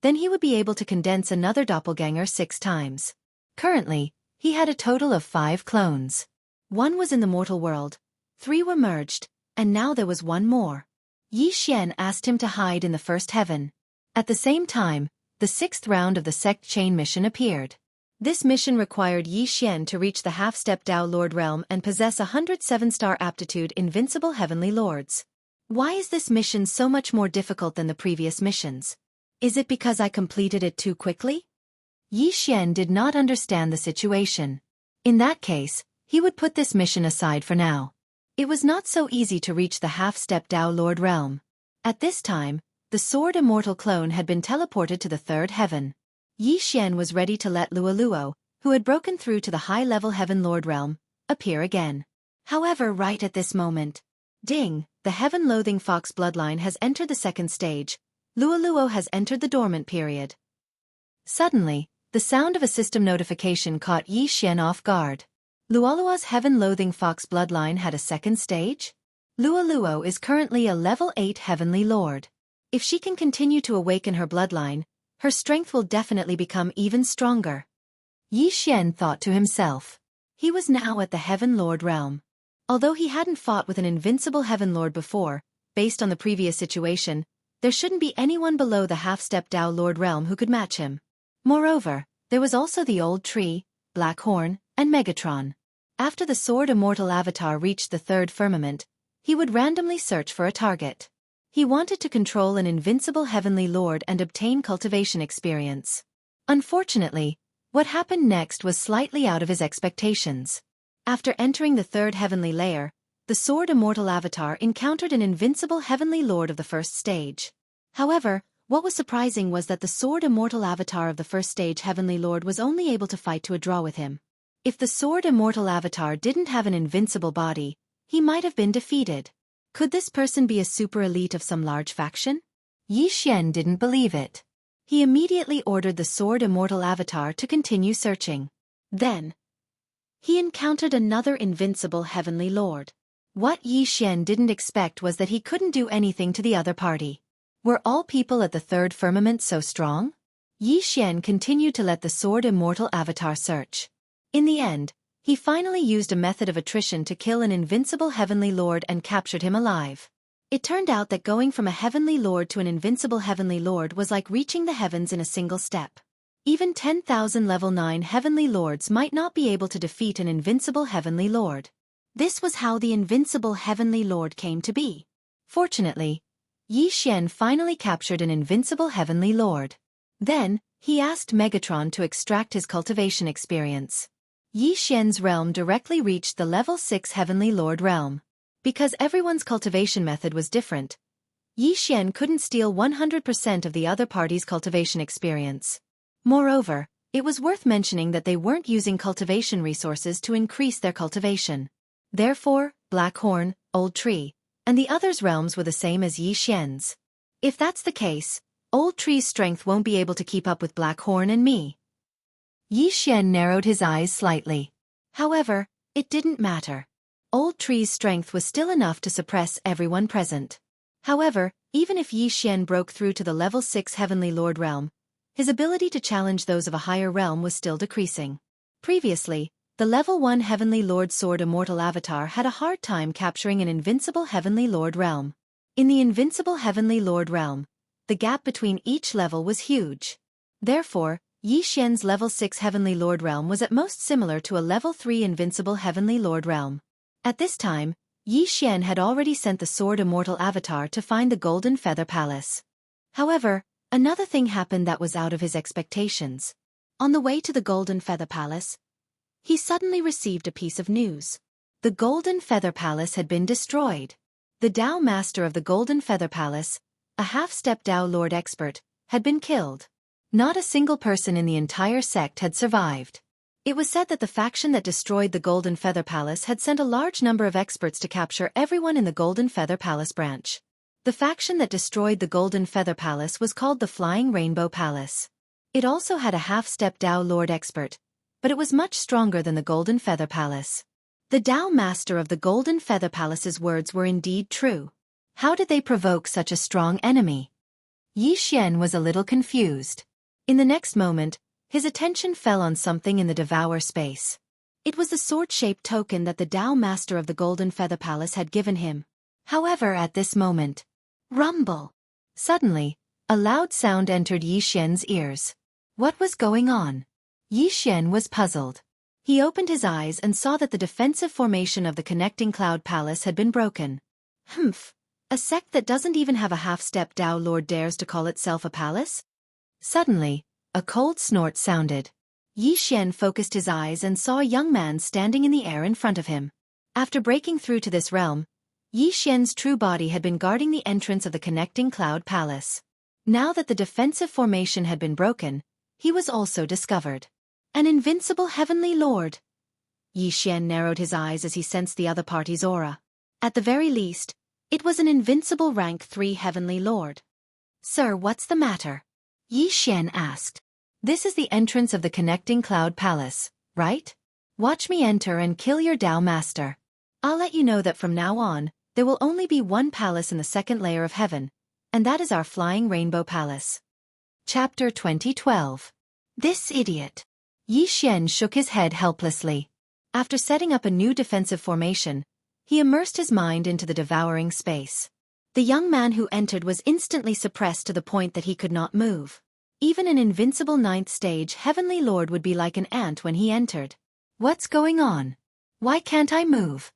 then he would be able to condense another doppelganger 6 times. Currently, he had a total of 5 clones. 1 was in the mortal world, 3 were merged, and now there was 1 more. Yi Xian asked him to hide in the first heaven. At the same time, the 6th round of the Sect Chain mission appeared. This mission required Yi Xian to reach the half-step Dao Lord realm and possess 107-star aptitude invincible heavenly lords. Why is this mission so much more difficult than the previous missions? Is it because I completed it too quickly? Yi Xian did not understand the situation. In that case, he would put this mission aside for now. It was not so easy to reach the half-step Dao Lord realm. At this time, the Sword Immortal clone had been teleported to the third heaven. Yi Xian was ready to let Luo Luo, who had broken through to the high-level Heaven Lord realm, appear again. However, right at this moment, ding, the heaven-loathing fox bloodline has entered the second stage. Luo Luo has entered the dormant period. Suddenly, the sound of a system notification caught Yi Xian off guard. Luoluo's heaven-loathing fox bloodline had a second stage? Luo Luo is currently a level 8 heavenly lord. If she can continue to awaken her bloodline, her strength will definitely become even stronger. Yi Xian thought to himself. He was now at the Heaven Lord realm. Although he hadn't fought with an invincible Heaven Lord before, based on the previous situation, there shouldn't be anyone below the half-step Dao Lord realm who could match him. Moreover, there was also the Old Tree, Black Horn, and Megatron. After the Sword Immortal Avatar reached the third firmament, he would randomly search for a target. He wanted to control an invincible heavenly lord and obtain cultivation experience. Unfortunately, what happened next was slightly out of his expectations. After entering the third heavenly layer, the Sword Immortal Avatar encountered an invincible heavenly lord of the first stage. However, what was surprising was that the Sword Immortal Avatar of the first stage heavenly lord was only able to fight to a draw with him. If the Sword Immortal Avatar didn't have an invincible body, he might have been defeated. Could this person be a super elite of some large faction? Yi Xian didn't believe it. He immediately ordered the Sword Immortal Avatar to continue searching. Then, he encountered another invincible heavenly lord. What Yi Xian didn't expect was that he couldn't do anything to the other party. Were all people at the third firmament so strong? Yi Xian continued to let the Sword Immortal Avatar search. In the end, he finally used a method of attrition to kill an invincible heavenly lord and captured him alive. It turned out that going from a heavenly lord to an invincible heavenly lord was like reaching the heavens in a single step. Even 10,000 level 9 heavenly lords might not be able to defeat an invincible heavenly lord. This was how the invincible heavenly lord came to be. Fortunately, Yi Xian finally captured an invincible heavenly lord. Then, he asked Megatron to extract his cultivation experience. Yi Xian's realm directly reached the level 6 heavenly lord realm. Because everyone's cultivation method was different, Yi Xian couldn't steal 100% of the other party's cultivation experience. Moreover, it was worth mentioning that they weren't using cultivation resources to increase their cultivation. Therefore, Blackhorn, Old Tree, and the others' realms were the same as Yi Xian's. If that's the case, Old Tree's strength won't be able to keep up with Blackhorn and me. Yi Xian narrowed his eyes slightly. However, it didn't matter. Old Tree's strength was still enough to suppress everyone present. However, even if Yi Xian broke through to the level 6 heavenly lord realm, his ability to challenge those of a higher realm was still decreasing. Previously, the level 1 heavenly lord Sword Immortal Avatar had a hard time capturing an invincible heavenly lord realm. In the invincible heavenly lord realm, the gap between each level was huge. Therefore, Yi Xian's level 6 heavenly lord realm was at most similar to a level 3 invincible heavenly lord realm. At this time, Yi Xian had already sent the Sword Immortal Avatar to find the Golden Feather Palace. However, another thing happened that was out of his expectations. On the way to the Golden Feather Palace, he suddenly received a piece of news. The Golden Feather Palace had been destroyed. The Tao Master of the Golden Feather Palace, a half-step Tao Lord expert, had been killed. Not a single person in the entire sect had survived. It was said that the faction that destroyed the Golden Feather Palace had sent a large number of experts to capture everyone in the Golden Feather Palace branch. The faction that destroyed the Golden Feather Palace was called the Flying Rainbow Palace. It also had a half-step Tao Lord expert, but it was much stronger than the Golden Feather Palace. The Tao Master of the Golden Feather Palace's words were indeed true. How did they provoke such a strong enemy? Yi Xian was a little confused. In the next moment, his attention fell on something in the Devour space. It was the sword-shaped token that the Tao Master of the Golden Feather Palace had given him. However, at this moment, rumble! Suddenly, a loud sound entered Yi Xian's ears. What was going on? Yi Xian was puzzled. He opened his eyes and saw that the defensive formation of the connecting cloud palace had been broken. Humph! A sect that doesn't even have a half-step Tao Lord dares to call itself a palace? Suddenly, a cold snort sounded. Yi Xian focused his eyes and saw a young man standing in the air in front of him. After breaking through to this realm, Yi Xian's true body had been guarding the entrance of the connecting cloud palace. Now that the defensive formation had been broken, he was also discovered. An invincible heavenly lord. Yi Xian narrowed his eyes as he sensed the other party's aura. At the very least, it was an invincible rank 3 heavenly lord. Sir, what's the matter? Yi Xian asked. This is the entrance of the connecting cloud palace, right? Watch me enter and kill your Tao Master. I'll let you know that from now on, there will only be one palace in the second layer of heaven, and that is our Flying Rainbow Palace. Chapter 2012. This idiot. Yi Xian shook his head helplessly. After setting up a new defensive formation, he immersed his mind into the devouring space. The young man who entered was instantly suppressed to the point that he could not move. Even an invincible 9th stage heavenly lord would be like an ant when he entered. What's going on? Why can't I move?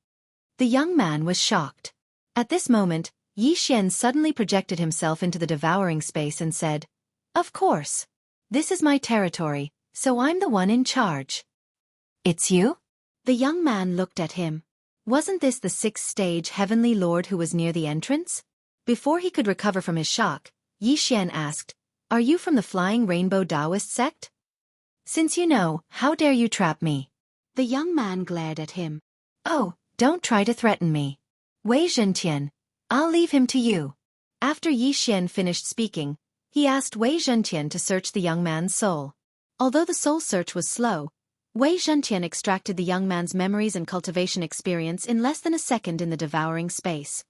The young man was shocked. At this moment, Yi Xian suddenly projected himself into the devouring space and said, "Of course. This is my territory, so I'm the one in charge." "It's you?" The young man looked at him. Wasn't this the sixth-stage heavenly lord who was near the entrance? Before he could recover from his shock, Yi Xian asked, "Are you from the Flying Rainbow Taoist sect? Since you know, how dare you trap me?" The young man glared at him. "Oh, don't try to threaten me. Wei Zhentian, I'll leave him to you." After Yi Xian finished speaking, he asked Wei Zhentian to search the young man's soul. Although the soul search was slow, Wei Zhentian extracted the young man's memories and cultivation experience in less than a second in the devouring space.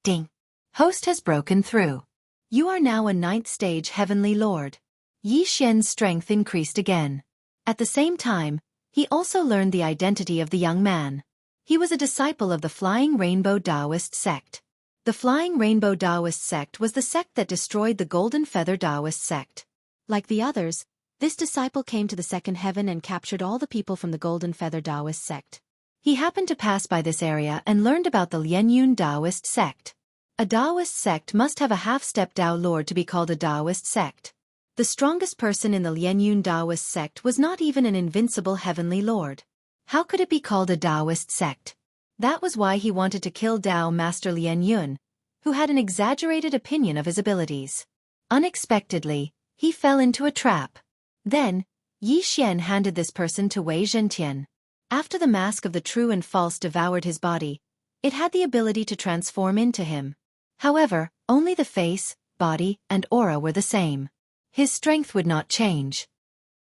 Ding! Host has broken through. You are now a ninth-stage heavenly lord. Yi Xian's strength increased again. At the same time, he also learned the identity of the young man. He was a disciple of the Flying Rainbow Taoist sect. The Flying Rainbow Taoist sect was the sect that destroyed the Golden Feather Taoist sect. Like the others, this disciple came to the second heaven and captured all the people from the Golden Feather Taoist sect. He happened to pass by this area and learned about the Lianyun Taoist sect. A Taoist sect must have a half-step Tao lord to be called a Taoist sect. The strongest person in the Lianyun Taoist sect was not even an invincible heavenly lord. How could it be called a Taoist sect? That was why he wanted to kill Tao Master Lianyun, who had an exaggerated opinion of his abilities. Unexpectedly, he fell into a trap. Then, Yi Xian handed this person to Wei Zhentian. After the mask of the true and false devoured his body, it had the ability to transform into him. However, only the face, body, and aura were the same. His strength would not change.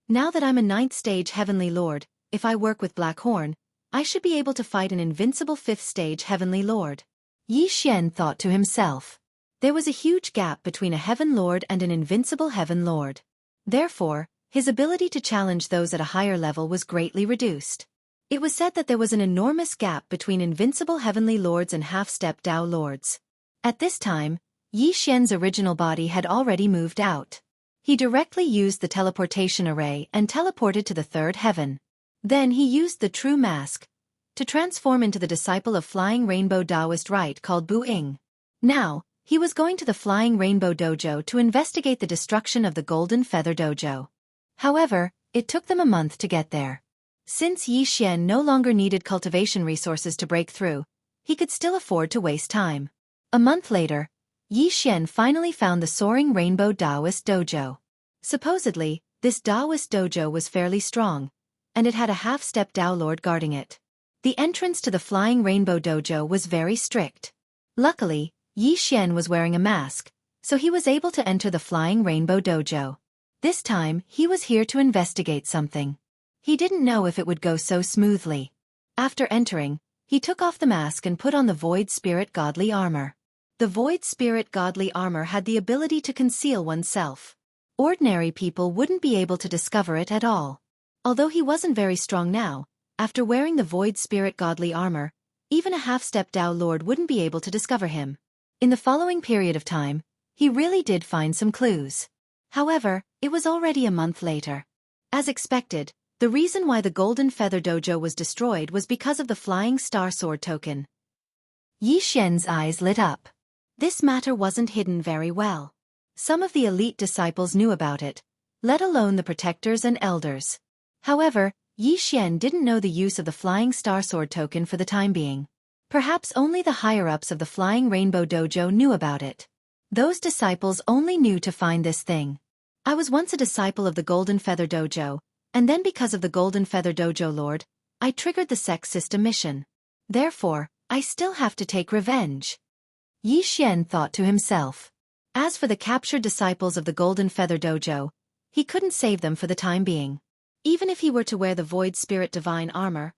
Now that I'm a ninth-stage heavenly lord, if I work with Black Horn, I should be able to fight an invincible fifth-stage heavenly lord. Yi Xian thought to himself. There was a huge gap between a heaven lord and an invincible heaven lord. Therefore, his ability to challenge those at a higher level was greatly reduced. It was said that there was an enormous gap between invincible heavenly lords and half-step Tao lords. At this time, Yi Xian's original body had already moved out. He directly used the teleportation array and teleported to the third heaven. Then he used the true mask to transform into the disciple of Flying Rainbow Taoist rite called Bu Ying. Now, he was going to the Flying Rainbow Dojo to investigate the destruction of the Golden Feather Dojo. However, it took them a month to get there. Since Yi Xian no longer needed cultivation resources to break through, he could still afford to waste time. A month later, Yi Xian finally found the Soaring Rainbow Taoist Dojo. Supposedly, this Taoist dojo was fairly strong, and it had a half-step Tao lord guarding it. The entrance to the Flying Rainbow Dojo was very strict. Luckily, Yi Xian was wearing a mask, so he was able to enter the Flying Rainbow Dojo. This time, he was here to investigate something. He didn't know if it would go so smoothly. After entering, he took off the mask and put on the Void Spirit Godly Armor. The Void Spirit Godly Armor had the ability to conceal oneself. Ordinary people wouldn't be able to discover it at all. Although he wasn't very strong now, after wearing the Void Spirit Godly Armor, even a half-step Tao Lord wouldn't be able to discover him. In the following period of time, he really did find some clues. However, it was already a month later. As expected, the reason why the Golden Feather Dojo was destroyed was because of the Flying Star Sword token. Yi Xian's eyes lit up. This matter wasn't hidden very well. Some of the elite disciples knew about it, let alone the protectors and elders. However, Yi Xian didn't know the use of the Flying Star Sword token for the time being. Perhaps only the higher-ups of the Flying Rainbow Dojo knew about it. Those disciples only knew to find this thing. I was once a disciple of the Golden Feather Dojo, and then because of the Golden Feather Dojo Lord, I triggered the sex system mission. Therefore, I still have to take revenge. Yi Xian thought to himself. As for the captured disciples of the Golden Feather Dojo, he couldn't save them for the time being. Even if he were to wear the Void Spirit Divine Armor,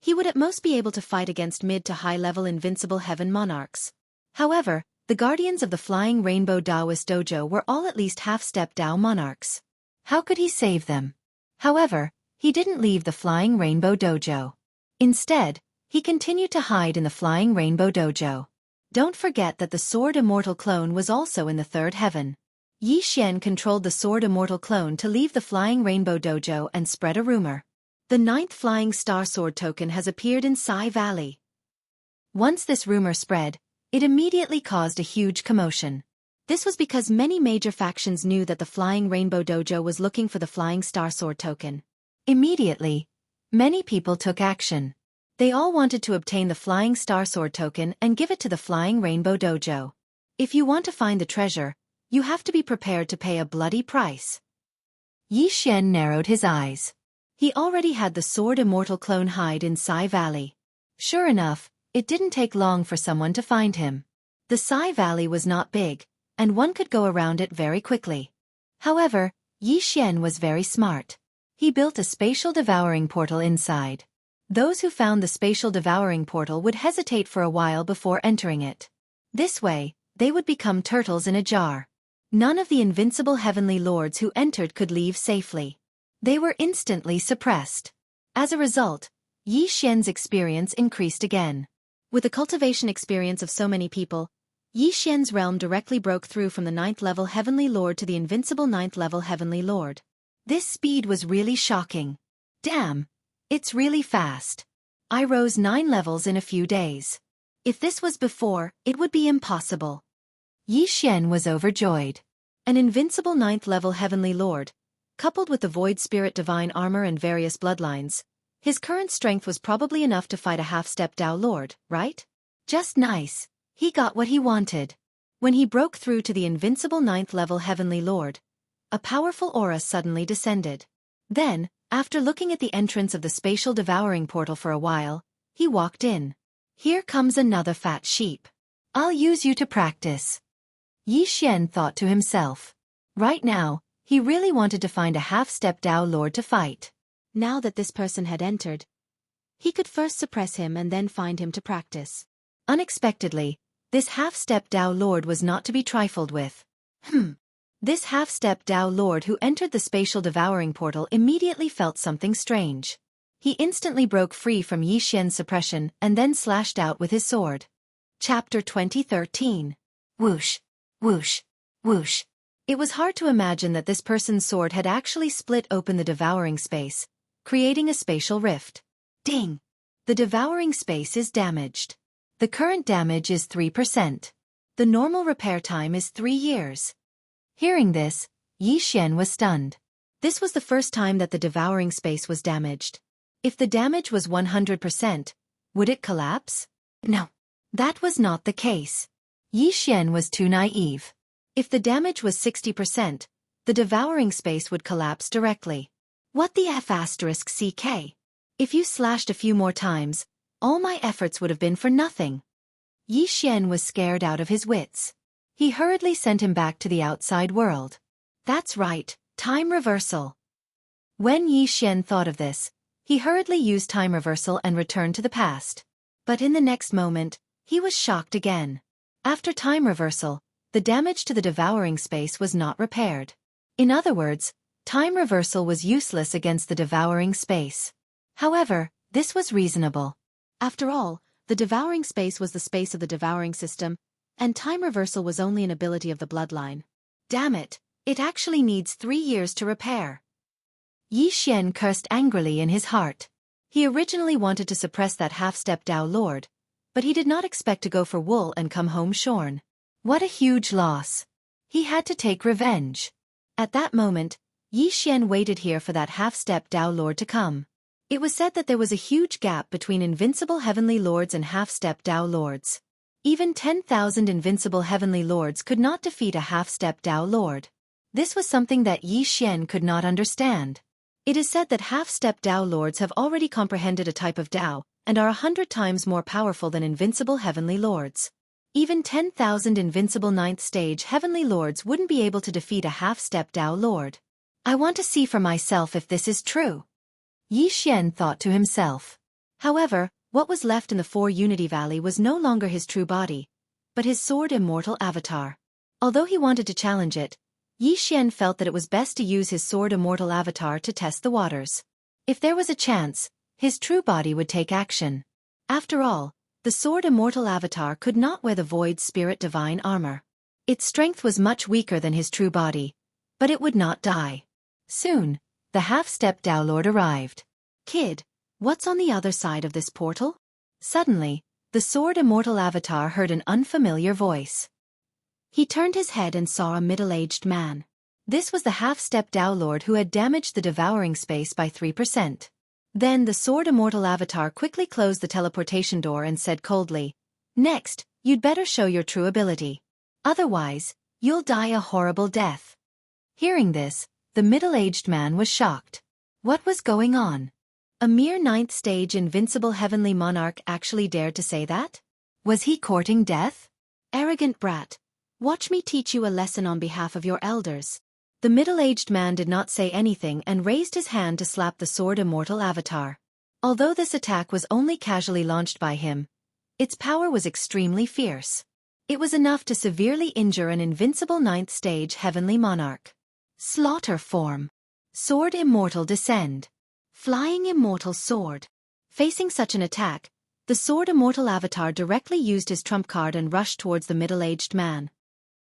he would at most be able to fight against mid to high-level invincible heaven monarchs. However, the guardians of the Flying Rainbow Taoist Dojo were all at least half-step Tao monarchs. How could he save them? However, he didn't leave the Flying Rainbow Dojo. Instead, he continued to hide in the Flying Rainbow Dojo. Don't forget that the Sword Immortal clone was also in the third heaven. Yi Xian controlled the Sword Immortal clone to leave the Flying Rainbow Dojo and spread a rumor. The 9th Flying Star Sword token has appeared in Sai Valley. Once this rumor spread, It immediately caused a huge commotion. This was because many major factions knew that the Flying Rainbow Dojo was looking for the Flying Star Sword token. Immediately, many people took action. They all wanted to obtain the Flying Star Sword token and give it to the Flying Rainbow Dojo. If you want to find the treasure, you have to be prepared to pay a bloody price. Yi Xian narrowed his eyes. He already had the Sword Immortal clone hide in Sai Valley. Sure enough, it didn't take long for someone to find him. The Sai Valley was not big, and one could go around it very quickly. However, Yi Xian was very smart. He built a spatial devouring portal inside. Those who found the spatial devouring portal would hesitate for a while before entering it. This way, they would become turtles in a jar. None of the invincible heavenly lords who entered could leave safely. They were instantly suppressed. As a result, Yi Xian's experience increased again. With the cultivation experience of so many people, Yi Xian's realm directly broke through from the 9th level Heavenly Lord to the invincible 9th level Heavenly Lord. This speed was really shocking. Damn, it's really fast. I rose 9 levels in a few days. If this was before, it would be impossible. Yi Xian was overjoyed. An invincible 9th level Heavenly Lord, coupled with the Void Spirit divine armor and various bloodlines, his current strength was probably enough to fight a half-step Dao Lord, right? Just nice. He got what he wanted. When he broke through to the invincible 9th level Heavenly Lord, a powerful aura suddenly descended. Then, after looking at the entrance of the spatial devouring portal for a while, he walked in. Here comes another fat sheep. I'll use you to practice. Yi Xian thought to himself. Right now, he really wanted to find a half-step Dao Lord to fight. Now that this person had entered, he could first suppress him and then find him to practice. Unexpectedly, this half-step Dao Lord was not to be trifled with. This half-step Dao Lord who entered the spatial devouring portal immediately felt something strange. He instantly broke free from Yi Xian's suppression and then slashed out with his sword. Chapter 2013. Whoosh, whoosh, whoosh. It was hard to imagine that this person's sword had actually split open the devouring space, creating a spatial rift. Ding! The devouring space is damaged. The current damage is 3%. The normal repair time is 3 years. Hearing this, Yi Xian was stunned. This was the first time that the devouring space was damaged. If the damage was 100%, would it collapse? No. That was not the case. Yi Xian was too naive. If the damage was 60%, the devouring space would collapse directly. What the F***CK? If you slashed a few more times, all my efforts would have been for nothing. Yi Xian was scared out of his wits. He hurriedly sent him back to the outside world. That's right, time reversal. When Yi Xian thought of this, he hurriedly used time reversal and returned to the past. But in the next moment, he was shocked again. After time reversal, the damage to the devouring space was not repaired. In other words, time reversal was useless against the devouring space. However, this was reasonable. After all, the devouring space was the space of the devouring system, and time reversal was only an ability of the bloodline. Damn it, it actually needs 3 years to repair. Yi Xian cursed angrily in his heart. He originally wanted to suppress that half-step Dao Lord, but he did not expect to go for wool and come home shorn. What a huge loss. He had to take revenge. At that moment, Yi Xian waited here for that half-step Dao Lord to come. It was said that there was a huge gap between invincible heavenly lords and half-step Dao Lords. Even 10,000 invincible heavenly lords could not defeat a half-step Dao Lord. This was something that Yi Xian could not understand. It is said that half-step Dao Lords have already comprehended a type of Dao, and are 100 times more powerful than invincible heavenly lords. Even 10,000 invincible 9th stage heavenly lords wouldn't be able to defeat a half-step Dao Lord. I want to see for myself if this is true. Yi Xian thought to himself. However, what was left in the 4 Unity Valley was no longer his true body, but his sword immortal avatar. Although he wanted to challenge it, Yi Xian felt that it was best to use his sword immortal avatar to test the waters. If there was a chance, his true body would take action. After all, the sword immortal avatar could not wear the void spirit divine armor. Its strength was much weaker than his true body, but it would not die. Soon, the half-step Dao Lord arrived. Kid, what's on the other side of this portal? Suddenly, the sword immortal avatar heard an unfamiliar voice. He turned his head and saw a middle-aged man. This was the half-step Tao Lord who had damaged the devouring space by 3%. Then the sword immortal avatar quickly closed the teleportation door and said coldly, "Next, you'd better show your true ability. Otherwise, you'll die a horrible death." Hearing this, the middle-aged man was shocked. What was going on? A mere 9th stage invincible heavenly monarch actually dared to say that? Was he courting death? Arrogant brat. Watch me teach you a lesson on behalf of your elders. The middle-aged man did not say anything and raised his hand to slap the sword immortal avatar. Although this attack was only casually launched by him, its power was extremely fierce. It was enough to severely injure an invincible 9th stage heavenly monarch. Slaughter form. Sword immortal descend. Flying immortal sword. Facing such an attack, the sword immortal avatar directly used his trump card and rushed towards the middle-aged man.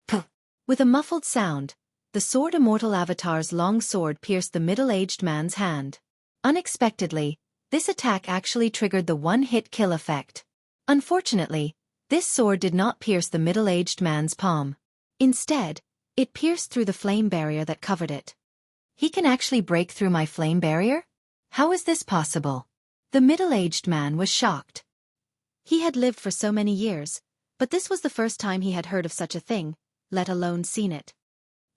Puh! With a muffled sound, the sword immortal avatar's long sword pierced the middle-aged man's hand. Unexpectedly, this attack actually triggered the one-hit kill effect. Unfortunately, this sword did not pierce the middle-aged man's palm. Instead, it pierced through the flame barrier that covered it. He can actually break through my flame barrier? How is this possible? The middle-aged man was shocked. He had lived for so many years, but this was the first time he had heard of such a thing, let alone seen it.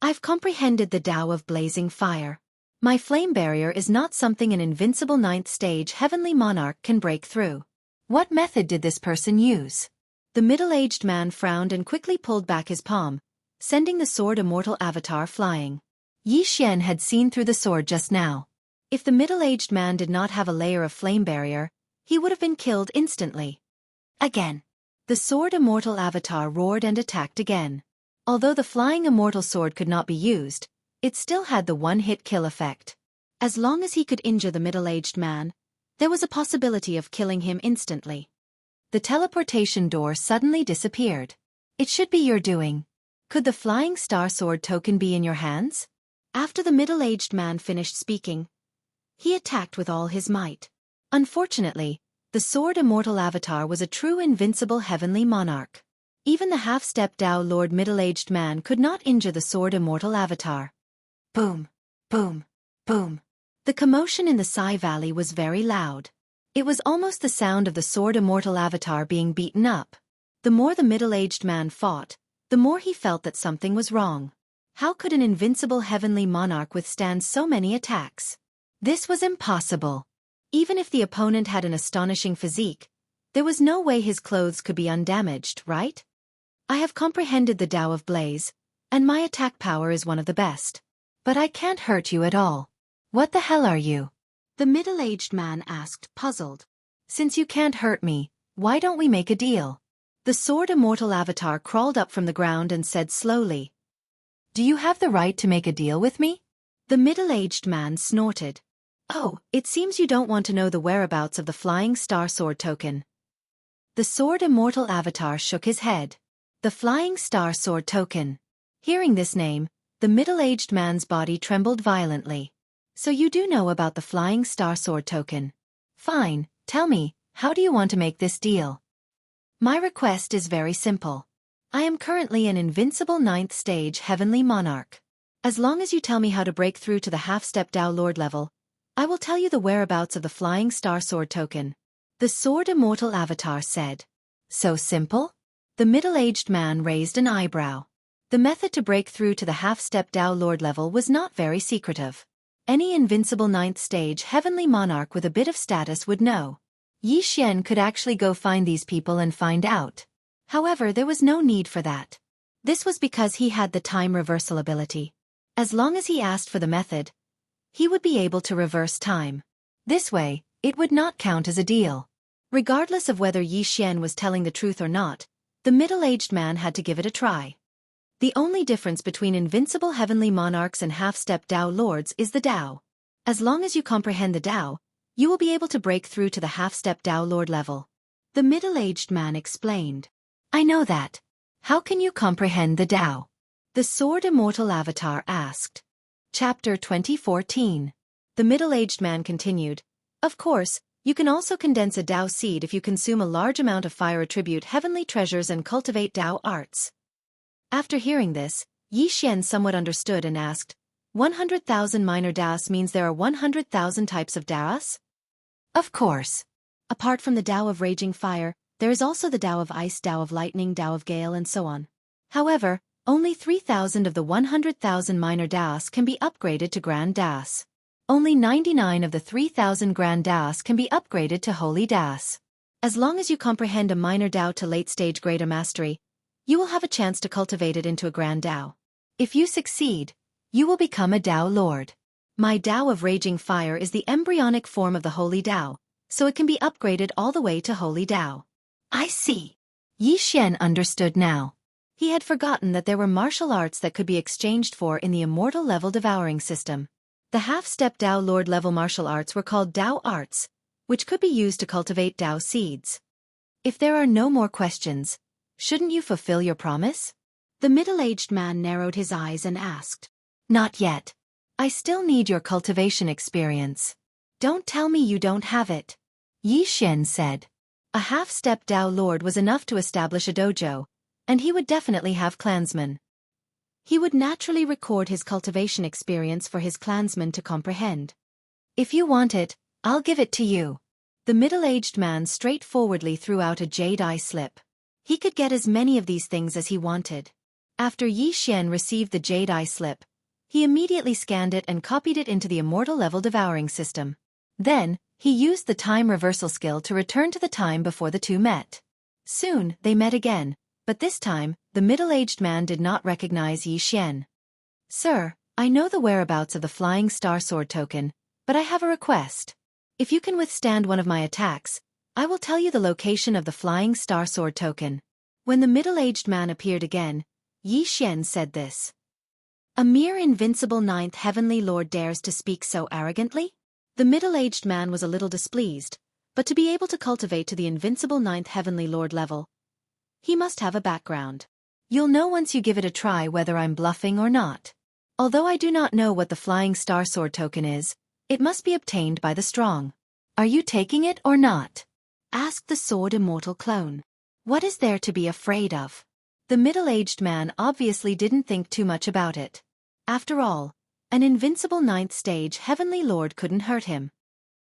I've comprehended the Tao of blazing fire. My flame barrier is not something an invincible 9th stage heavenly monarch can break through. What method did this person use? The middle-aged man frowned and quickly pulled back his palm, sending the sword immortal avatar flying. Xianxia had seen through the sword just now. If the middle-aged man did not have a layer of flame barrier, he would have been killed instantly. Again. The sword immortal avatar roared and attacked again. Although the flying immortal sword could not be used, it still had the one-hit kill effect. As long as he could injure the middle-aged man, there was a possibility of killing him instantly. The teleportation door suddenly disappeared. It should be your doing. Could the flying star sword token be in your hands? After the middle-aged man finished speaking, he attacked with all his might. Unfortunately, the sword immortal avatar was a true invincible heavenly monarch. Even the half-step Tao Lord middle-aged man could not injure the sword immortal avatar. Boom, boom, boom. The commotion in the Sai Valley was very loud. It was almost the sound of the sword immortal avatar being beaten up. The more the middle-aged man fought, the more he felt that something was wrong. How could an invincible heavenly monarch withstand so many attacks? This was impossible. Even if the opponent had an astonishing physique, there was no way his clothes could be undamaged, right? I have comprehended the Tao of Blaze, and my attack power is one of the best. But I can't hurt you at all. What the hell are you? The middle-aged man asked, puzzled. Since you can't hurt me, why don't we make a deal? The sword immortal avatar crawled up from the ground and said slowly, "Do you have the right to make a deal with me?" The middle-aged man snorted. "Oh, it seems you don't want to know the whereabouts of the flying star sword token." The sword immortal avatar shook his head. The flying star sword token. Hearing this name, the middle-aged man's body trembled violently. So you do know about the flying star sword token. Fine, tell me, how do you want to make this deal? My request is very simple. I am currently an invincible 9th stage heavenly monarch. As long as you tell me how to break through to the half-step Tao Lord level, I will tell you the whereabouts of the flying star sword token. The sword immortal avatar said. So simple? The middle-aged man raised an eyebrow. The method to break through to the half-step Tao Lord level was not very secretive. Any invincible 9th stage heavenly monarch with a bit of status would know. Xianxia could actually go find these people and find out. However, there was no need for that. This was because he had the time reversal ability. As long as he asked for the method, he would be able to reverse time. This way, it would not count as a deal. Regardless of whether Xianxia was telling the truth or not, the middle-aged man had to give it a try. The only difference between invincible heavenly monarchs and half-step Tao Lords is the Tao. As long as you comprehend the Tao, you will be able to break through to the half-step Tao Lord level. The middle-aged man explained. I know that. How can you comprehend the Tao? The sword immortal avatar asked. Chapter 2014. The middle-aged man continued. Of course, You can also condense a Dao seed if you consume a large amount of fire, attribute heavenly treasures, and cultivate Dao arts. After hearing this, Yi Xian somewhat understood and asked, 100,000 minor Daos means there are 100,000 types of Daos? Of course. Apart from the Dao of raging fire, there is also the Dao of ice, Dao of lightning, Dao of gale, and so on. However, only 3,000 of the 100,000 minor Daos can be upgraded to Grand Daos. Only 99 of the 3,000 Grand Daos can be upgraded to Holy Daos. As long as you comprehend a minor Dao to late-stage greater mastery, you will have a chance to cultivate it into a Grand Dao. If you succeed, you will become a Dao Lord. My Dao of raging fire is the embryonic form of the Holy Dao, so it can be upgraded all the way to Holy Dao. I see. Yi Xian understood now. He had forgotten that there were martial arts that could be exchanged for in the immortal level devouring system. The half-step Dao Lord level martial arts were called Dao arts, which could be used to cultivate Dao seeds. If there are no more questions, shouldn't you fulfill your promise? The middle-aged man narrowed his eyes and asked. Not yet. I still need your cultivation experience. Don't tell me you don't have it. Yi Xian said. A half-step Dao Lord was enough to establish a dojo, and he would definitely have clansmen. He would naturally record his cultivation experience for his clansmen to comprehend. If you want it, I'll give it to you. The middle-aged man straightforwardly threw out a jade eye slip. He could get as many of these things as he wanted. After Yi Xian received the jade eye slip, he immediately scanned it and copied it into the immortal level devouring system. Then, he used the time reversal skill to return to the time before the two met. Soon, they met again, but this time, the middle-aged man did not recognize Yi Xian. Sir, I know the whereabouts of the Flying Star Sword token, but I have a request. If you can withstand one of my attacks, I will tell you the location of the Flying Star Sword token. When the middle-aged man appeared again, Yi Xian said this. A mere invincible ninth heavenly lord dares to speak so arrogantly? The middle-aged man was a little displeased, but to be able to cultivate to the invincible ninth heavenly lord level, he must have a background. You'll know once you give it a try whether I'm bluffing or not. Although I do not know what the Flying Star Sword token is, it must be obtained by the strong. Are you taking it or not? Asked the Sword Immortal clone. What is there to be afraid of? The middle-aged man obviously didn't think too much about it. After all, an invincible ninth stage heavenly lord couldn't hurt him.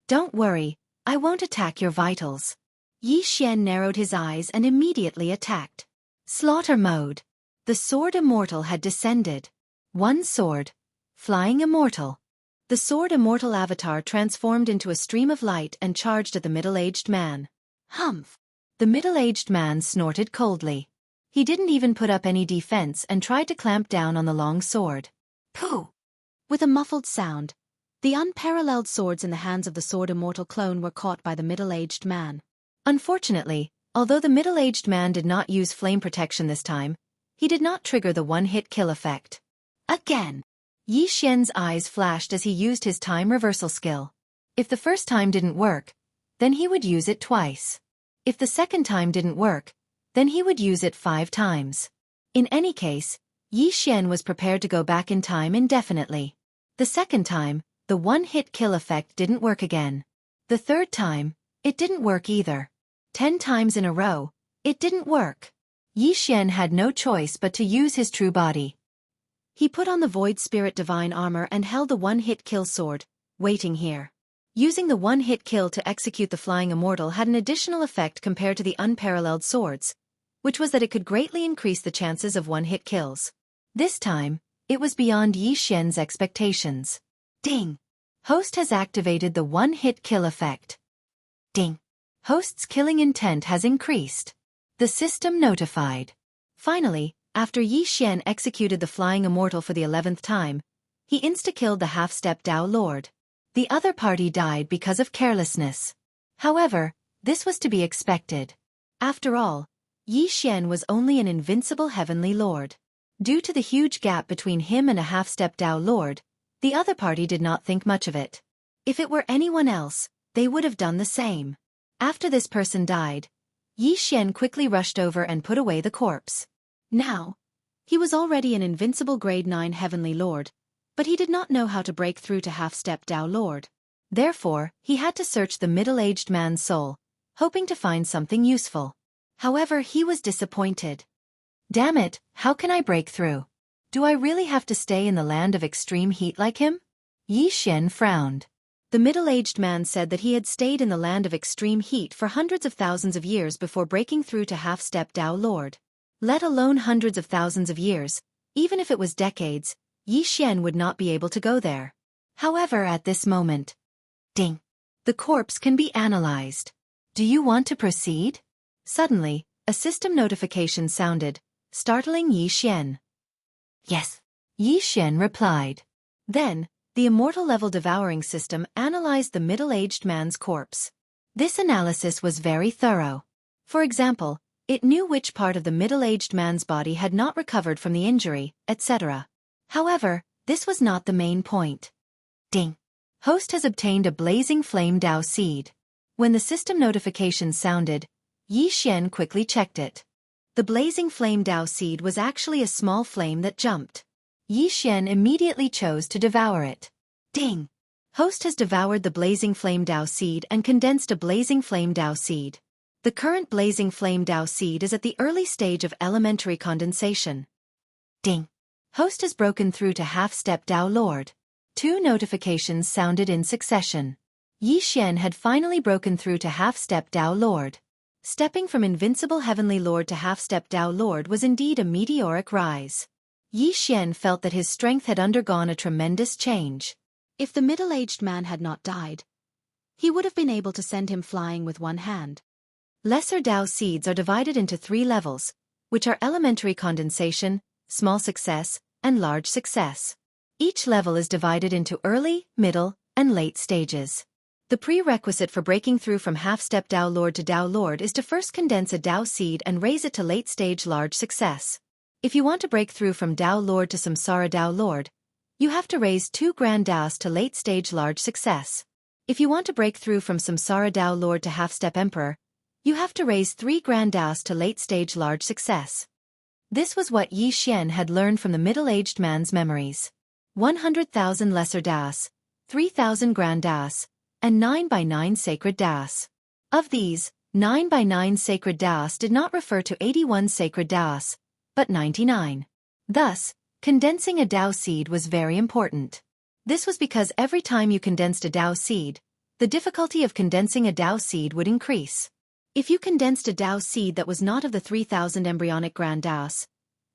Don't worry, I won't attack your vitals. Yi Xian narrowed his eyes and immediately attacked. Slaughter mode. The Sword Immortal had descended. One sword. Flying Immortal. The Sword Immortal avatar transformed into a stream of light and charged at the middle-aged man. Humph. The middle-aged man snorted coldly. He didn't even put up any defense and tried to clamp down on the long sword. Pooh! With a muffled sound, the unparalleled swords in the hands of the Sword Immortal clone were caught by the middle-aged man. Unfortunately, although the middle-aged man did not use flame protection this time, he did not trigger the one-hit kill effect. Again! Yi Xian's eyes flashed as he used his time reversal skill. If the first time didn't work, then he would use it twice. If the second time didn't work, then he would use it 5 times. In any case, Yi Xian was prepared to go back in time indefinitely. The second time, the one-hit kill effect didn't work again. The third time, it didn't work either. 10 times in a row, it didn't work. Yi Xian had no choice but to use his true body. He put on the Void Spirit Divine Armor and held the one-hit kill sword, waiting here. Using the one-hit kill to execute the Flying Immortal had an additional effect compared to the unparalleled swords, which was that it could greatly increase the chances of one-hit kills. This time, it was beyond Yi Xian's expectations. Ding! Host has activated the one-hit kill effect. Ding! Host's killing intent has increased. The system notified. Finally, after Yi Xian executed the Flying Immortal for the 11th time, he insta-killed the half-step Dao Lord. The other party died because of carelessness. However, this was to be expected. After all, Yi Xian was only an invincible heavenly lord. Due to the huge gap between him and a half-step Dao Lord, the other party did not think much of it. If it were anyone else, they would have done the same. After this person died, Yi Xian quickly rushed over and put away the corpse. Now, he was already an invincible grade 9 heavenly lord, but he did not know how to break through to half-step Dao Lord. Therefore, he had to search the middle-aged man's soul, hoping to find something useful. However, he was disappointed. Damn it, how can I break through? Do I really have to stay in the land of extreme heat like him? Yi Xian frowned. The middle-aged man said that he had stayed in the land of extreme heat for hundreds of thousands of years before breaking through to half-step Tao Lord. Let alone hundreds of thousands of years, even if it was decades, Yi Xian would not be able to go there. However, at this moment, ding! The corpse can be analyzed. Do you want to proceed? Suddenly, a system notification sounded, startling Yi Xian. Yes, Yi Xian replied. Then, the immortal-level devouring system analyzed the middle-aged man's corpse. This analysis was very thorough. For example, it knew which part of the middle-aged man's body had not recovered from the injury, etc. However, this was not the main point. Ding! Host has obtained a blazing flame Dao seed. When the system notification sounded, Yi Xian quickly checked it. The blazing flame Dao seed was actually a small flame that jumped. Yi Xian immediately chose to devour it. Ding! Host has devoured the blazing flame Dao seed and condensed a blazing flame Dao seed. The current blazing flame Dao seed is at the early stage of elementary condensation. Ding! Host has broken through to half-step Dao Lord. 2 notifications sounded in succession. Yi Xian had finally broken through to half-step Dao Lord. Stepping from invincible heavenly lord to half-step Dao Lord was indeed a meteoric rise. Yi Xian felt that his strength had undergone a tremendous change. If the middle-aged man had not died, he would have been able to send him flying with one hand. Lesser Dao seeds are divided into 3 levels, which are elementary condensation, small success, and large success. Each level is divided into early, middle, and late stages. The prerequisite for breaking through from half-step Dao Lord to Dao Lord is to first condense a Dao seed and raise it to late-stage large success. If you want to break through from Dao Lord to Samsara Dao Lord, you have to raise 2 Grand Daos to late-stage large success. If you want to break through from Samsara Dao Lord to half-step Emperor, you have to raise 3 Grand Daos to late-stage large success. This was what Yi Xian had learned from the middle-aged man's memories. 100,000 Lesser Daos, 3,000 Grand Daos, and 9 by 9 Sacred Daos. Of these, 9 by 9 Sacred Daos did not refer to 81 Sacred Daos, but 99. Thus, condensing a Dao seed was very important. This was because every time you condensed a Dao seed, the difficulty of condensing a Dao seed would increase. If you condensed a Dao seed that was not of the 3,000 embryonic Grand Daos,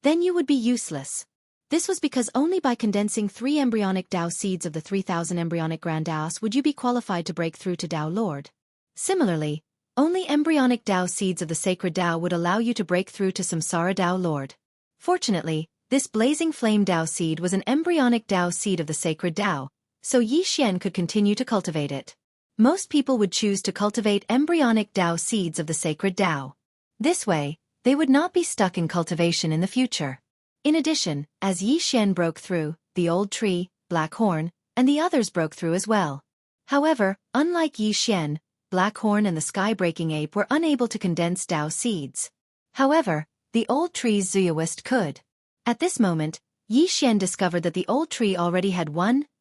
then you would be useless. This was because only by condensing 3 embryonic Dao seeds of the 3,000 embryonic Grand Daos would you be qualified to break through to Dao Lord. Similarly, only embryonic Dao seeds of the sacred Dao would allow you to break through to Samsara Dao Lord. Fortunately, this blazing flame Dao seed was an embryonic Dao seed of the sacred Dao, so Yi Xian could continue to cultivate it. Most people would choose to cultivate embryonic Dao seeds of the sacred Dao. This way, they would not be stuck in cultivation in the future. In addition, as Yi Xian broke through, the old tree, Black Horn, and the others broke through as well. However, unlike Yi Xian, Black Horn and the sky-breaking ape were unable to condense Dao seeds. However, the old tree's Zuyawist could. At this moment, Yi Xian discovered that the old tree already had 2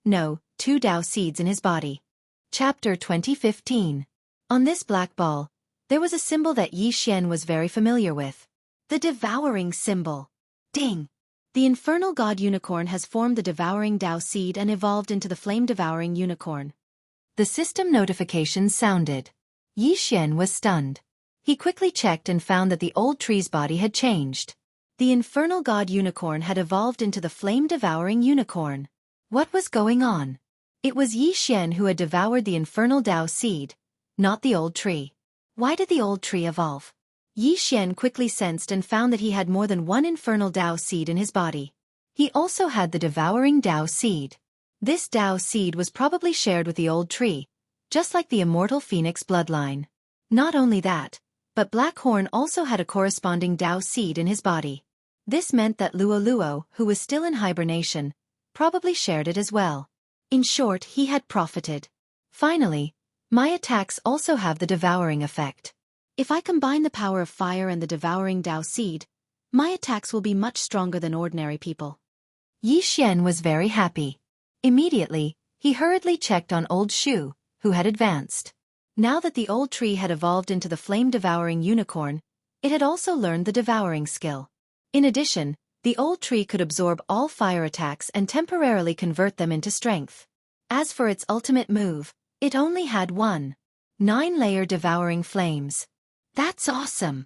Dao seeds in his body. Chapter 2015. On this black ball, there was a symbol that Yi Xian was very familiar with. The devouring symbol. Ding! The infernal god unicorn has formed the devouring Dao seed and evolved into the flame-devouring unicorn. The system notification sounded. Yi Xian was stunned. He quickly checked and found that the old tree's body had changed. The infernal god unicorn had evolved into the flame-devouring unicorn. What was going on? It was Yi Xian who had devoured the infernal Dao seed, not the old tree. Why did the old tree evolve? Yi Xian quickly sensed and found that he had more than 1 infernal Dao seed in his body. He also had the devouring Dao seed. This Dao seed was probably shared with the old tree, just like the immortal phoenix bloodline. Not only that, but Black Horn also had a corresponding Dao seed in his body. This meant that Luo, who was still in hibernation, probably shared it as well. In short, he had profited. Finally, my attacks also have the devouring effect. If I combine the power of fire and the devouring Dao seed, my attacks will be much stronger than ordinary people. Yi Xian was very happy. Immediately, he hurriedly checked on old Shu, who had advanced. Now that the old tree had evolved into the flame-devouring unicorn, it had also learned the devouring skill. In addition, the old tree could absorb all fire attacks and temporarily convert them into strength. As for its ultimate move, it only had one: 9-layer devouring flames. That's awesome!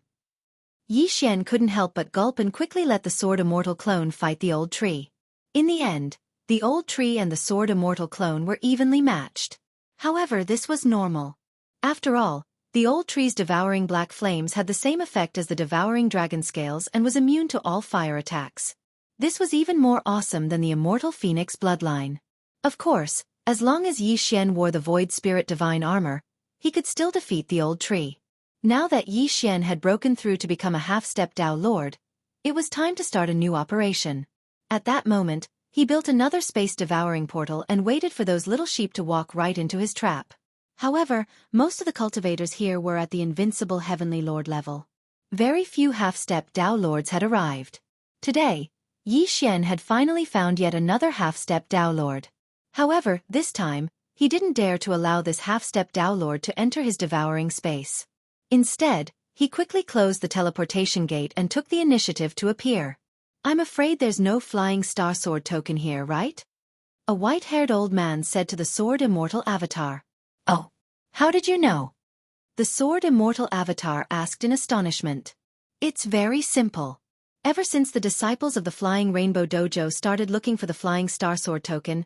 Yi Xian couldn't help but gulp and quickly let the sword immortal clone fight the old tree. In the end, the old tree and the sword immortal clone were evenly matched. However, this was normal. After all, the old tree's devouring black flames had the same effect as the devouring dragon scales and was immune to all fire attacks. This was even more awesome than the immortal phoenix bloodline. Of course, as long as Yi Xian wore the void spirit divine armor, he could still defeat the old tree. Now that Yi Xian had broken through to become a half-step Dao Lord, it was time to start a new operation. At that moment, he built another space-devouring portal and waited for those little sheep to walk right into his trap. However, most of the cultivators here were at the invincible Heavenly Lord level. Very few half-step Dao Lords had arrived. Today, Yi Xian had finally found yet another half-step Dao Lord. However, this time, he didn't dare to allow this half-step Dao Lord to enter his devouring space. Instead, he quickly closed the teleportation gate and took the initiative to appear. "I'm afraid there's no flying star sword token here, right?" A white-haired old man said to the sword immortal avatar. "Oh, how did you know?" The sword immortal avatar asked in astonishment. "It's very simple. Ever since the disciples of the Flying Rainbow Dojo started looking for the flying star sword token,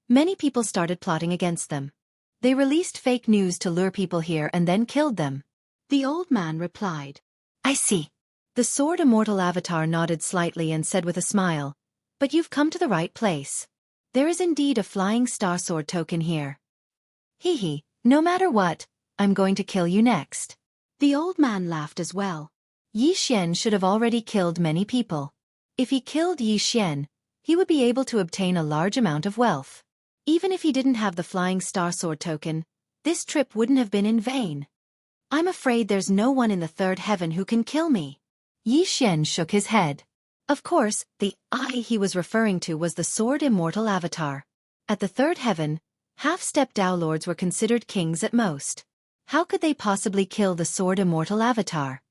many people started plotting against them. They released fake news to lure people here and then killed them." The old man replied. "I see." The sword immortal avatar nodded slightly and said with a smile, "But you've come to the right place. There is indeed a flying star sword token here. Hee. No matter what, I'm going to kill you next." The old man laughed as well. Yi Xian should have already killed many people. If he killed Yi Xian, he would be able to obtain a large amount of wealth. Even if he didn't have the flying star sword token, this trip wouldn't have been in vain. "I'm afraid there's no one in the third heaven who can kill me." Yi Xian shook his head. Of course, the I he was referring to was the sword immortal avatar. At the third heaven, half-step Dao Lords were considered kings at most. How could they possibly kill the sword immortal avatar?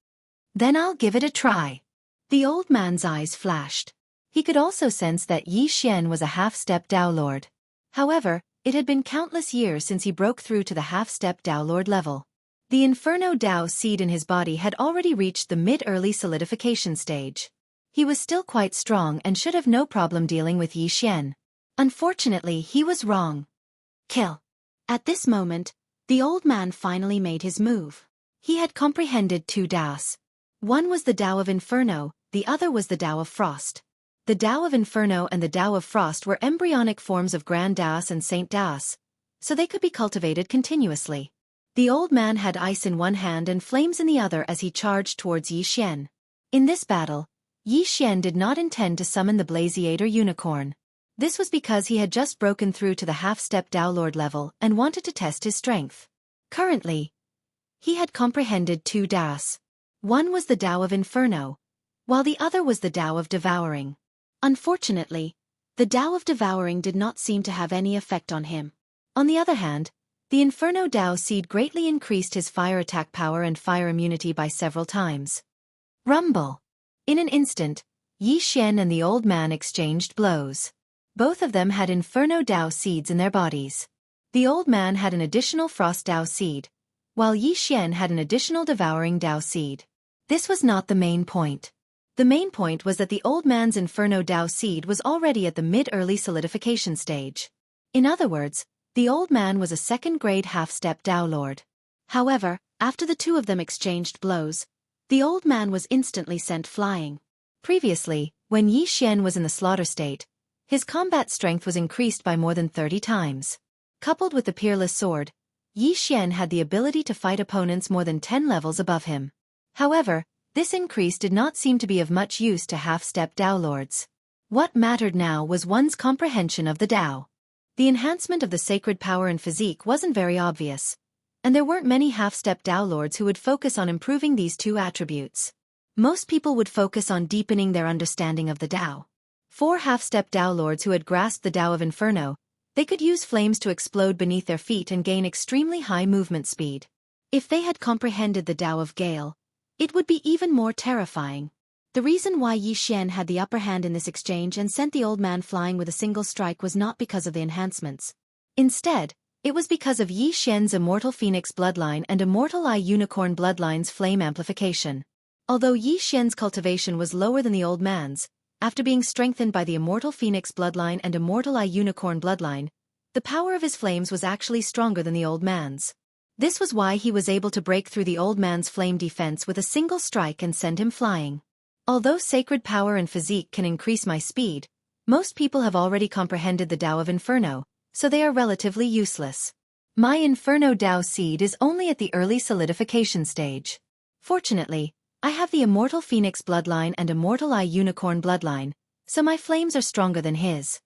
"Then I'll give it a try." The old man's eyes flashed. He could also sense that Yi Xian was a half-step Dao Lord. However, it had been countless years since he broke through to the half-step Dao Lord level. The Inferno Dao seed in his body had already reached the mid-early solidification stage. He was still quite strong and should have no problem dealing with Yi Xian. Unfortunately, he was wrong. Kill. At this moment, the old man finally made his move. He had comprehended two Daos. One was the Dao of Inferno, the other was the Dao of Frost. The Dao of Inferno and the Dao of Frost were embryonic forms of Grand Daos and Saint Daos, so they could be cultivated continuously. The old man had ice in one hand and flames in the other as he charged towards Yi Xian. In this battle, Yi Xian did not intend to summon the Blaziator unicorn. This was because he had just broken through to the half-step Dao Lord level and wanted to test his strength. Currently, he had comprehended two Daos. One was the Dao of Inferno, while the other was the Dao of Devouring. Unfortunately, the Dao of Devouring did not seem to have any effect on him. On the other hand, the Inferno Dao seed greatly increased his fire attack power and fire immunity by several times. Rumble! In an instant, Yi Xian and the old man exchanged blows. Both of them had Inferno Dao seeds in their bodies. The old man had an additional Frost Dao seed, while Yi Xian had an additional Devouring Dao seed. This was not the main point. The main point was that the old man's Inferno Dao seed was already at the mid-early solidification stage. In other words, the old man was a second-grade half-step Dao Lord. However, after the two of them exchanged blows, the old man was instantly sent flying. Previously, when Yi Xian was in the slaughter state, his combat strength was increased by more than 30 times. Coupled with the peerless sword, Yi Xian had the ability to fight opponents more than 10 levels above him. However, this increase did not seem to be of much use to half-step Dao Lords. What mattered now was one's comprehension of the Dao. The enhancement of the sacred power and physique wasn't very obvious, and there weren't many half-step Dao Lords who would focus on improving these two attributes. Most people would focus on deepening their understanding of the Dao. 4 half-step Dao Lords who had grasped the Dao of Inferno They could use flames to explode beneath their feet and gain extremely high movement speed. If they had comprehended the Tao of Gale, it would be even more terrifying. The reason why Yi Xian had the upper hand in this exchange and sent the old man flying with a single strike was not because of the enhancements. Instead, it was because of Yi Xian's Immortal Phoenix bloodline and Immortal Eye Unicorn bloodline's flame amplification. Although Yi Xian's cultivation was lower than the old man's, after being strengthened by the Immortal Phoenix bloodline and Immortal Eye Unicorn bloodline, the power of his flames was actually stronger than the old man's. This was why he was able to break through the old man's flame defense with a single strike and send him flying. Although sacred power and physique can increase my speed, most people have already comprehended the Tao of Inferno, so they are relatively useless. My Inferno Tao seed is only at the early solidification stage. Fortunately, I have the Immortal Phoenix bloodline and Immortal Eye Unicorn bloodline, so my flames are stronger than his.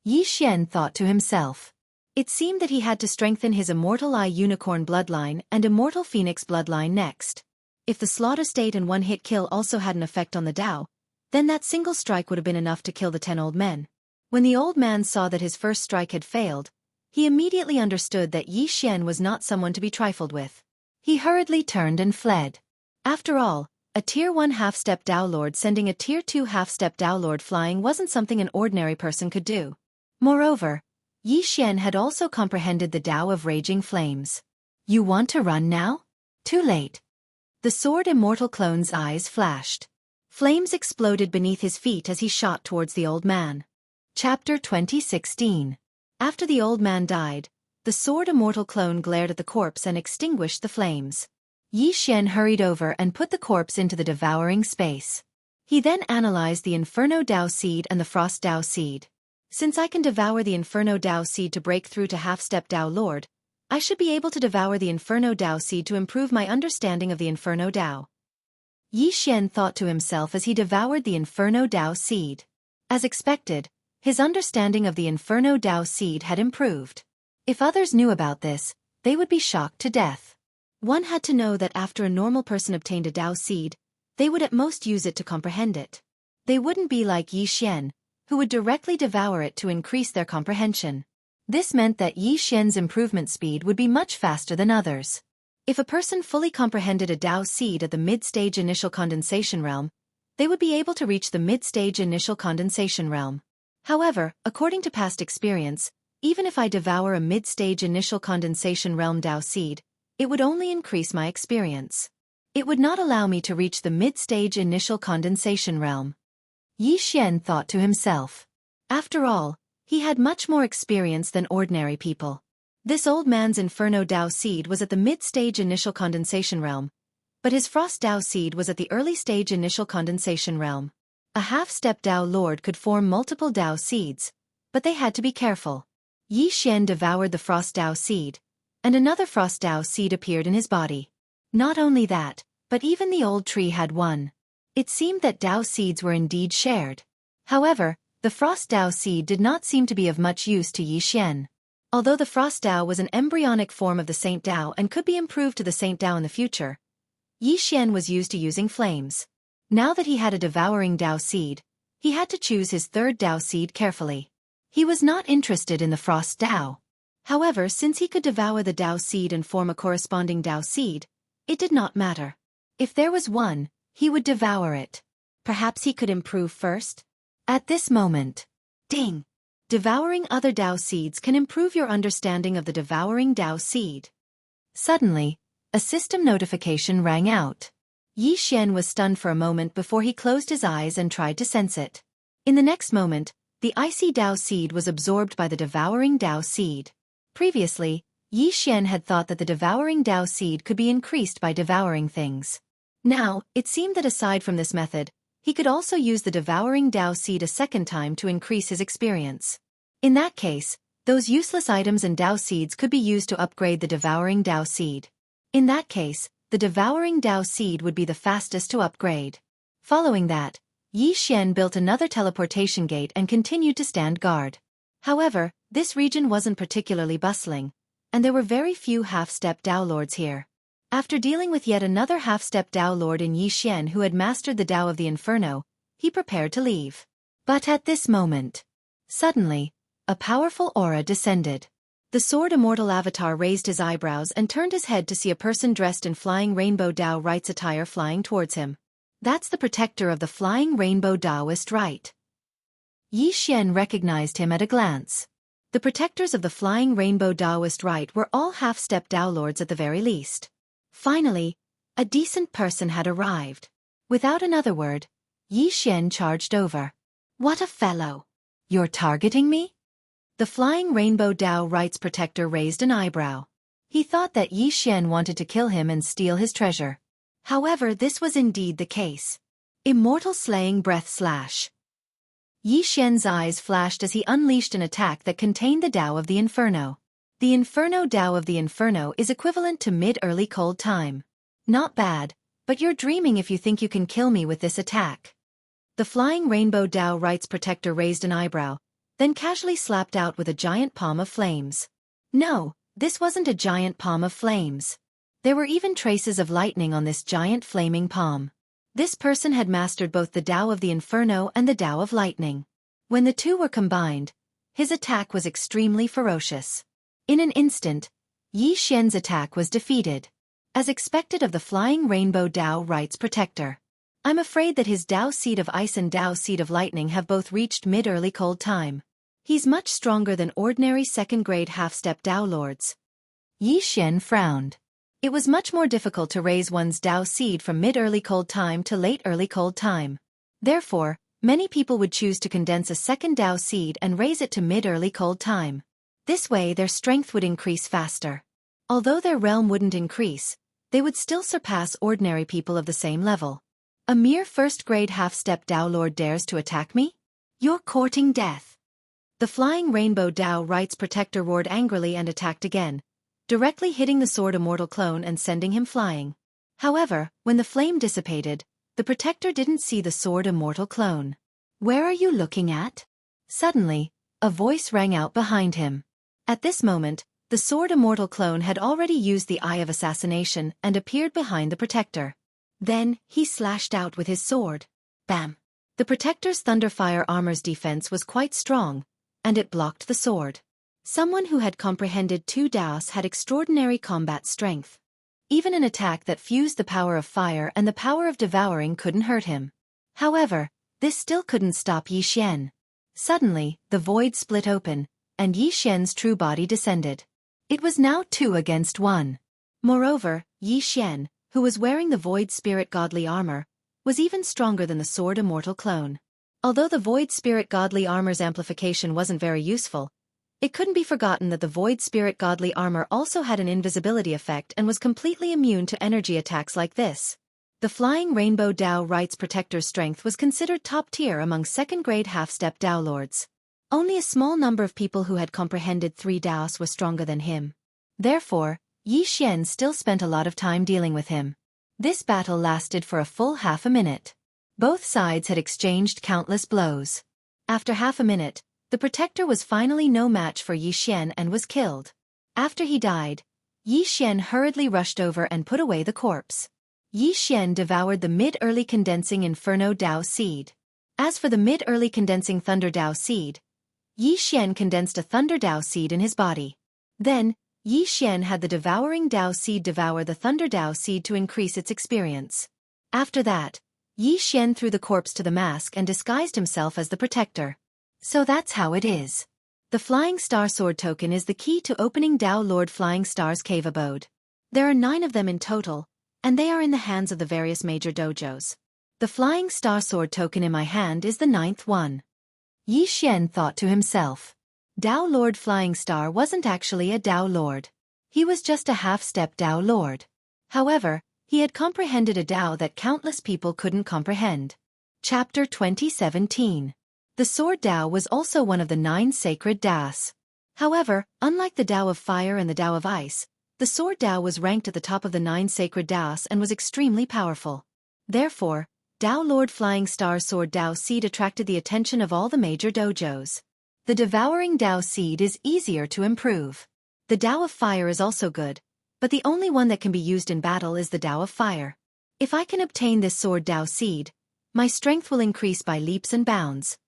Yi Xian thought to himself. It seemed that he had to strengthen his Immortal Eye Unicorn bloodline and Immortal Phoenix bloodline next. If the slaughter state and one-hit kill also had an effect on the Tao, then that single strike would have been enough to kill the 10 old men. When the old man saw that his first strike had failed, he immediately understood that Yi Xian was not someone to be trifled with. He hurriedly turned and fled. After all, a Tier 1 half-step Tao Lord sending a Tier 2 half-step Tao Lord flying wasn't something an ordinary person could do. Moreover, Yi Xian had also comprehended the Tao of Raging Flames. You want to run now? Too late. The sword Immortal Clone's eyes flashed. Flames exploded beneath his feet as he shot towards the old man. Chapter 2016. After the old man died, the sword Immortal Clone glared at the corpse and extinguished the flames. Yi Xian hurried over and put the corpse into the devouring space. He then analyzed the Inferno Tao seed and the Frost Tao seed. Since I can devour the Inferno Tao seed to break through to half-step Tao Lord, I should be able to devour the Inferno Tao seed to improve my understanding of the Inferno Tao. Yi Xian thought to himself as he devoured the Inferno Tao seed. As expected, his understanding of the Inferno Tao seed had improved. If others knew about this, they would be shocked to death. One had to know that after a normal person obtained a Tao seed, they would at most use it to comprehend it. They wouldn't be like Yi Xian, who would directly devour it to increase their comprehension. This meant that Yi Xian's improvement speed would be much faster than others. If a person fully comprehended a Tao seed at the mid-stage initial condensation realm, they would be able to reach the mid-stage initial condensation realm. However, according to past experience, even if I devour a mid-stage initial condensation realm Tao seed, it would only increase my experience. It would not allow me to reach the mid-stage initial condensation realm. Yi Xian thought to himself. After all, he had much more experience than ordinary people. This old man's Inferno Tao seed was at the mid-stage initial condensation realm, but his Frost Tao seed was at the early-stage initial condensation realm. A half-step Tao Lord could form multiple Tao seeds, but they had to be careful. Yi Xian devoured the Frost Tao seed, and another Frost Tao seed appeared in his body. Not only that, but even the old tree had one. It seemed that Tao seeds were indeed shared. However, the Frost Tao seed did not seem to be of much use to Yi Xian. Although the Frost Tao was an embryonic form of the Saint Tao and could be improved to the Saint Tao in the future, Yi Xian was used to using flames. Now that he had a devouring Tao seed, he had to choose his third Tao seed carefully. He was not interested in the Frost Tao. However, since he could devour the Tao seed and form a corresponding Tao seed, it did not matter. If there was one, he would devour it. Perhaps he could improve first? At this moment, ding! Devouring other Tao seeds can improve your understanding of the devouring Tao seed. Suddenly, a system notification rang out. Yi Xian was stunned for a moment before he closed his eyes and tried to sense it. In the next moment, the icy Tao seed was absorbed by the devouring Tao seed. Previously, Yi Xian had thought that the devouring Tao seed could be increased by devouring things. Now, it seemed that aside from this method, he could also use the devouring Tao seed a second time to increase his experience. In that case, those useless items and Tao seeds could be used to upgrade the devouring Tao seed. In that case, the devouring Tao seed would be the fastest to upgrade. Following that, Yi Xian built another teleportation gate and continued to stand guard. However, this region wasn't particularly bustling, and there were very few half-step Tao Lords here. After dealing with yet another half-step Tao Lord in Yi Xian who had mastered the Tao of the Inferno, he prepared to leave. But at this moment, suddenly, A powerful aura descended. The sword immortal avatar raised his eyebrows and turned his head to see a person dressed in flying rainbow Tao Rites attire flying towards him. That's the protector of the flying rainbow Taoist rite. Yi Xian recognized him at a glance. The protectors of the flying rainbow Taoist rite were all half-step Tao lords at the very least. Finally, a decent person had arrived. Without another word, Yi Xian charged over. What a fellow! You're targeting me? The flying rainbow Tao Rites protector raised an eyebrow. He thought that Yi Xian wanted to kill him and steal his treasure. However, this was indeed the case. Immortal slaying breath slash. Yi Xian's eyes flashed as he unleashed an attack that contained the Tao of the Inferno. The Inferno Tao of the Inferno is equivalent to mid-early cold time. Not bad, but you're dreaming if you think you can kill me with this attack. The flying rainbow Tao Rites protector raised an eyebrow, then casually slapped out with a giant palm of flames. No, this wasn't a giant palm of flames. There were even traces of lightning on this giant flaming palm. This person had mastered both the Tao of the Inferno and the Tao of Lightning. When the two were combined, his attack was extremely ferocious. In an instant, Yi Xian's attack was defeated. As expected of the flying rainbow Tao Rites protector. I'm afraid that his Tao Seed of Ice and Tao Seed of Lightning have both reached mid-early cold time. He's much stronger than ordinary second-grade half-step Tao lords. Yi Xian frowned. It was much more difficult to raise one's Tao Seed from mid-early cold time to late-early cold time. Therefore, many people would choose to condense a second Tao Seed and raise it to mid-early cold time. This way their strength would increase faster. Although their realm wouldn't increase, they would still surpass ordinary people of the same level. A mere first-grade half-step Tao Lord dares to attack me? You're courting death. The flying rainbow Tao Rites protector roared angrily and attacked again, directly hitting the sword immortal clone and sending him flying. However, when the flame dissipated, the protector didn't see the sword immortal clone. Where are you looking at? Suddenly, a voice rang out behind him. At this moment, the sword immortal clone had already used the Eye of Assassination and appeared behind the protector. Then, he slashed out with his sword. Bam! The protector's Thunderfire armor's defense was quite strong, and it blocked the sword. Someone who had comprehended two Taos had extraordinary combat strength. Even an attack that fused the power of fire and the power of devouring couldn't hurt him. However, this still couldn't stop Yi Xian. Suddenly, the void split open, and Yi Xian's true body descended. It was now 2 against 1. Moreover, Yi Xian, who was wearing the Void Spirit Godly armor, was even stronger than the Sword Immortal clone. Although the Void Spirit Godly armor's amplification wasn't very useful, it couldn't be forgotten that the Void Spirit Godly armor also had an invisibility effect and was completely immune to energy attacks like this. The flying rainbow Tao Rites protector's strength was considered top tier among second-grade half-step Tao lords. Only a small number of people who had comprehended 3 Taos were stronger than him. Therefore, Yi Xian still spent a lot of time dealing with him. This battle lasted for a full half a minute. Both sides had exchanged countless blows. After half a minute, the protector was finally no match for Yi Xian and was killed. After he died, Yi Xian hurriedly rushed over and put away the corpse. Yi Xian devoured the mid-early condensing Inferno Tao Seed. As for the mid-early condensing Thunder Tao Seed, Yi Xian condensed a Thunder Tao Seed in his body. Then, Yi Xian had the devouring Tao Seed devour the Thunder Tao Seed to increase its experience. After that, Yi Xian threw the corpse to the mask and disguised himself as the protector. So that's how it is. The Flying Star Sword token is the key to opening Tao Lord Flying Star's cave abode. There are 9 of them in total, and they are in the hands of the various major dojos. The Flying Star Sword token in my hand is the 9th one. Yi Xian thought to himself. Tao Lord Flying Star wasn't actually a Tao Lord. He was just a half-step Tao Lord. However, he had comprehended a Tao that countless people couldn't comprehend. Chapter 2017. The Sword Tao was also one of the 9 sacred Taos. However, unlike the Tao of Fire and the Tao of Ice, the Sword Tao was ranked at the top of the 9 sacred Taos and was extremely powerful. Therefore, Tao Lord Flying Star's Sword Tao Seed attracted the attention of all the major dojos. The Devouring Tao Seed is easier to improve. The Tao of Fire is also good, but the only one that can be used in battle is the Tao of Fire. If I can obtain this Sword Tao Seed, my strength will increase by leaps and bounds.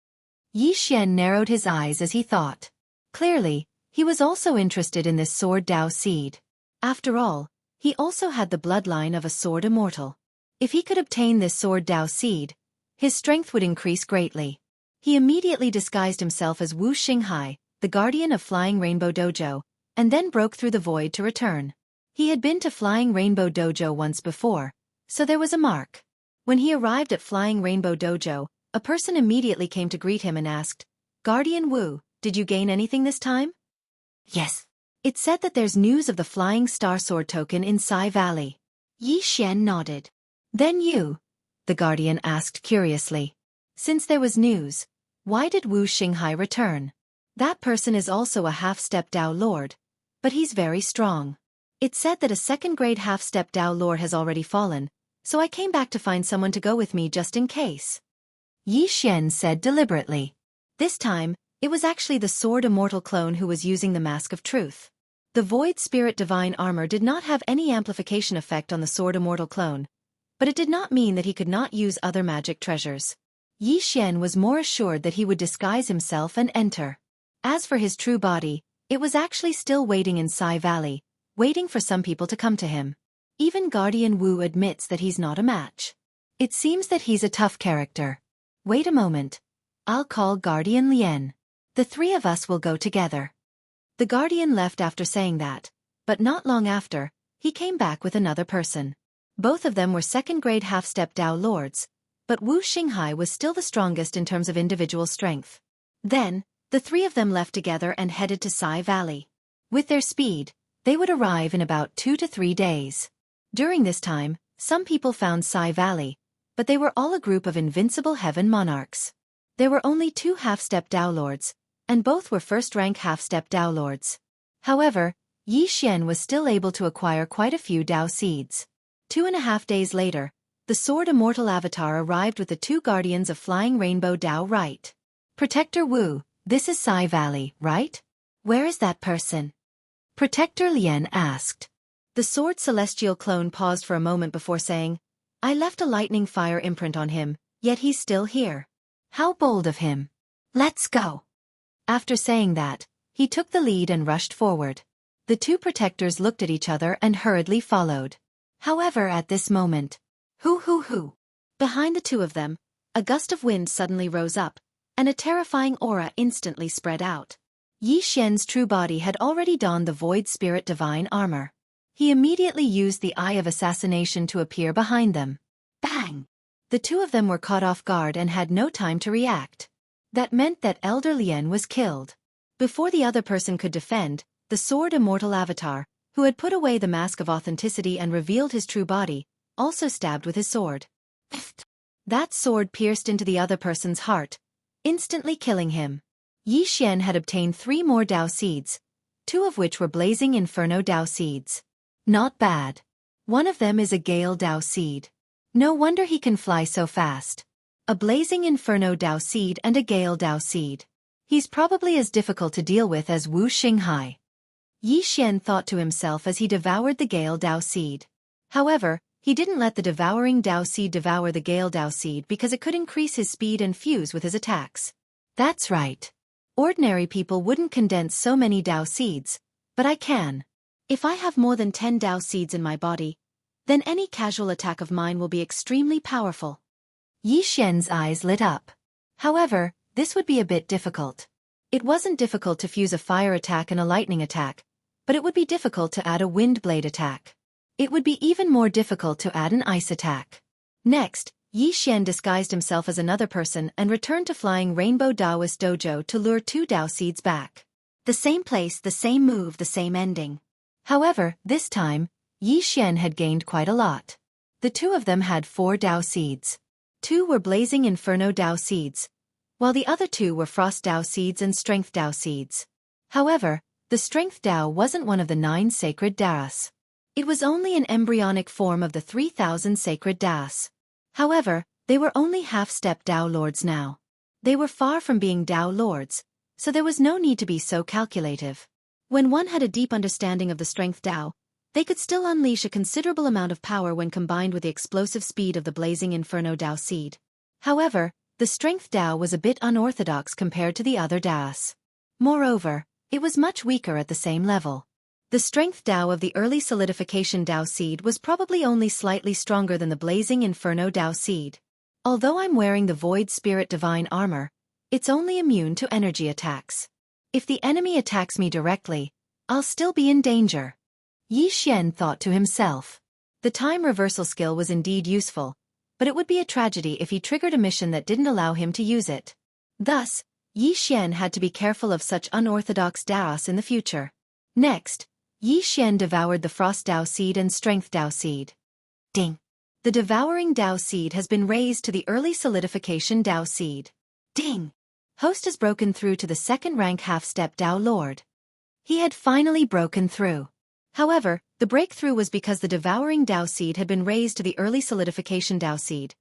Yi Xian narrowed his eyes as he thought. Clearly, he was also interested in this sword Dao seed. After all, he also had the bloodline of a sword immortal. If he could obtain this sword Dao seed, his strength would increase greatly. He immediately disguised himself as Wu Xinghai, the guardian of Flying Rainbow Dojo, and then broke through the void to return. He had been to Flying Rainbow Dojo once before, so there was a mark. When he arrived at Flying Rainbow Dojo, a person immediately came to greet him and asked, "Guardian Wu, did you gain anything this time?" Yes. It said that there's news of the Flying Star Sword token in Sai Valley. Yi Xian nodded. Then you? The guardian asked curiously. Since there was news, why did Wu Xinghai return? That person is also a half-step Dao Lord, but he's very strong. It said that a second-grade half-step Dao Lord has already fallen, so I came back to find someone to go with me just in case. Yi Xian said deliberately. This time, it was actually the Sword Immortal clone who was using the Mask of Truth. The Void Spirit Divine Armor did not have any amplification effect on the Sword Immortal clone, but it did not mean that he could not use other magic treasures. Yi Xian was more assured that he would disguise himself and enter. As for his true body, it was actually still waiting in Sai Valley, waiting for some people to come to him. Even Guardian Wu admits that he's not a match. It seems that he's a tough character. Wait a moment. I'll call Guardian Lien. The three of us will go together. The Guardian left after saying that, but not long after, he came back with another person. Both of them were second-grade half-step Dao Lords, but Wu Xinghai was still the strongest in terms of individual strength. Then, the three of them left together and headed to Sai Valley. With their speed, they would arrive in about 2 to 3 days. During this time, some people found Sai Valley, but they were all a group of invincible heaven monarchs. There were only 2 half-step Dao Lords, and both were first-rank half-step Dao Lords. However, Yi Xian was still able to acquire quite a few Dao seeds. 2.5 days later, the Sword Immortal Avatar arrived with the 2 guardians of Flying Rainbow Dao right. Protector Wu, this is Sai Valley, right? Where is that person? Protector Lien asked. The Sword Celestial clone paused for a moment before saying, I left a lightning fire imprint on him, yet he's still here. How bold of him. Let's go. After saying that, he took the lead and rushed forward. The 2 protectors looked at each other and hurriedly followed. However, at this moment, hoo! Behind the 2 of them, a gust of wind suddenly rose up, and a terrifying aura instantly spread out. Yi Xian's true body had already donned the Void Spirit Divine Armor. He immediately used the Eye of Assassination to appear behind them. Bang! The 2 of them were caught off guard and had no time to react. That meant that Elder Lien was killed. Before the other person could defend, the Sword Immortal Avatar, who had put away the mask of authenticity and revealed his true body, also stabbed with his sword. That sword pierced into the other person's heart, instantly killing him. Yi Xian had obtained 3 more Dao seeds, 2 of which were Blazing Inferno Dao seeds. Not bad. One of them is a Gale Dao seed. No wonder he can fly so fast. A Blazing Inferno Dao seed and a Gale Dao seed. He's probably as difficult to deal with as Wu Xinghai. Yi Xian thought to himself as he devoured the Gale Dao seed. However, he didn't let the devouring Dao seed devour the Gale Dao seed because it could increase his speed and fuse with his attacks. That's right. Ordinary people wouldn't condense so many Dao seeds, but I can. If I have more than 10 Dao seeds in my body, then any casual attack of mine will be extremely powerful. Yi Xian's eyes lit up. However, this would be a bit difficult. It wasn't difficult to fuse a fire attack and a lightning attack, but it would be difficult to add a wind blade attack. It would be even more difficult to add an ice attack. Next, Yi Xian disguised himself as another person and returned to Flying Rainbow Daoist Dojo to lure 2 Dao seeds back. The same place, the same move, the same ending. However, this time, Yi Xian had gained quite a lot. The 2 of them had 4 Dao seeds. 2 were Blazing Inferno Dao seeds, while the other 2 were Frost Dao seeds and Strength Dao seeds. However, the Strength Dao wasn't one of the 9 sacred Das. It was only an embryonic form of the 3,000 sacred Das. However, they were only half-step Dao Lords now. They were far from being Dao Lords, so there was no need to be so calculative. When one had a deep understanding of the Strength Dao, they could still unleash a considerable amount of power when combined with the explosive speed of the Blazing Inferno Dao seed. However, the Strength Dao was a bit unorthodox compared to the other Das. Moreover, It was much weaker at the same level. The strength Dao of the early solidification Dao seed was probably only slightly stronger than the blazing inferno Dao seed. Although I'm wearing the void spirit divine armor, it's only immune to energy attacks. If the enemy attacks me directly, I'll still be in danger. Yi Xian thought to himself. The time reversal skill was indeed useful, but it would be a tragedy if he triggered a mission that didn't allow him to use it. Thus, Yi Xian had to be careful of such unorthodox Daos in the future. Next, Yi Xian devoured the Frost Dao seed and Strength Dao seed. Ding! The devouring Dao seed has been raised to the early solidification Dao seed. Ding! Host has broken through to the second rank half-step Dao Lord. He had finally broken through. However, the breakthrough was because the devouring Dao seed had been raised to the early solidification Dao seed,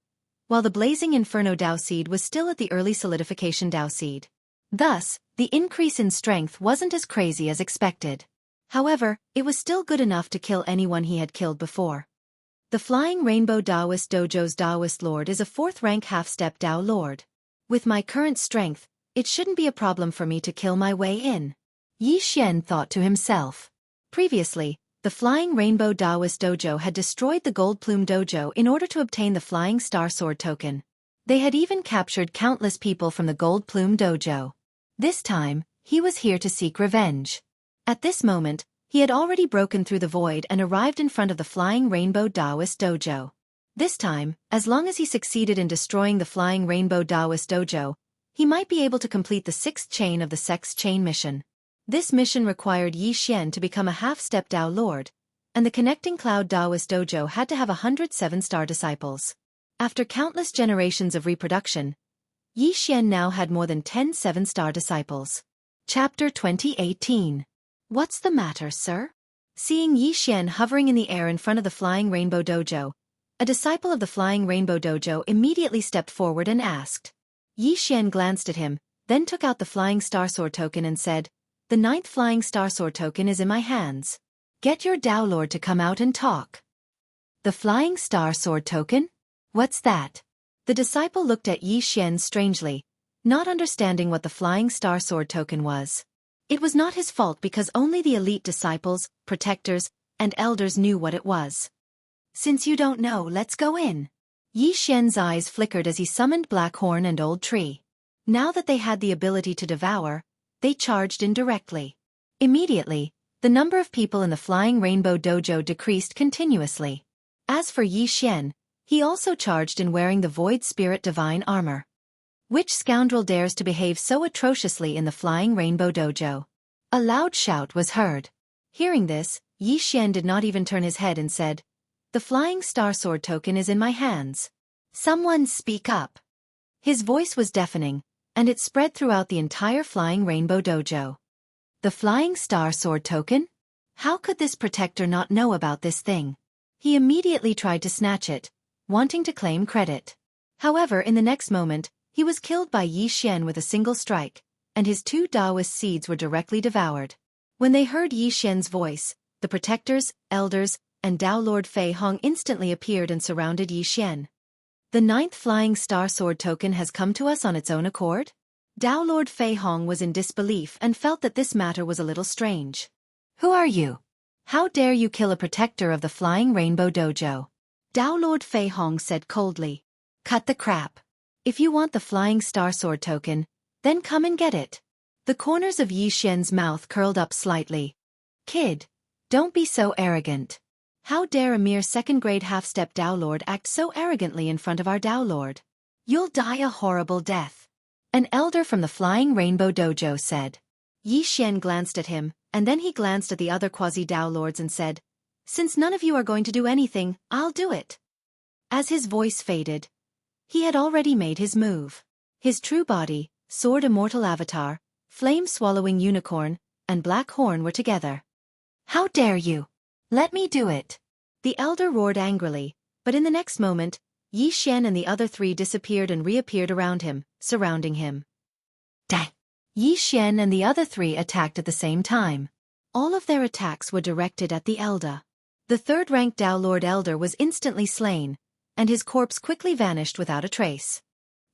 while the blazing inferno Dao seed was still at the early solidification Dao seed. Thus, the increase in strength wasn't as crazy as expected. However, it was still good enough to kill anyone he had killed before. The Flying Rainbow Daoist Dojo's Daoist Lord is a 4th rank half-step Dao Lord. With my current strength, it shouldn't be a problem for me to kill my way in. Yi Xian thought to himself. Previously, the Flying Rainbow Daoist Dojo had destroyed the Gold Plume Dojo in order to obtain the Flying Star Sword token. They had even captured countless people from the Gold Plume Dojo. This time, he was here to seek revenge. At this moment, he had already broken through the void and arrived in front of the Flying Rainbow Daoist Dojo. This time, as long as he succeeded in destroying the Flying Rainbow Daoist Dojo, he might be able to complete the 6th chain of the Sex Chain mission. This mission required Yi Xian to become a half-step Dao Lord, and the Connecting Cloud Daoist Dojo had to have 107 star disciples. After countless generations of reproduction, Yi Xian now had more than 10 7-star disciples. Chapter 2018. What's the matter, sir? Seeing Yi Xian hovering in the air in front of the Flying Rainbow Dojo, a disciple of the Flying Rainbow Dojo immediately stepped forward and asked. Yi Xian glanced at him, then took out the Flying Star Sword token and said, "The 9th Flying Star Sword token is in my hands. Get your Dao Lord to come out and talk." The Flying Star Sword token? What's that? The disciple looked at Yi Xian strangely, not understanding what the Flying Star Sword token was. It was not his fault because only the elite disciples, protectors, and elders knew what it was. "Since you don't know, let's go in." Yi Xian's eyes flickered as he summoned Blackhorn and Old Tree. Now that they had the ability to devour, they charged in directly. Immediately, the number of people in the Flying Rainbow Dojo decreased continuously. As for Yi Xian, he also charged in wearing the Void Spirit Divine armor. Which scoundrel dares to behave so atrociously in the Flying Rainbow Dojo? A loud shout was heard. Hearing this, Yi Xian did not even turn his head and said, "The Flying Star Sword token is in my hands. Someone speak up." His voice was deafening, and it spread throughout the entire Flying Rainbow Dojo. The Flying Star Sword token? How could this protector not know about this thing? He immediately tried to snatch it, wanting to claim credit. However, in the next moment, he was killed by Yi Xian with a single strike, and his 2 Daoist seeds were directly devoured. When they heard Yi Xian's voice, the protectors, elders, and Dao Lord Fei Hong instantly appeared and surrounded Yi Xian. "The 9th Flying Star Sword token has come to us on its own accord?" Dao Lord Fei Hong was in disbelief and felt that this matter was a little strange. "Who are you? How dare you kill a protector of the Flying Rainbow Dojo?" Dao Lord Fei Hong said coldly. "Cut the crap. If you want the Flying Star Sword token, then come and get it." The corners of Yi Xian's mouth curled up slightly. "Kid, don't be so arrogant. How dare a mere 2nd-grade half-step Dao Lord act so arrogantly in front of our Dao Lord? You'll die a horrible death," an elder from the Flying Rainbow Dojo said. Yi Xian glanced at him, and then he glanced at the other quasi-Dao Lords and said, "Since none of you are going to do anything, I'll do it." As his voice faded, he had already made his move. His true body, Sword Immortal Avatar, Flame-Swallowing Unicorn, and Black Horn were together. "How dare you? Let me do it!" The elder roared angrily, but in the next moment, Yi Xian and the other 3 disappeared and reappeared around him, surrounding him. Dang! Yi Xian and the other 3 attacked at the same time. All of their attacks were directed at the elder. The 3rd-ranked Dao Lord Elder was instantly slain, and his corpse quickly vanished without a trace.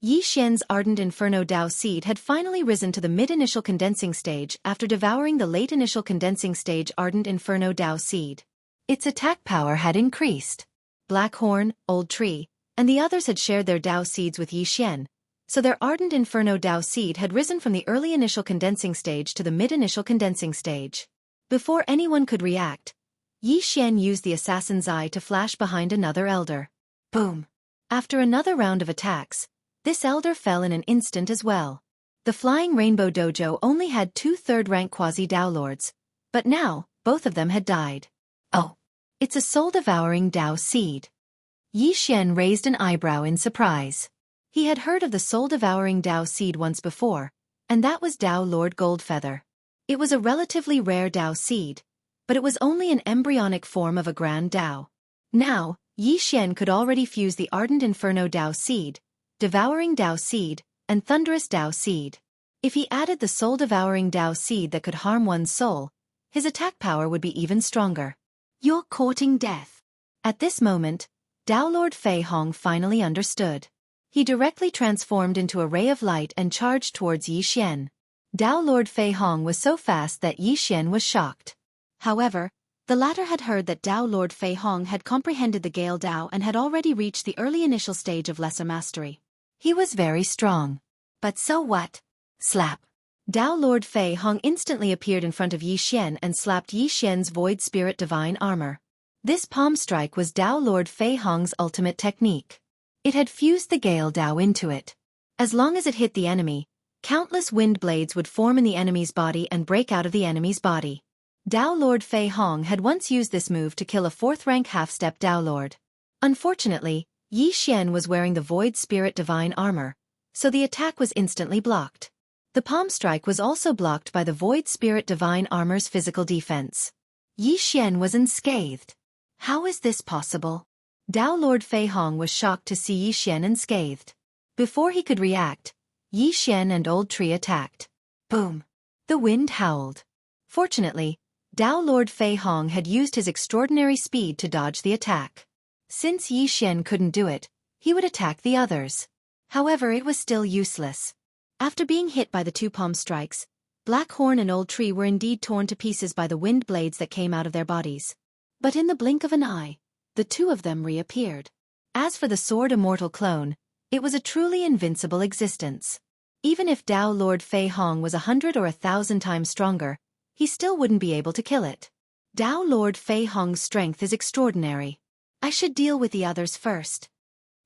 Yi Xian's ardent inferno Dao seed had finally risen to the mid-initial condensing stage after devouring the late initial condensing stage ardent inferno Dao seed. Its attack power had increased. Blackhorn, Old Tree, and the others had shared their Dao seeds with Yi Xian, so their ardent inferno Dao seed had risen from the early initial condensing stage to the mid-initial condensing stage. Before anyone could react, Yi Xian used the assassin's eye to flash behind another elder. Boom! After another round of attacks, this elder fell in an instant as well. The Flying Rainbow Dojo only had 2 third-rank quasi-Dao lords, but now, both of them had died. Oh! It's a soul-devouring Dao seed. Yi Xian raised an eyebrow in surprise. He had heard of the soul-devouring Dao seed once before, and that was Dao Lord Goldfeather. It was a relatively rare Dao seed, but it was only an embryonic form of a grand Dao. Now, Yi Xian could already fuse the ardent inferno Dao seed, devouring Dao seed, and thunderous Dao seed. If he added the soul-devouring Dao seed that could harm one's soul, his attack power would be even stronger. You're courting death. At this moment, Dao Lord Fei Hong finally understood. He directly transformed into a ray of light and charged towards Yi Xian. Dao Lord Fei Hong was so fast that Yi Xian was shocked. However, the latter had heard that Dao Lord Fei Hong had comprehended the Gale Dao and had already reached the early initial stage of lesser mastery. He was very strong. But so what? Slap. Dao Lord Fei Hong instantly appeared in front of Yi Xian and slapped Yi Xian's Void Spirit Divine Armor. This palm strike was Dao Lord Fei Hong's ultimate technique. It had fused the Gale Dao into it. As long as it hit the enemy, countless wind blades would form in the enemy's body and break out of the enemy's body. Dao Lord Fei Hong had once used this move to kill a 4th-rank half-step Dao Lord. Unfortunately, Yi Xian was wearing the Void Spirit Divine Armor, so the attack was instantly blocked. The palm strike was also blocked by the Void Spirit Divine Armor's physical defense. Yi Xian was unscathed. How is this possible? Dao Lord Fei Hong was shocked to see Yi Xian unscathed. Before he could react, Yi Xian and Old Tree attacked. Boom! The wind howled. Fortunately, Dao Lord Fei Hong had used his extraordinary speed to dodge the attack. Since Yi Xian couldn't do it, he would attack the others. However, it was still useless. After being hit by the 2 palm strikes, Blackhorn and Old Tree were indeed torn to pieces by the wind blades that came out of their bodies. But in the blink of an eye, the 2 of them reappeared. As for the sword immortal clone, it was a truly invincible existence. Even if Dao Lord Fei Hong was 100 or 1,000 times stronger, he still wouldn't be able to kill it. Dao Lord Fei Hong's strength is extraordinary. I should deal with the others first.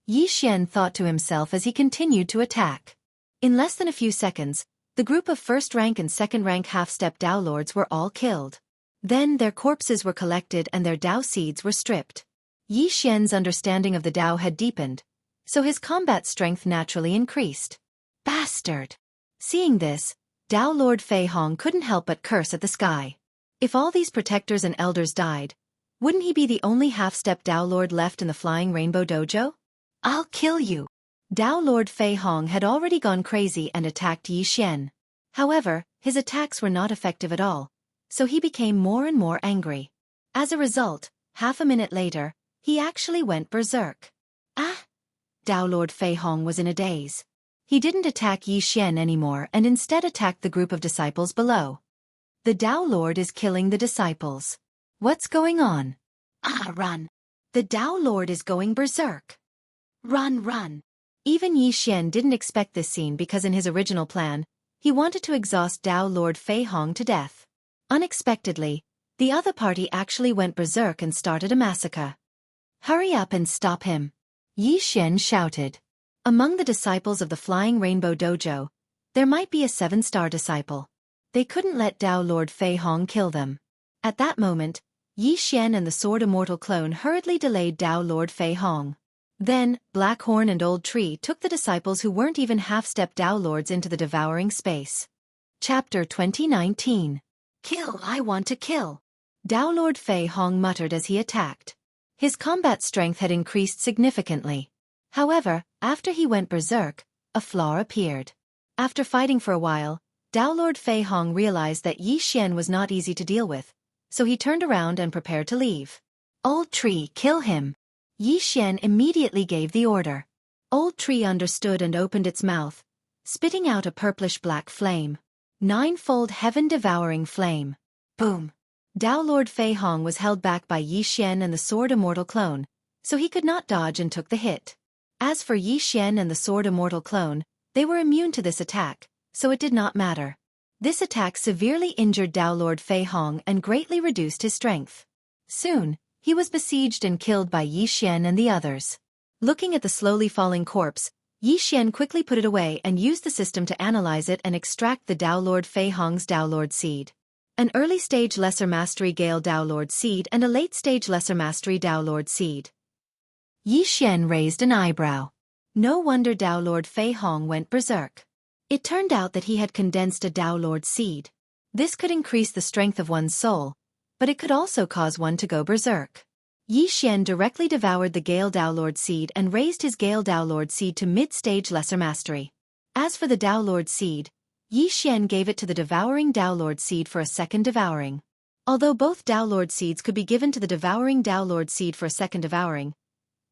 Yi Xian thought to himself as he continued to attack. In less than a few seconds, the group of 1st-rank and 2nd-rank half-step Dao Lords were all killed. Then their corpses were collected and their Dao seeds were stripped. Yi Xian's understanding of the Dao had deepened, so his combat strength naturally increased. Bastard! Seeing this, Dao Lord Fei Hong couldn't help but curse at the sky. If all these protectors and elders died, wouldn't he be the only half-step Dao Lord left in the Flying Rainbow Dojo? I'll kill you! Dao Lord Fei Hong had already gone crazy and attacked Yi Xian. However, his attacks were not effective at all, so he became more and more angry. As a result, half a minute later, he actually went berserk. Ah! Dao Lord Fei Hong was in a daze. He didn't attack Yi Xian anymore and instead attacked the group of disciples below. The Dao Lord is killing the disciples. What's going on? Ah, run! The Dao Lord is going berserk. Run, run! Even Yi Xian didn't expect this scene because in his original plan, he wanted to exhaust Dao Lord Fei Hong to death. Unexpectedly, the other party actually went berserk and started a massacre. Hurry up and stop him! Yi Xian shouted. Among the disciples of the Flying Rainbow Dojo, there might be a 7-star disciple. They couldn't let Dao Lord Fei Hong kill them. At that moment, Yi Xian and the Sword Immortal clone hurriedly delayed Dao Lord Fei Hong. Then, Blackhorn and Old Tree took the disciples who weren't even half-step Dao Lords into the devouring space. Chapter 2019. Kill, I want to kill! Dao Lord Fei Hong muttered as he attacked. His combat strength had increased significantly. However, after he went berserk, a flaw appeared. After fighting for a while, Dao Lord Fei Hong realized that Yi Xian was not easy to deal with, so he turned around and prepared to leave. Old Tree, kill him! Yi Xian immediately gave the order. Old Tree understood and opened its mouth, spitting out a purplish-black flame. Ninefold heaven-devouring flame. Boom! Dao Lord Fei Hong was held back by Yi Xian and the Sword Immortal Clone, so he could not dodge and took the hit. As for Yi Xian and the Sword Immortal Clone, they were immune to this attack, so it did not matter. This attack severely injured Dao Lord Fei Hong and greatly reduced his strength. Soon, he was besieged and killed by Yi Xian and the others. Looking at the slowly falling corpse, Yi Xian quickly put it away and used the system to analyze it and extract the Dao Lord Fei Hong's Dao Lord seed. An early-stage Lesser Mastery Gale Dao Lord seed and a late-stage Lesser Mastery Dao Lord seed. Yi Xian raised an eyebrow. No wonder Dao Lord Fei Hong went berserk. It turned out that he had condensed a Dao Lord seed. This could increase the strength of one's soul, but it could also cause one to go berserk. Yi Xian directly devoured the Gale Dao Lord seed and raised his Gale Dao Lord seed to mid-stage Lesser Mastery. As for the Dao Lord seed, Yi Xian gave it to the devouring Dao Lord seed for a second devouring. Although both Dao Lord seeds could be given to the devouring Dao Lord seed for a second devouring,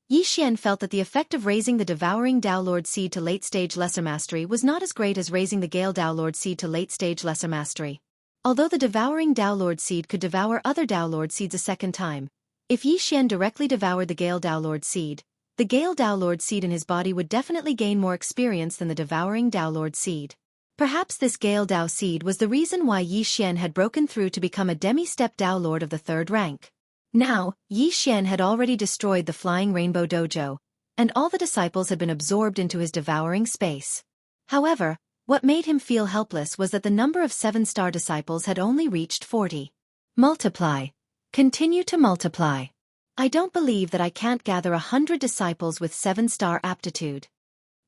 Yi Xian felt that the effect of raising the devouring Dao Lord seed to late-stage Lesser Mastery was not as great as raising the Gale Dao Lord seed to late-stage Lesser Mastery. Although the devouring Dao Lord seed could devour other Dao Lord seeds a second time, if Yi Xian directly devoured the Gale Dao Lord seed, the Gale Dao Lord seed in his body would definitely gain more experience than the devouring Dao Lord seed. Perhaps this Gale Dao seed was the reason why Yi Xian had broken through to become a demi-step Dao Lord of the third rank. Now, Yi Xian had already destroyed the Flying Rainbow Dojo, and all the disciples had been absorbed into his devouring space. However, what made him feel helpless was that the number of 7-star disciples had only reached 40. Multiply. Continue to multiply. I don't believe that I can't gather 100 disciples with 7-star aptitude.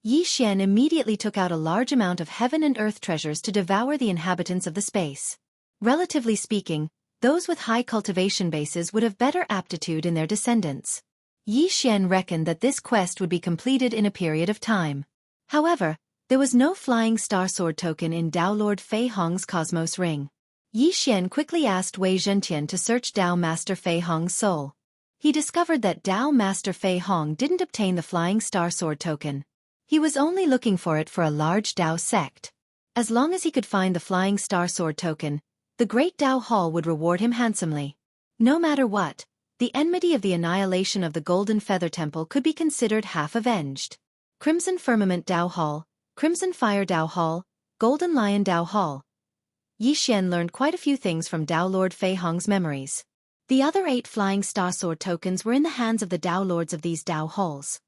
Yi Xian immediately took out a large amount of heaven and earth treasures to devour the inhabitants of the space. Relatively speaking, those with high cultivation bases would have better aptitude in their descendants. Yi Xian reckoned that this quest would be completed in a period of time. However, there was no flying star sword token in Dao Lord Fei Hong's Cosmos Ring. Yi Xian quickly asked Wei Zhentian to search Dao Master Fei Hong's soul. He discovered that Dao Master Fei Hong didn't obtain the flying star sword token. He was only looking for it for a large Dao sect. As long as he could find the flying star sword token, the Great Dao Hall would reward him handsomely. No matter what, the enmity of the annihilation of the Golden Feather Temple could be considered half avenged. Crimson Firmament Dao Hall, Crimson Fire Dao Hall, Golden Lion Dao Hall. Yi Xian learned quite a few things from Dao Lord Fei Hong's memories. The other 8 flying star sword tokens were in the hands of the Dao Lords of these Dao Halls.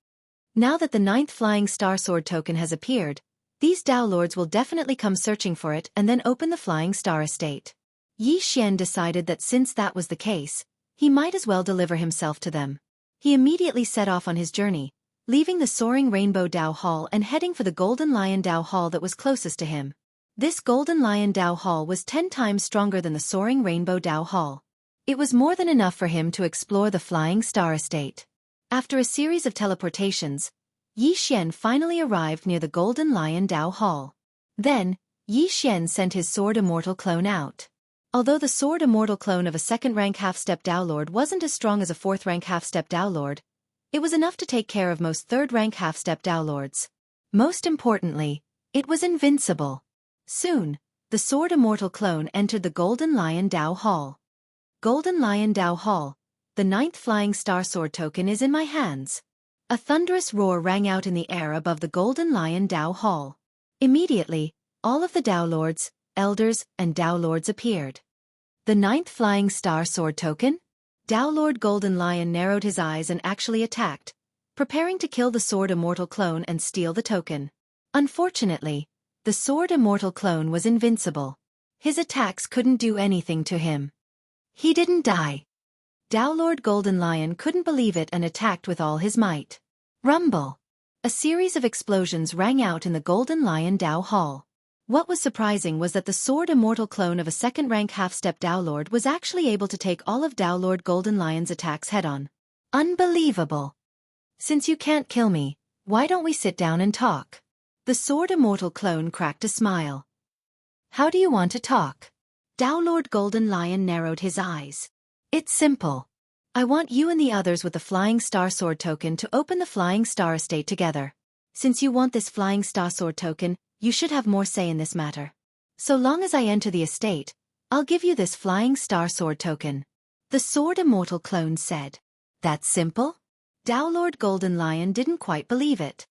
Now that the 9th flying star sword token has appeared, these Dao Lords will definitely come searching for it and then open the Flying Star Estate. Yi Xian decided that since that was the case, he might as well deliver himself to them. He immediately set off on his journey, leaving the Soaring Rainbow Dao Hall and heading for the Golden Lion Dao Hall that was closest to him. This Golden Lion Dao Hall was 10 times stronger than the Soaring Rainbow Dao Hall. It was more than enough for him to explore the Flying Star Estate. After a series of teleportations, Yi Xian finally arrived near the Golden Lion Dao Hall. Then, Yi Xian sent his Sword Immortal Clone out. Although the Sword Immortal Clone of a 2nd-rank half-step Dao Lord wasn't as strong as a 4th-rank half-step Dao Lord, it was enough to take care of most 3rd-rank half-step Dao Lords. Most importantly, it was invincible. Soon, the Sword Immortal Clone entered the Golden Lion Dao Hall. Golden Lion Dao Hall, the 9th Flying Star Sword token is in my hands. A thunderous roar rang out in the air above the Golden Lion Dao Hall. Immediately, all of the Dao Lords, Elders, and Dao Lords appeared. The 9th Flying Star Sword token? Dao Lord Golden Lion narrowed his eyes and actually attacked, preparing to kill the Sword Immortal Clone and steal the token. Unfortunately, the Sword Immortal Clone was invincible. His attacks couldn't do anything to him. He didn't die. Dao Lord Golden Lion couldn't believe it and attacked with all his might. Rumble! A series of explosions rang out in the Golden Lion Dao Hall. What was surprising was that the Sword Immortal Clone of a 2nd-rank half-step Dao Lord was actually able to take all of Dao Lord Golden Lion's attacks head-on. Unbelievable! Since you can't kill me, why don't we sit down and talk? The Sword Immortal Clone cracked a smile. How do you want to talk? Dao Lord Golden Lion narrowed his eyes. It's simple. I want you and the others with the Flying Star Sword token to open the Flying Star Estate together. Since you want this flying star sword token, you should have more say in this matter. So long as I enter the estate, I'll give you this flying star sword token. The sword immortal clone said. That's simple? Dao Lord Golden Lion didn't quite believe it.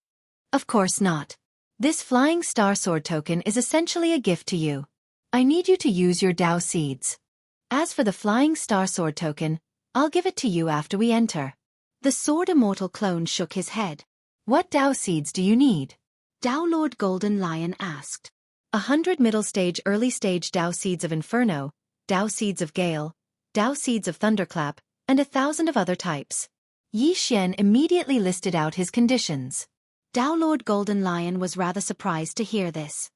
Of course not. This flying star sword token is essentially a gift to you. I need you to use your Dao seeds. As for the flying star sword token, I'll give it to you after we enter. The sword immortal clone shook his head. What Dao seeds do you need? Dao Lord Golden Lion asked. 100 middle stage early stage Dao seeds of Inferno, Dao seeds of Gale, Dao seeds of Thunderclap, and 1,000 of other types. Yi Xian immediately listed out his conditions. Dao Lord Golden Lion was rather surprised to hear this.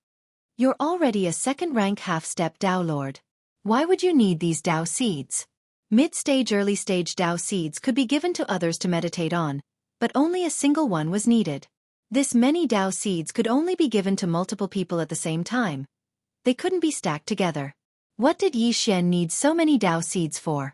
You're already a second-rank half-step Dao Lord. Why would you need these Dao seeds? Mid-stage early-stage Dao seeds could be given to others to meditate on, but only a single one was needed. This many Dao seeds could only be given to multiple people at the same time. They couldn't be stacked together. What did Yi Xian need so many Dao seeds for?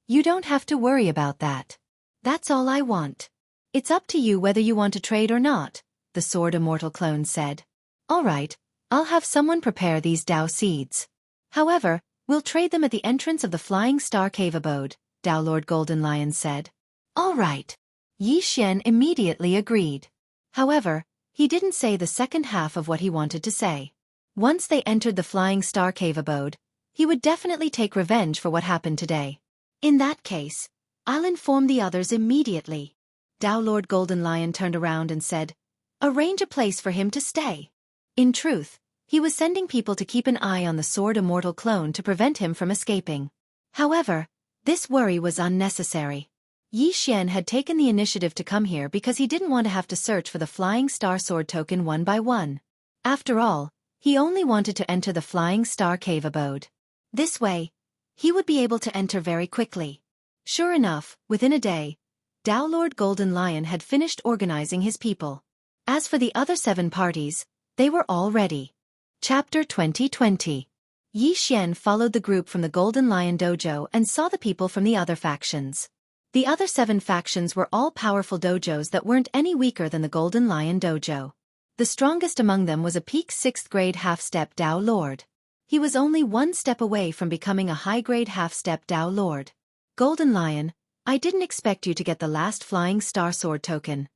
You don't have to worry about that. That's all I want. It's up to you whether you want to trade or not, the sword immortal clone said. All right, I'll have someone prepare these Dao seeds. However, we'll trade them at the entrance of the Flying Star Cave abode, Dao Lord Golden Lion said. All right. Yi Xian immediately agreed. However, he didn't say the second half of what he wanted to say. Once they entered the Flying Star Cave abode, he would definitely take revenge for what happened today. In that case, I'll inform the others immediately. Dao Lord Golden Lion turned around and said, arrange a place for him to stay. In truth, he was sending people to keep an eye on the sword immortal clone to prevent him from escaping. However, this worry was unnecessary. Yi Xian had taken the initiative to come here because he didn't want to have to search for the Flying Star Sword token one by one. After all, he only wanted to enter the Flying Star Cave abode. This way, he would be able to enter very quickly. Sure enough, within a day, Dao Lord Golden Lion had finished organizing his people. As for the other 7 parties, they were all ready. Chapter 2020. Yi Xian followed the group from the Golden Lion dojo and saw the people from the other factions. The other 7 factions were all powerful dojos that weren't any weaker than the Golden Lion dojo. The strongest among them was a peak 6th grade half-step Dao Lord. He was only 1 step away from becoming a high-grade half-step Dao Lord. Golden Lion, I didn't expect you to get the last Flying Star Sword token.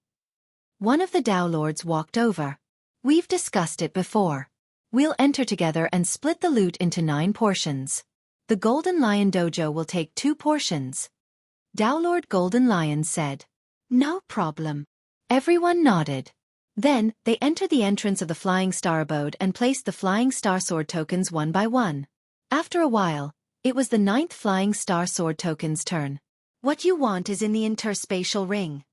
One of the Dao Lords walked over. We've discussed it before. We'll enter together and split the loot into 9 portions. The Golden Lion dojo will take 2 portions. Dao Lord Golden Lion said. No problem. Everyone nodded. Then, they entered the entrance of the Flying Star abode and placed the Flying Star Sword tokens one by one. After a while, it was the 9th Flying Star Sword token's turn. What you want is in the interspatial ring.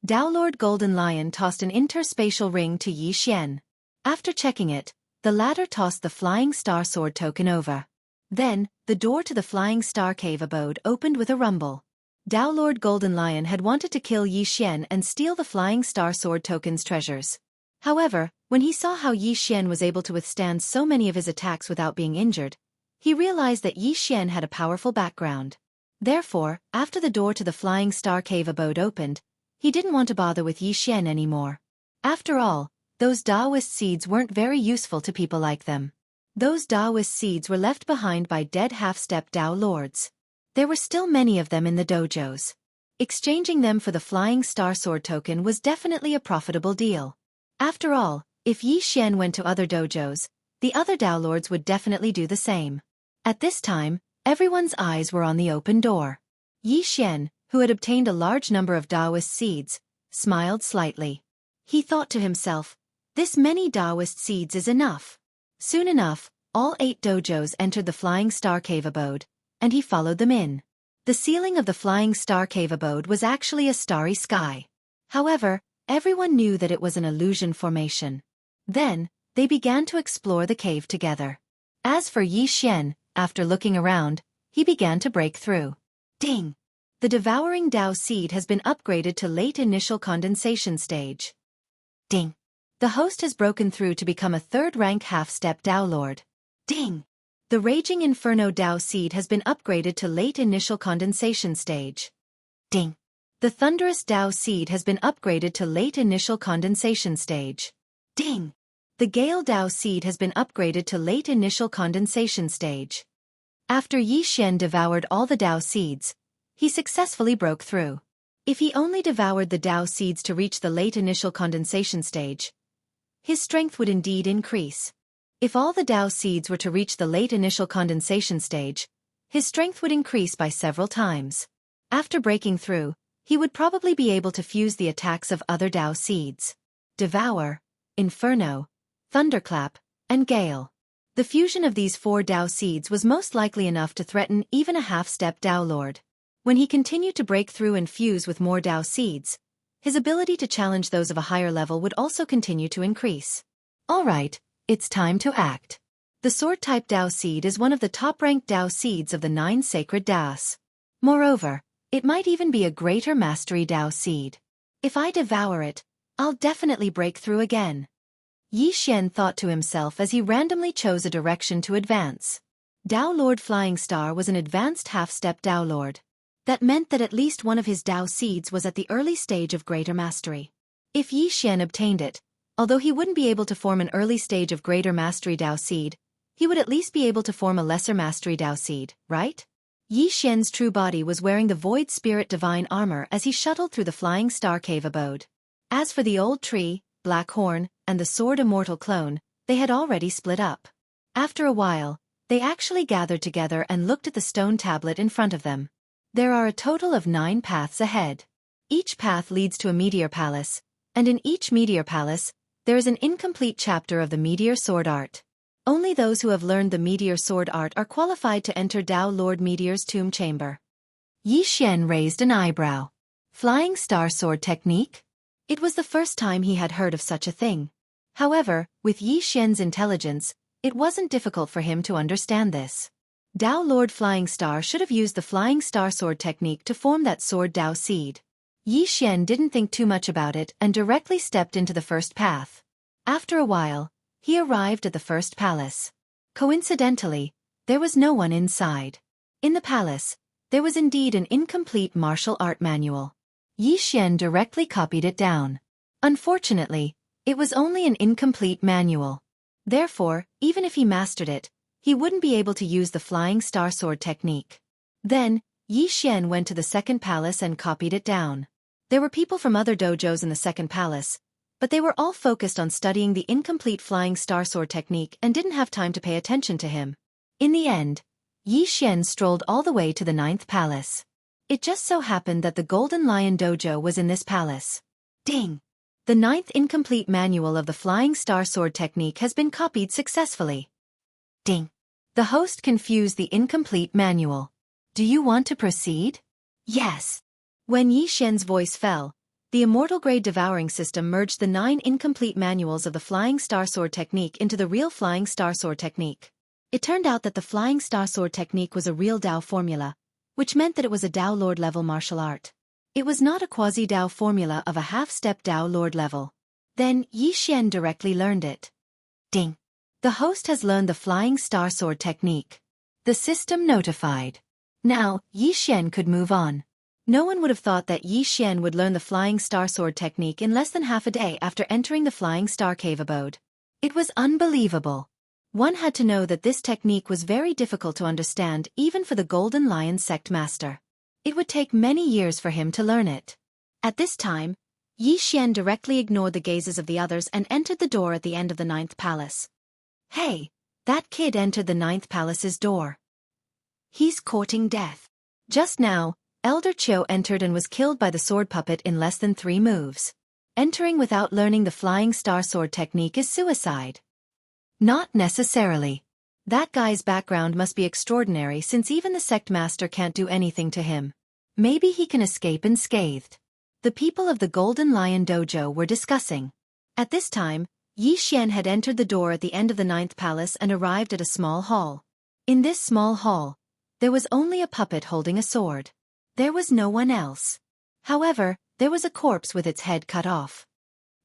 Dao Lord Golden Lion tossed an interspatial ring to Yi Xian. After checking it, the latter tossed the Flying Star Sword token over. Then, the door to the Flying Star Cave abode opened with a rumble. Dao Lord Golden Lion had wanted to kill Yi Xian and steal the Flying Star Sword token's treasures. However, when he saw how Yi Xian was able to withstand so many of his attacks without being injured, he realized that Yi Xian had a powerful background. Therefore, after the door to the Flying Star Cave abode opened, he didn't want to bother with Yi Xian anymore. After all, those Daoist seeds weren't very useful to people like them. Those Daoist seeds were left behind by dead half-step Dao Lords. There were still many of them in the dojos. Exchanging them for the Flying Star Sword token was definitely a profitable deal. After all, if Yi Xian went to other dojos, the other Dao Lords would definitely do the same. At this time, everyone's eyes were on the open door. Yi Xian, who had obtained a large number of Daoist seeds, smiled slightly. He thought to himself, this many Daoist seeds is enough. Soon enough, all 8 dojos entered the Flying Star Cave abode, and he followed them in. The ceiling of the Flying Star Cave abode was actually a starry sky. However, everyone knew that it was an illusion formation. Then, they began to explore the cave together. As for Yi Xian, after looking around, he began to break through. Ding! The devouring Dao seed has been upgraded to late initial condensation stage. Ding! The host has broken through to become a 3rd-rank half-step Dao Lord. Ding! The Raging Inferno Dao seed has been upgraded to late initial condensation stage. Ding! The thunderous Dao seed has been upgraded to late initial condensation stage. Ding! The Gale Dao seed has been upgraded to late initial condensation stage. After Yi Xian devoured all the Dao seeds, he successfully broke through. If he only devoured the Dao seeds to reach the late initial condensation stage, his strength would indeed increase. If all the Dao seeds were to reach the late initial condensation stage, his strength would increase by several times. After breaking through, he would probably be able to fuse the attacks of other Dao seeds. Devour, Inferno, Thunderclap, and Gale. The fusion of these 4 Dao seeds was most likely enough to threaten even a half-step Dao Lord. When he continued to break through and fuse with more Dao seeds, his ability to challenge those of a higher level would also continue to increase. Alright, it's time to act. The sword-type Dao seed is one of the top-ranked Dao seeds of the 9 sacred Daos. Moreover, it might even be a greater mastery Dao seed. If I devour it, I'll definitely break through again. Yi Xian thought to himself as he randomly chose a direction to advance. Dao Lord Flying Star was an advanced half-step Dao Lord. That meant that at least one of his Dao seeds was at the early stage of greater mastery. If Yi Xian obtained it, although he wouldn't be able to form an early stage of greater mastery Dao seed, he would at least be able to form a lesser mastery Dao seed, right? Yi Xian's true body was wearing the Void Spirit Divine armor as he shuttled through the Flying Star Cave abode. As for the old tree, Black Horn, and the Sword Immortal clone, they had already split up. After a while, they actually gathered together and looked at the stone tablet in front of them. There are a total of 9 paths ahead. Each path leads to a meteor palace, and in each meteor palace, there is an incomplete chapter of the meteor sword art. Only those who have learned the meteor sword art are qualified to enter Dao Lord Meteor's tomb chamber. Yi Xian raised an eyebrow. Flying Star Sword technique? It was the first time he had heard of such a thing. However, with Yi Xian's intelligence, it wasn't difficult for him to understand this. Dao Lord Flying Star should have used the Flying Star Sword technique to form that sword Dao seed. Yi Xian didn't think too much about it and directly stepped into the first path. After a while, he arrived at the first palace. Coincidentally, there was no one inside. In the palace, there was indeed an incomplete martial art manual. Yi Xian directly copied it down. Unfortunately, it was only an incomplete manual. Therefore, even if he mastered it, he wouldn't be able to use the Flying Star Sword technique. Then, Yi Xian went to the second palace and copied it down. There were people from other dojos in the second palace, but they were all focused on studying the incomplete Flying Star Sword technique and didn't have time to pay attention to him. In the end, Yi Xian strolled all the way to the 9th palace. It just so happened that the Golden Lion Dojo was in this palace. Ding! The 9th incomplete manual of the Flying Star Sword technique has been copied successfully. Ding! The host confused the incomplete manual. Do you want to proceed? Yes. When Yi Xian's voice fell, the Immortal Grade Devouring System merged the 9 incomplete manuals of the Flying Star Sword technique into the real Flying Star Sword technique. It turned out that the Flying Star Sword technique was a real Dao formula, which meant that it was a Dao Lord level martial art. It was not a quasi-Dao formula of a half-step Dao Lord level. Then Yi Xian directly learned it. Ding! The host has learned the Flying Star Sword technique. The system notified. Now, Yi Xian could move on. No one would have thought that Yi Xian would learn the Flying Star Sword technique in less than half a day after entering the Flying Star Cave abode. It was unbelievable. One had to know that this technique was very difficult to understand even for the Golden Lion Sect Master. It would take many years for him to learn it. At this time, Yi Xian directly ignored the gazes of the others and entered the door at the end of the 9th palace. Hey, that kid entered the 9th palace's door. He's courting death. Just now, Elder Qiu entered and was killed by the sword puppet in less than 3 moves. Entering without learning the Flying Star Sword technique is suicide. Not necessarily. That guy's background must be extraordinary since even the sect master can't do anything to him. Maybe he can escape unscathed. The people of the Golden Lion Dojo were discussing. At this time, Yi Xian had entered the door at the end of the 9th palace and arrived at a small hall. In this small hall, there was only a puppet holding a sword. There was no one else. However, there was a corpse with its head cut off.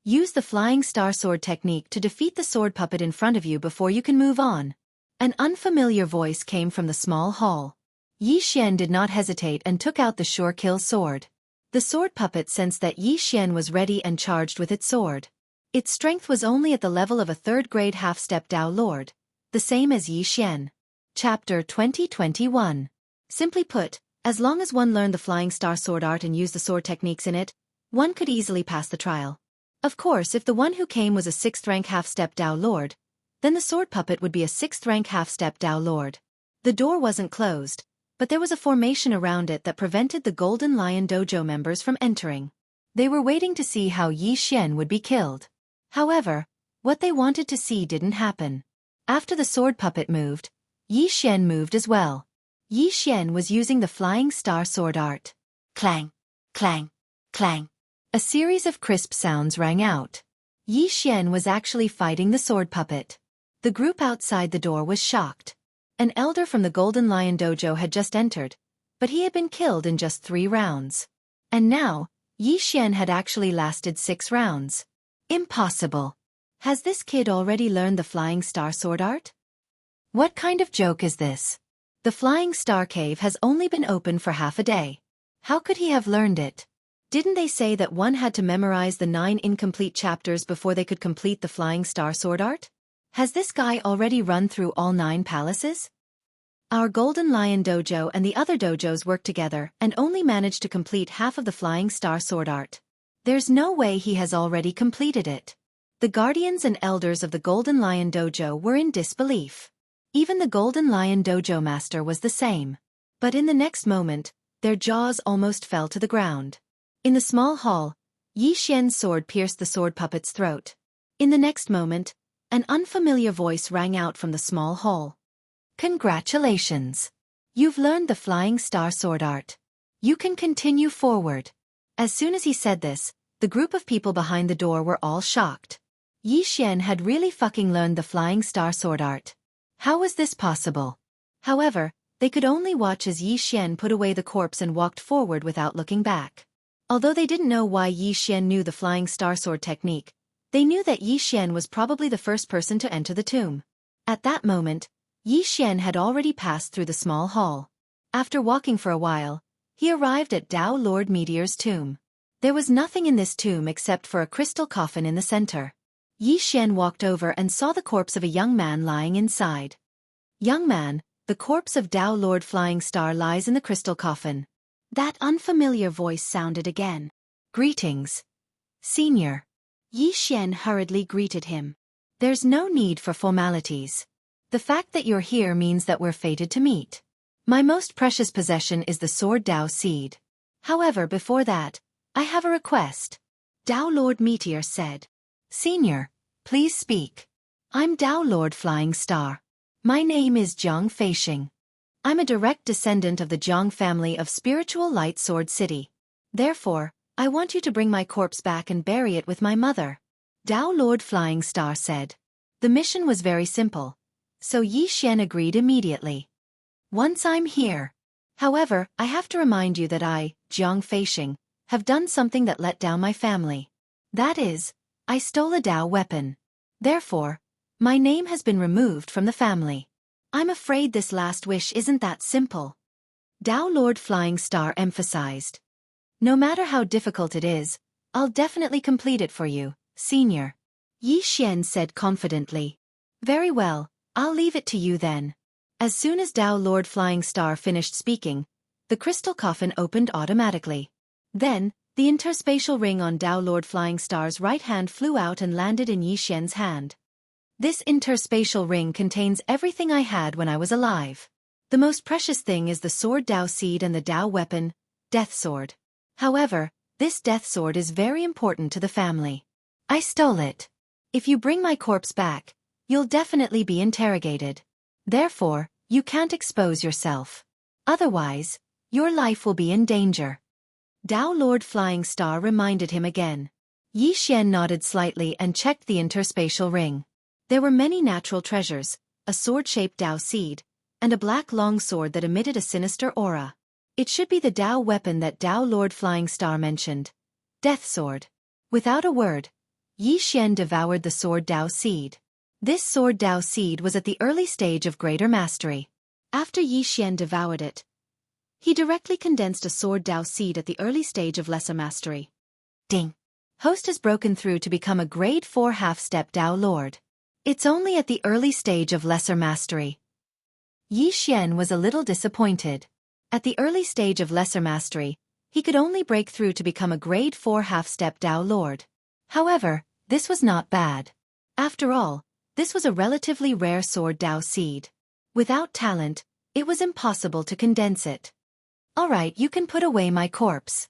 Use the Flying Star Sword technique to defeat the sword puppet in front of you before you can move on. An unfamiliar voice came from the small hall. Yi Xian did not hesitate and took out the Sure Kill sword. The sword puppet sensed that Yi Xian was ready and charged with its sword. Its strength was only at the level of a third-grade half-step Dao Lord, the same as Yi Xian. Chapter 2021. Simply put, as long as one learned the Flying Star sword art and used the sword techniques in it, one could easily pass the trial. Of course, if the one who came was a 6th-rank half-step Dao Lord, then the sword puppet would be a 6th-rank half-step Dao Lord. The door wasn't closed, but there was a formation around it that prevented the Golden Lion Dojo members from entering. They were waiting to see how Yi Xian would be killed. However, what they wanted to see didn't happen. After the sword puppet moved, Yi Xian moved as well. Yi Xian was using the Flying Star sword art. Clang, clang, clang. A series of crisp sounds rang out. Yi Xian was actually fighting the sword puppet. The group outside the door was shocked. An elder from the Golden Lion Dojo had just entered, but he had been killed in just 3 rounds. And now, Yi Xian had actually lasted 6 rounds. Impossible. Has this kid already learned the Flying Star sword art? What kind of joke is this? The Flying Star Cave has only been open for half a day. How could he have learned it? Didn't they say that one had to memorize the 9 incomplete chapters before they could complete the Flying Star sword art? Has this guy already run through all 9 palaces? Our Golden Lion Dojo and the other dojos worked together and only managed to complete half of the Flying Star sword art. There's no way he has already completed it. The guardians and elders of the Golden Lion Dojo were in disbelief. Even the Golden Lion Dojo master was the same. But in the next moment, their jaws almost fell to the ground. In the small hall, Yi Xian's sword pierced the sword puppet's throat. In the next moment, an unfamiliar voice rang out from the small hall. Congratulations! You've learned the Flying Star sword art. You can continue forward. As soon as he said this, the group of people behind the door were all shocked. Yi Xian had really fucking learned the Flying Star sword art. How was this possible? However, they could only watch as Yi Xian put away the corpse and walked forward without looking back. Although they didn't know why Yi Xian knew the Flying Star sword technique, they knew that Yi Xian was probably the first person to enter the tomb. At that moment, Yi Xian had already passed through the small hall. After walking for a while, he arrived at Dao Lord Meteor's tomb. There was nothing in this tomb except for a crystal coffin in the center. Yi Xian walked over and saw the corpse of a young man lying inside. Young man, the corpse of Dao Lord Flying Star lies in the crystal coffin. That unfamiliar voice sounded again. Greetings, Senior. Yi Xian hurriedly greeted him. There's no need for formalities. The fact that you're here means that we're fated to meet. My most precious possession is the sword Dao Seed. However, before that, I have a request. Dao Lord Meteor said. Senior, please speak. I'm Dao Lord Flying Star. My name is Jianghu. I'm a direct descendant of the Jiang family of Spiritual Light Sword City. Therefore, I want you to bring my corpse back and bury it with my mother. Dao Lord Flying Star said. The mission was very simple, so Yi Xian agreed immediately. Once I'm here. However, I have to remind you that I, Jianghu, have done something that let down my family. That is, I stole a Dao weapon. Therefore, my name has been removed from the family. I'm afraid this last wish isn't that simple. Dao Lord Flying Star emphasized. No matter how difficult it is, I'll definitely complete it for you, Senior. Yi Xian said confidently. Very well, I'll leave it to you then. As soon as Dao Lord Flying Star finished speaking, the crystal coffin opened automatically. Then, the interspatial ring on Dao Lord Flying Star's right hand flew out and landed in Yi Xian's hand. This interspatial ring contains everything I had when I was alive. The most precious thing is the sword Dao Seed and the Dao weapon, Death Sword. However, this Death Sword is very important to the family. I stole it. If you bring my corpse back, you'll definitely be interrogated. Therefore, you can't expose yourself. Otherwise, your life will be in danger. Dao Lord Flying Star reminded him again. Yi Xian nodded slightly and checked the interspatial ring. There were many natural treasures, a sword-shaped Dao Seed, and a black long sword that emitted a sinister aura. It should be the Dao weapon that Dao Lord Flying Star mentioned. Death Sword. Without a word, Yi Xian devoured the sword Dao Seed. This sword Dao Seed was at the early stage of greater mastery. After Yi Xian devoured it, He directly condensed a sword Dao seed at the early stage of lesser mastery. Ding! Host has broken through to become a grade 4 half-step Dao Lord. It's only at the early stage of lesser mastery. Yi Xian was a little disappointed. At the early stage of lesser mastery, he could only break through to become a grade 4 half-step Dao Lord. However, this was not bad. After all, this was a relatively rare sword Dao seed. Without talent, it was impossible to condense it. Alright, you can put away my corpse.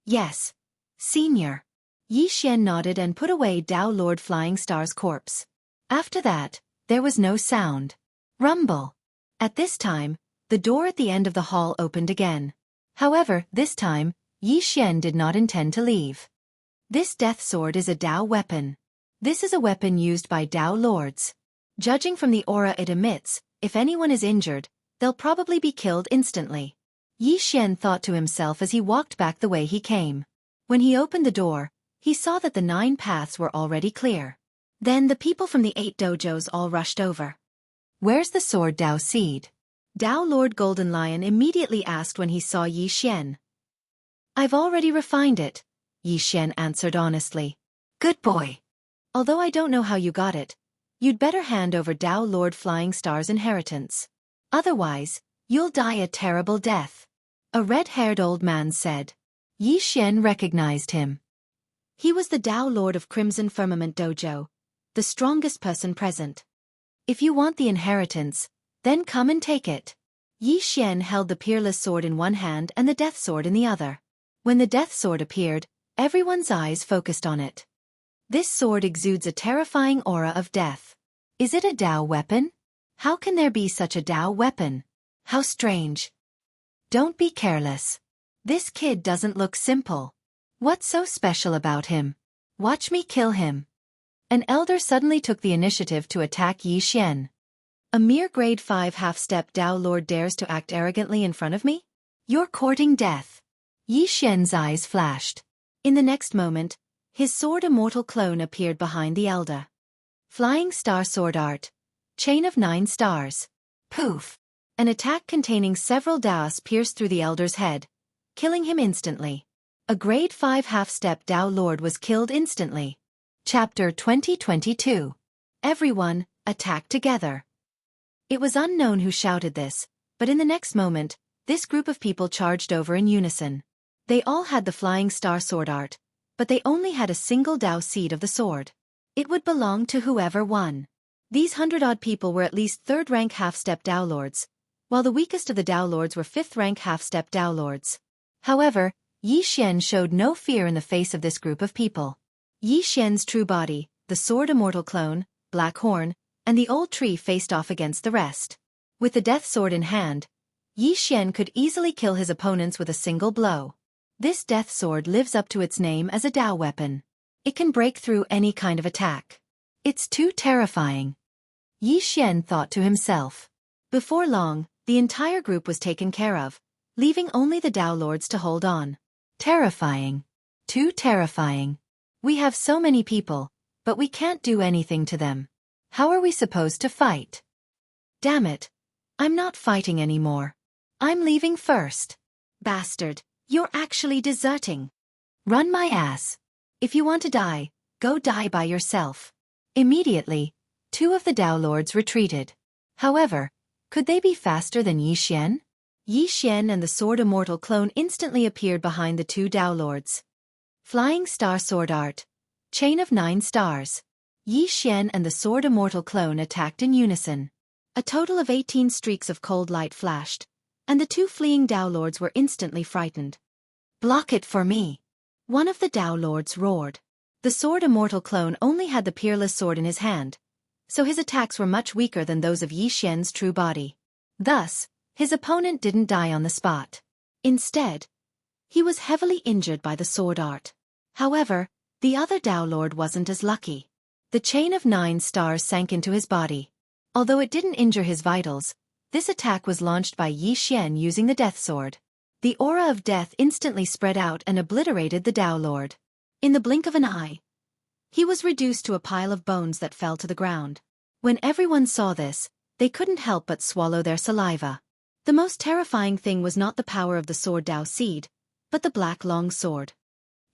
Yes, Senior. Yi Xian nodded and put away Dao Lord Flying Star's corpse. After that, there was no sound. Rumble. At this time, the door at the end of the hall opened again. However, this time, Yi Xian did not intend to leave. This death sword is a Dao weapon. This is a weapon used by Dao Lords. Judging from the aura it emits, if anyone is injured, they'll probably be killed instantly. Yi Xian thought to himself as he walked back the way he came. When he opened the door, he saw that the 9 paths were already clear. Then the people from the 8 dojos all rushed over. Where's the sword Dao seed? Dao Lord Golden Lion immediately asked when he saw Yi Xian. I've already refined it, Yi Xian answered honestly. Good boy. Although I don't know how you got it, you'd better hand over Dao Lord Flying Star's inheritance. Otherwise, you'll die a terrible death. A red-haired old man said. Yi Xian recognized him. He was the Dao Lord of Crimson Firmament Dojo, the strongest person present. If you want the inheritance, then come and take it. Yi Xian held the peerless sword in one hand and the death sword in the other. When the death sword appeared, everyone's eyes focused on it. This sword exudes a terrifying aura of death. Is it a Dao weapon? How can there be such a Dao weapon? How strange. Don't be careless. This kid doesn't look simple. What's so special about him? Watch me kill him. An elder suddenly took the initiative to attack Yi Xian. A mere grade 5 half-step Dao Lord dares to act arrogantly in front of me? You're courting death. Yi Xian's eyes flashed. In the next moment, his sword immortal clone appeared behind the elder. Flying Star Sword Art. Chain of 9 stars. Poof! An attack containing several Daos pierced through the elder's head, killing him instantly. A grade 5 half-step Dao Lord was killed instantly. Chapter 2022. Everyone, attack together. It was unknown who shouted this, but in the next moment, this group of people charged over in unison. They all had the Flying Star Sword Art, but they only had a single Dao seed of the sword. It would belong to whoever won. These 100-odd people were at least 3rd-rank half-step Dao Lords, while the weakest of the Dao Lords were 5th-rank half-step Dao Lords. However, Yi Xian showed no fear in the face of this group of people. Yi Xian's true body, the sword immortal clone, Black Horn, and the old tree faced off against the rest. With the death sword in hand, Yi Xian could easily kill his opponents with a single blow. This death sword lives up to its name as a Dao weapon. It can break through any kind of attack. It's too terrifying. Yi Xian thought to himself. Before long, the entire group was taken care of, leaving only the Dao Lords to hold on. Terrifying. Too terrifying. We have so many people, but we can't do anything to them. How are we supposed to fight? Damn it. I'm not fighting anymore. I'm leaving first. Bastard, you're actually deserting. Run my ass. If you want to die, go die by yourself. Immediately, 2 of the Dao Lords retreated. However, could they be faster than Yi Xian? Yi Xian and the sword immortal clone instantly appeared behind the 2 Dao Lords. Flying Star Sword Art. Chain of 9 stars. Yi Xian and the sword immortal clone attacked in unison. A total of 18 streaks of cold light flashed, and the 2 fleeing Dao Lords were instantly frightened. Block it for me. One of the Dao Lords roared. The sword immortal clone only had the peerless sword in his hand, so his attacks were much weaker than those of Yi Xian's true body. Thus, his opponent didn't die on the spot. Instead, he was heavily injured by the sword art. However, the other Dao Lord wasn't as lucky. The chain of 9 stars sank into his body. Although it didn't injure his vitals, this attack was launched by Yi Xian using the death sword. The aura of death instantly spread out and obliterated the Dao Lord. In the blink of an eye, he was reduced to a pile of bones that fell to the ground. When everyone saw this, they couldn't help but swallow their saliva. The most terrifying thing was not the power of the sword Dao Seed, but the black long sword.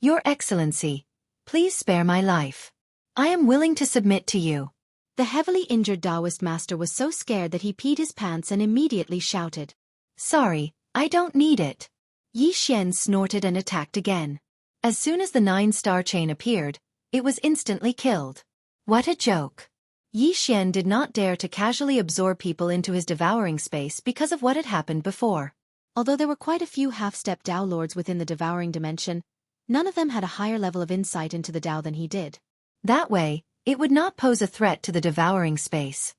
Your Excellency, please spare my life. I am willing to submit to you. The heavily injured Taoist master was so scared that he peed his pants and immediately shouted. Sorry, I don't need it. Yi Xian snorted and attacked again. As soon as the 9-star chain appeared, it was instantly killed. What a joke. Yi Xian did not dare to casually absorb people into his devouring space because of what had happened before. Although there were quite a few half-step Dao lords within the devouring dimension, none of them had a higher level of insight into the Dao than he did. That way, it would not pose a threat to the devouring space.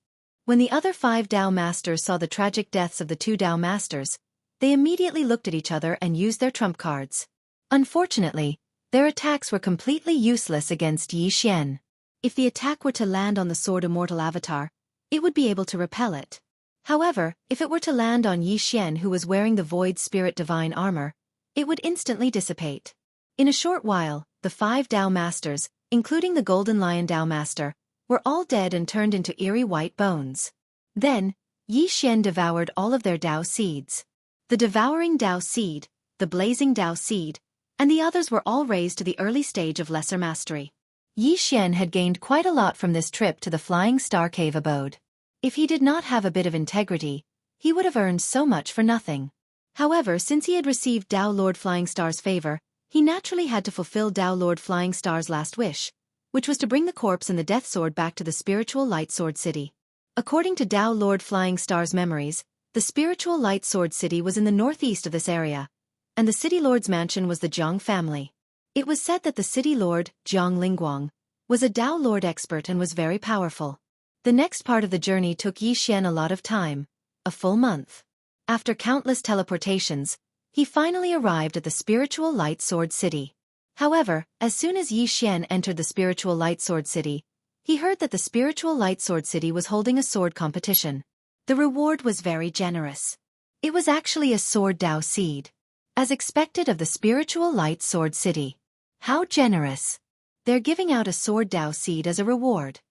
When the other 5 Dao masters saw the tragic deaths of the 2 Dao masters, they immediately looked at each other and used their trump cards. Unfortunately, their attacks were completely useless against Yi Xian. If the attack were to land on the sword Immortal Avatar, it would be able to repel it. However, if it were to land on Yi Xian who was wearing the Void Spirit Divine armor, it would instantly dissipate. In a short while, the 5 Dao masters, including the Golden Lion Dao master, were all dead and turned into eerie white bones. Then, Yi Xian devoured all of their Dao seeds. The devouring Dao seed, the blazing Dao seed, and the others were all raised to the early stage of lesser mastery. Yi Xian had gained quite a lot from this trip to the Flying Star Cave abode. If he did not have a bit of integrity, he would have earned so much for nothing. However, since he had received Dao Lord Flying Star's favor, he naturally had to fulfill Dao Lord Flying Star's last wish, which was to bring the corpse and the Death Sword back to the spiritual Light Sword City. According to Dao Lord Flying Star's memories, the spiritual Light Sword City was in the northeast of this area, and the City Lord's mansion was the Jiang family. It was said that the City Lord, Jiang Lingguang, was a Dao Lord expert and was very powerful. The next part of the journey took Yi Xian a lot of time, a full month. After countless teleportations, he finally arrived at the spiritual Light Sword City. However, as soon as Yi Xian entered the spiritual Light Sword City, he heard that the spiritual Light Sword City was holding a sword competition. The reward was very generous. It was actually a sword Dao seed, as expected of the spiritual Light Sword City. How generous. They're giving out a sword Dao seed as a reward.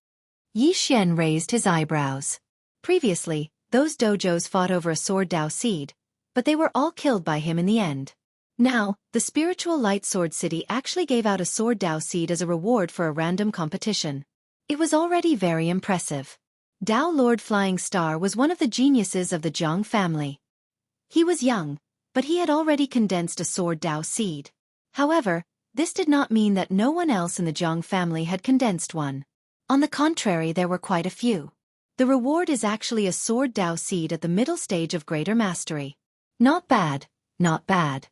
Yi Xian raised his eyebrows. Previously, those dojos fought over a sword Dao seed, but they were all killed by him in the end. Now, the spiritual Light Sword City actually gave out a sword Dao seed as a reward for a random competition. It was already very impressive. Dao Lord Flying Star was one of the geniuses of the Jiang family. He was young, but he had already condensed a sword Dao seed. However, this did not mean that no one else in the Jiang family had condensed one. On the contrary, there were quite a few. The reward is actually a sword Dao seed at the middle stage of greater mastery. Not bad, not bad.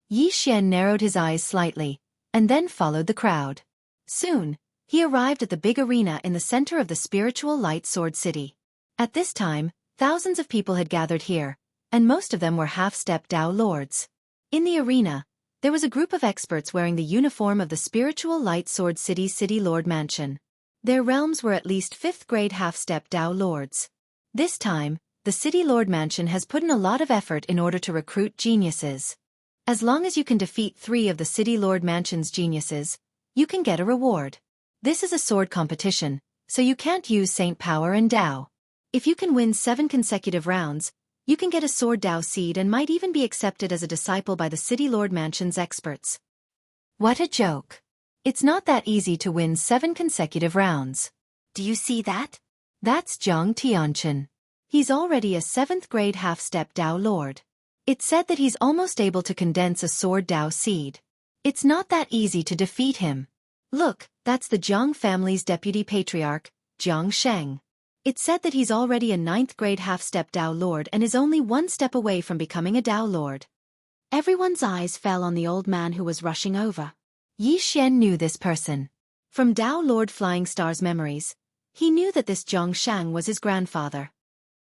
Yi Xian narrowed his eyes slightly, and then followed the crowd. Soon, he arrived at the big arena in the center of the spiritual Light Sword City. At this time, thousands of people had gathered here, and most of them were half-step Dao lords. In the arena, there was a group of experts wearing the uniform of the spiritual Light Sword City's City Lord Mansion. Their realms were at least 5th grade half-step Dao lords. This time, the City Lord Mansion has put in a lot of effort in order to recruit geniuses. As long as you can defeat 3 of the City Lord Mansion's geniuses, you can get a reward. This is a sword competition, so you can't use Saint Power and Dao. If you can win 7 consecutive rounds, you can get a sword Dao seed and might even be accepted as a disciple by the City Lord Mansion's experts. What a joke. It's not that easy to win 7 consecutive rounds. Do you see that? That's Zhang Tianchen. He's already a 7th grade half-step Dao Lord. It's said that he's almost able to condense a sword Dao seed. It's not that easy to defeat him. Look, that's the Jiang family's deputy patriarch, Jiang Sheng. It's said that he's already a 9th grade half-step Dao Lord and is only 1 step away from becoming a Dao Lord. Everyone's eyes fell on the old man who was rushing over. Yi Xian knew this person. From Dao Lord Flying Star's memories, he knew that this Jiang Shang was his grandfather.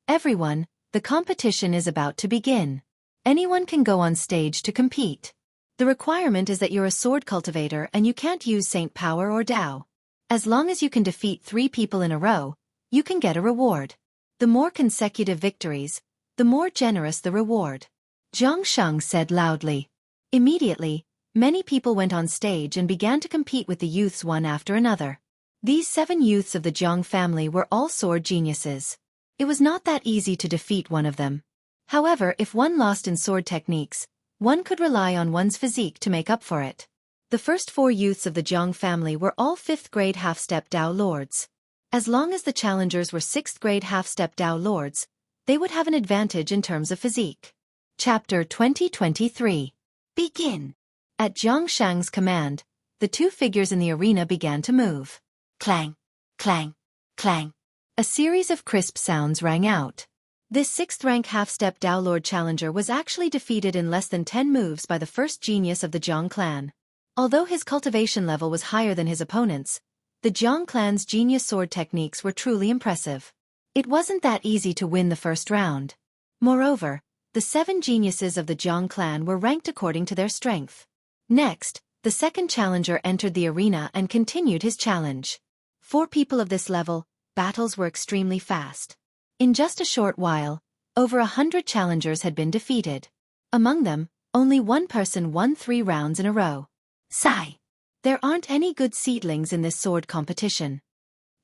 Everyone, the competition is about to begin. Anyone can go on stage to compete. The requirement is that you're a sword cultivator and you can't use Saint Power or Dao. As long as you can defeat 3 people in a row, you can get a reward. The more consecutive victories, the more generous the reward. Jiang Sheng said loudly. Immediately, many people went on stage and began to compete with the youths one after another. These 7 youths of the Jiang family were all sword geniuses. It was not that easy to defeat one of them. However, if one lost in sword techniques, one could rely on one's physique to make up for it. The first 4 youths of the Jiang family were all 5th grade half-step Dao lords. As long as the challengers were 6th grade half-step Dao lords, they would have an advantage in terms of physique. Chapter 2023. Begin. At Zhang Shang's command, the 2 figures in the arena began to move. Clang, clang, clang. A series of crisp sounds rang out. This 6th rank half-step Dao Lord challenger was actually defeated in less than 10 moves by the first genius of the Jiang clan. Although his cultivation level was higher than his opponents, the Jiang clan's genius sword techniques were truly impressive. It wasn't that easy to win the first round. Moreover, the 7 geniuses of the Jiang clan were ranked according to their strength. Next, the second challenger entered the arena and continued his challenge. For people of this level, battles were extremely fast. In just a short while, over 100 challengers had been defeated. Among them, only one person won 3 rounds in a row. Sigh. There aren't any good seedlings in this sword competition.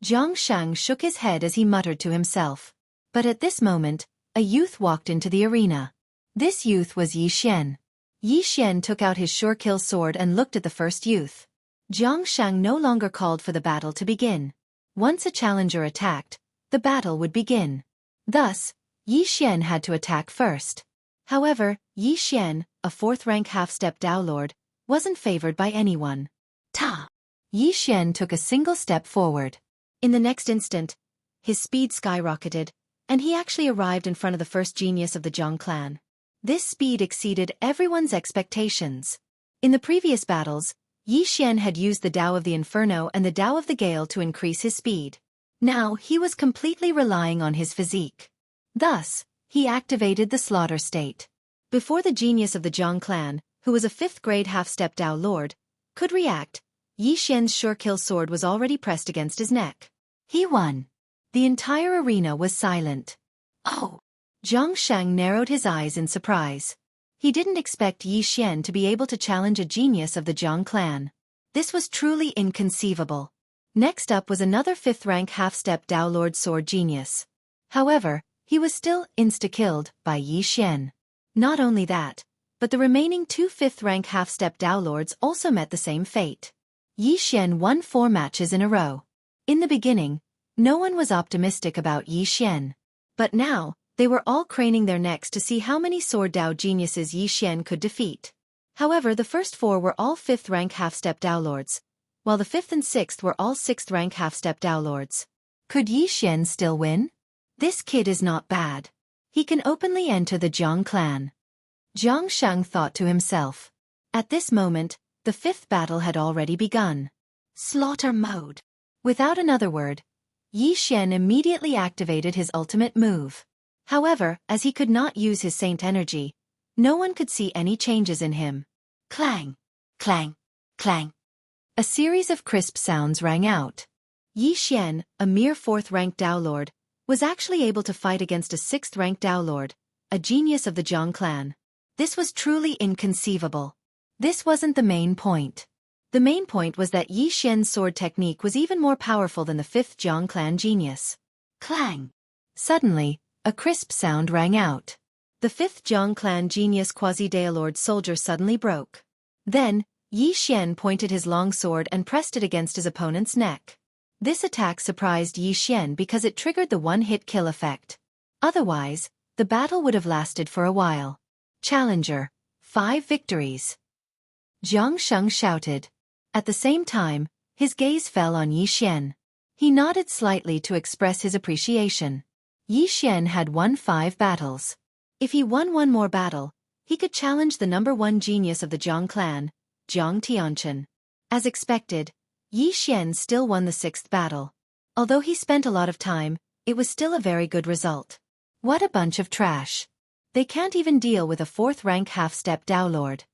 Zhang Shang shook his head as he muttered to himself. But at this moment, a youth walked into the arena. This youth was Yi Xian. Yi Xian took out his sure-kill sword and looked at the first youth. Zhang Shang no longer called for the battle to begin. Once a challenger attacked, the battle would begin. Thus, Yi Xian had to attack first. However, Yi Xian, a 4th rank half-step Dao Lord, wasn't favored by anyone. Ta! Yi Xian took a single step forward. In the next instant, his speed skyrocketed, and he actually arrived in front of the first genius of the Jiang clan. This speed exceeded everyone's expectations. In the previous battles, Yi Xian had used the Dao of the Inferno and the Dao of the Gale to increase his speed. Now he was completely relying on his physique. Thus, he activated the slaughter state. Before the genius of the Jiang clan, who was a 5th grade half-step Dao Lord, could react, Yi Xian's sure-kill sword was already pressed against his neck. He won. The entire arena was silent. Oh! Zhang Shang narrowed his eyes in surprise. He didn't expect Yi Xian to be able to challenge a genius of the Jiang clan. This was truly inconceivable. Next up was another 5th rank half-step Dao Lord sword genius. However, he was still insta-killed by Yi Xian. Not only that, but the remaining 2 5th rank half-step Dao Lords also met the same fate. Yi Xian won 4 matches in a row. In the beginning, no one was optimistic about Yi Xian. But now, they were all craning their necks to see how many sword Dao geniuses Yi Xian could defeat. However, the first 4 were all 5th rank half-step Dao Lords, while the 5th and 6th were all 6th rank half-step Dao Lords. Could Yi Xian still win? This kid is not bad. He can openly enter the Jiang clan. Zhang Shang thought to himself. At this moment, the 5th battle had already begun. Slaughter mode. Without another word, Yi Xian immediately activated his ultimate move. However, as he could not use his saint energy, no one could see any changes in him. Clang, clang, clang. A series of crisp sounds rang out. Yi Xian, a mere 4th rank Dao Lord, was actually able to fight against a 6th rank Dao Lord, a genius of the Jiang clan. This was truly inconceivable. This wasn't the main point. The main point was that Yi Xian's sword technique was even more powerful than the 5th Jiang clan genius. Clang! Suddenly, a crisp sound rang out. The 5th Jiang clan genius quasi-Daolord soldier suddenly broke. Then, Yi Xian pointed his long sword and pressed it against his opponent's neck. This attack surprised Yi Xian because it triggered the one-hit kill effect. Otherwise, the battle would have lasted for a while. Challenger, 5 victories. Zhang Shang shouted. At the same time, his gaze fell on Yi Xian. He nodded slightly to express his appreciation. Yi Xian had won 5 battles. If he won one more battle, he could challenge the #1 genius of the Jiang clan, Jiang Tianchen. As expected, Yi Xian still won the 6th battle. Although he spent a lot of time, it was still a very good result. What a bunch of trash. They can't even deal with a 4th rank half-step Dao Lord.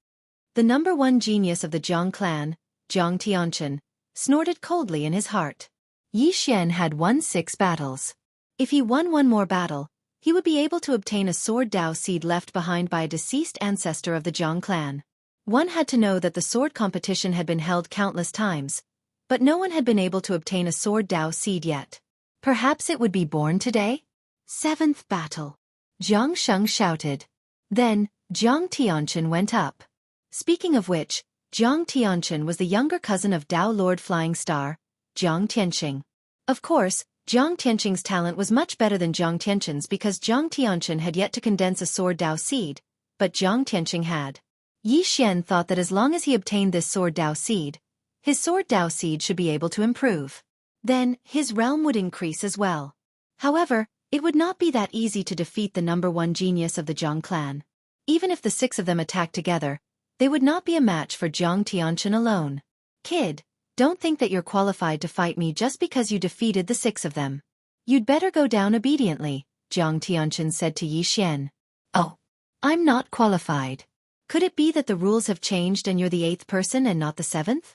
The #1 genius of the Jiang clan, Jiang Tianchen, snorted coldly in his heart. Yi Xian had won 6 battles. If he won one more battle, he would be able to obtain a sword Dao seed left behind by a deceased ancestor of the Jiang clan. One had to know that the sword competition had been held countless times, but no one had been able to obtain a sword Dao seed yet. Perhaps it would be born today? 7th battle. Jiang Sheng shouted. Then, Jiang Tianchen went up. Speaking of which, Jiang Tianchen was the younger cousin of Dao Lord Flying Star, Jiang Tianqing. Of course, Jiang Tianqing's talent was much better than Jiang Tianchen's because Jiang Tianchen had yet to condense a sword Dao seed, but Jiang Tianqing had. Yi Xian thought that as long as he obtained this sword Dao seed, his sword Dao seed should be able to improve. Then, his realm would increase as well. However, it would not be that easy to defeat the #1 genius of the Jiang clan. Even if the 6 of them attacked together, they would not be a match for Jiang Tianchen alone. Kid, don't think that you're qualified to fight me just because you defeated the 6 of them. You'd better go down obediently, Jiang Tianchen said to Yi Xian. Oh, I'm not qualified. Could it be that the rules have changed and you're the 8th person and not the 7th?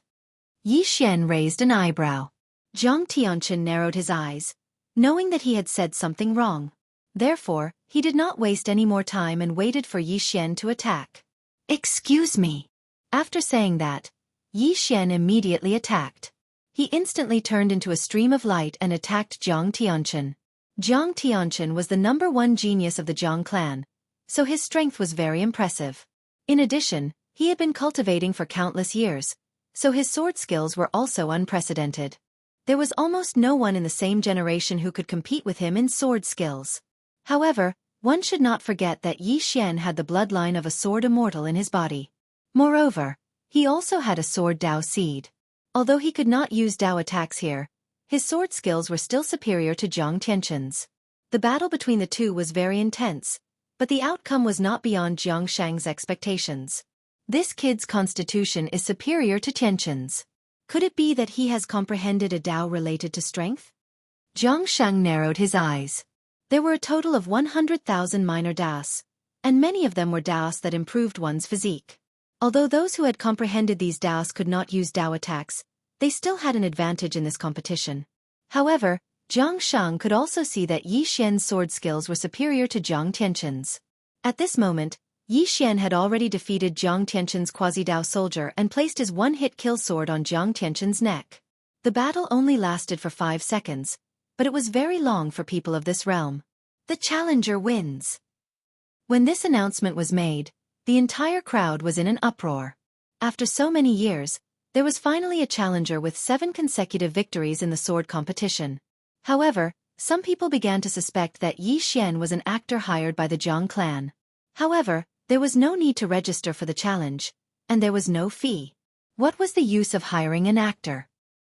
Yi Xian raised an eyebrow. Jiang Tianchen narrowed his eyes, knowing that he had said something wrong. Therefore, he did not waste any more time and waited for Yi Xian to attack. Excuse me. After saying that, Yi Xian immediately attacked. He instantly turned into a stream of light and attacked Jiang Tianchen. Jiang Tianchen was the #1 genius of the Jiang clan, so his strength was very impressive. In addition, he had been cultivating for countless years, so his sword skills were also unprecedented. There was almost no one in the same generation who could compete with him in sword skills. However, one should not forget that Yi Xian had the bloodline of a sword immortal in his body. Moreover, he also had a sword Dao seed. Although he could not use Dao attacks here, his sword skills were still superior to Jiang Tianchen's. The battle between the two was very intense, but the outcome was not beyond Jiang Shang's expectations. This kid's constitution is superior to Tianchen's. Could it be that he has comprehended a Dao related to strength? Jiang Shang narrowed his eyes. There were a total of 100,000 minor Daos, and many of them were Daos that improved one's physique. Although those who had comprehended these Daos could not use Dao attacks, they still had an advantage in this competition. However, Jiang Shang could also see that Yi Xian's sword skills were superior to Jiang Tianchen's. At this moment, Yi Xian had already defeated Jiang Tianchen's quasi-Dao soldier and placed his one-hit kill sword on Jiang Tianchen's neck. The battle only lasted for 5 seconds, but it was very long for people of this realm. The challenger wins. When this announcement was made, the entire crowd was in an uproar. After so many years, there was finally a challenger with 7 consecutive victories in the sword competition. However, some people began to suspect that Yi Xian was an actor hired by the Jiang clan. However, there was no need to register for the challenge, and there was no fee. What was the use of hiring an actor?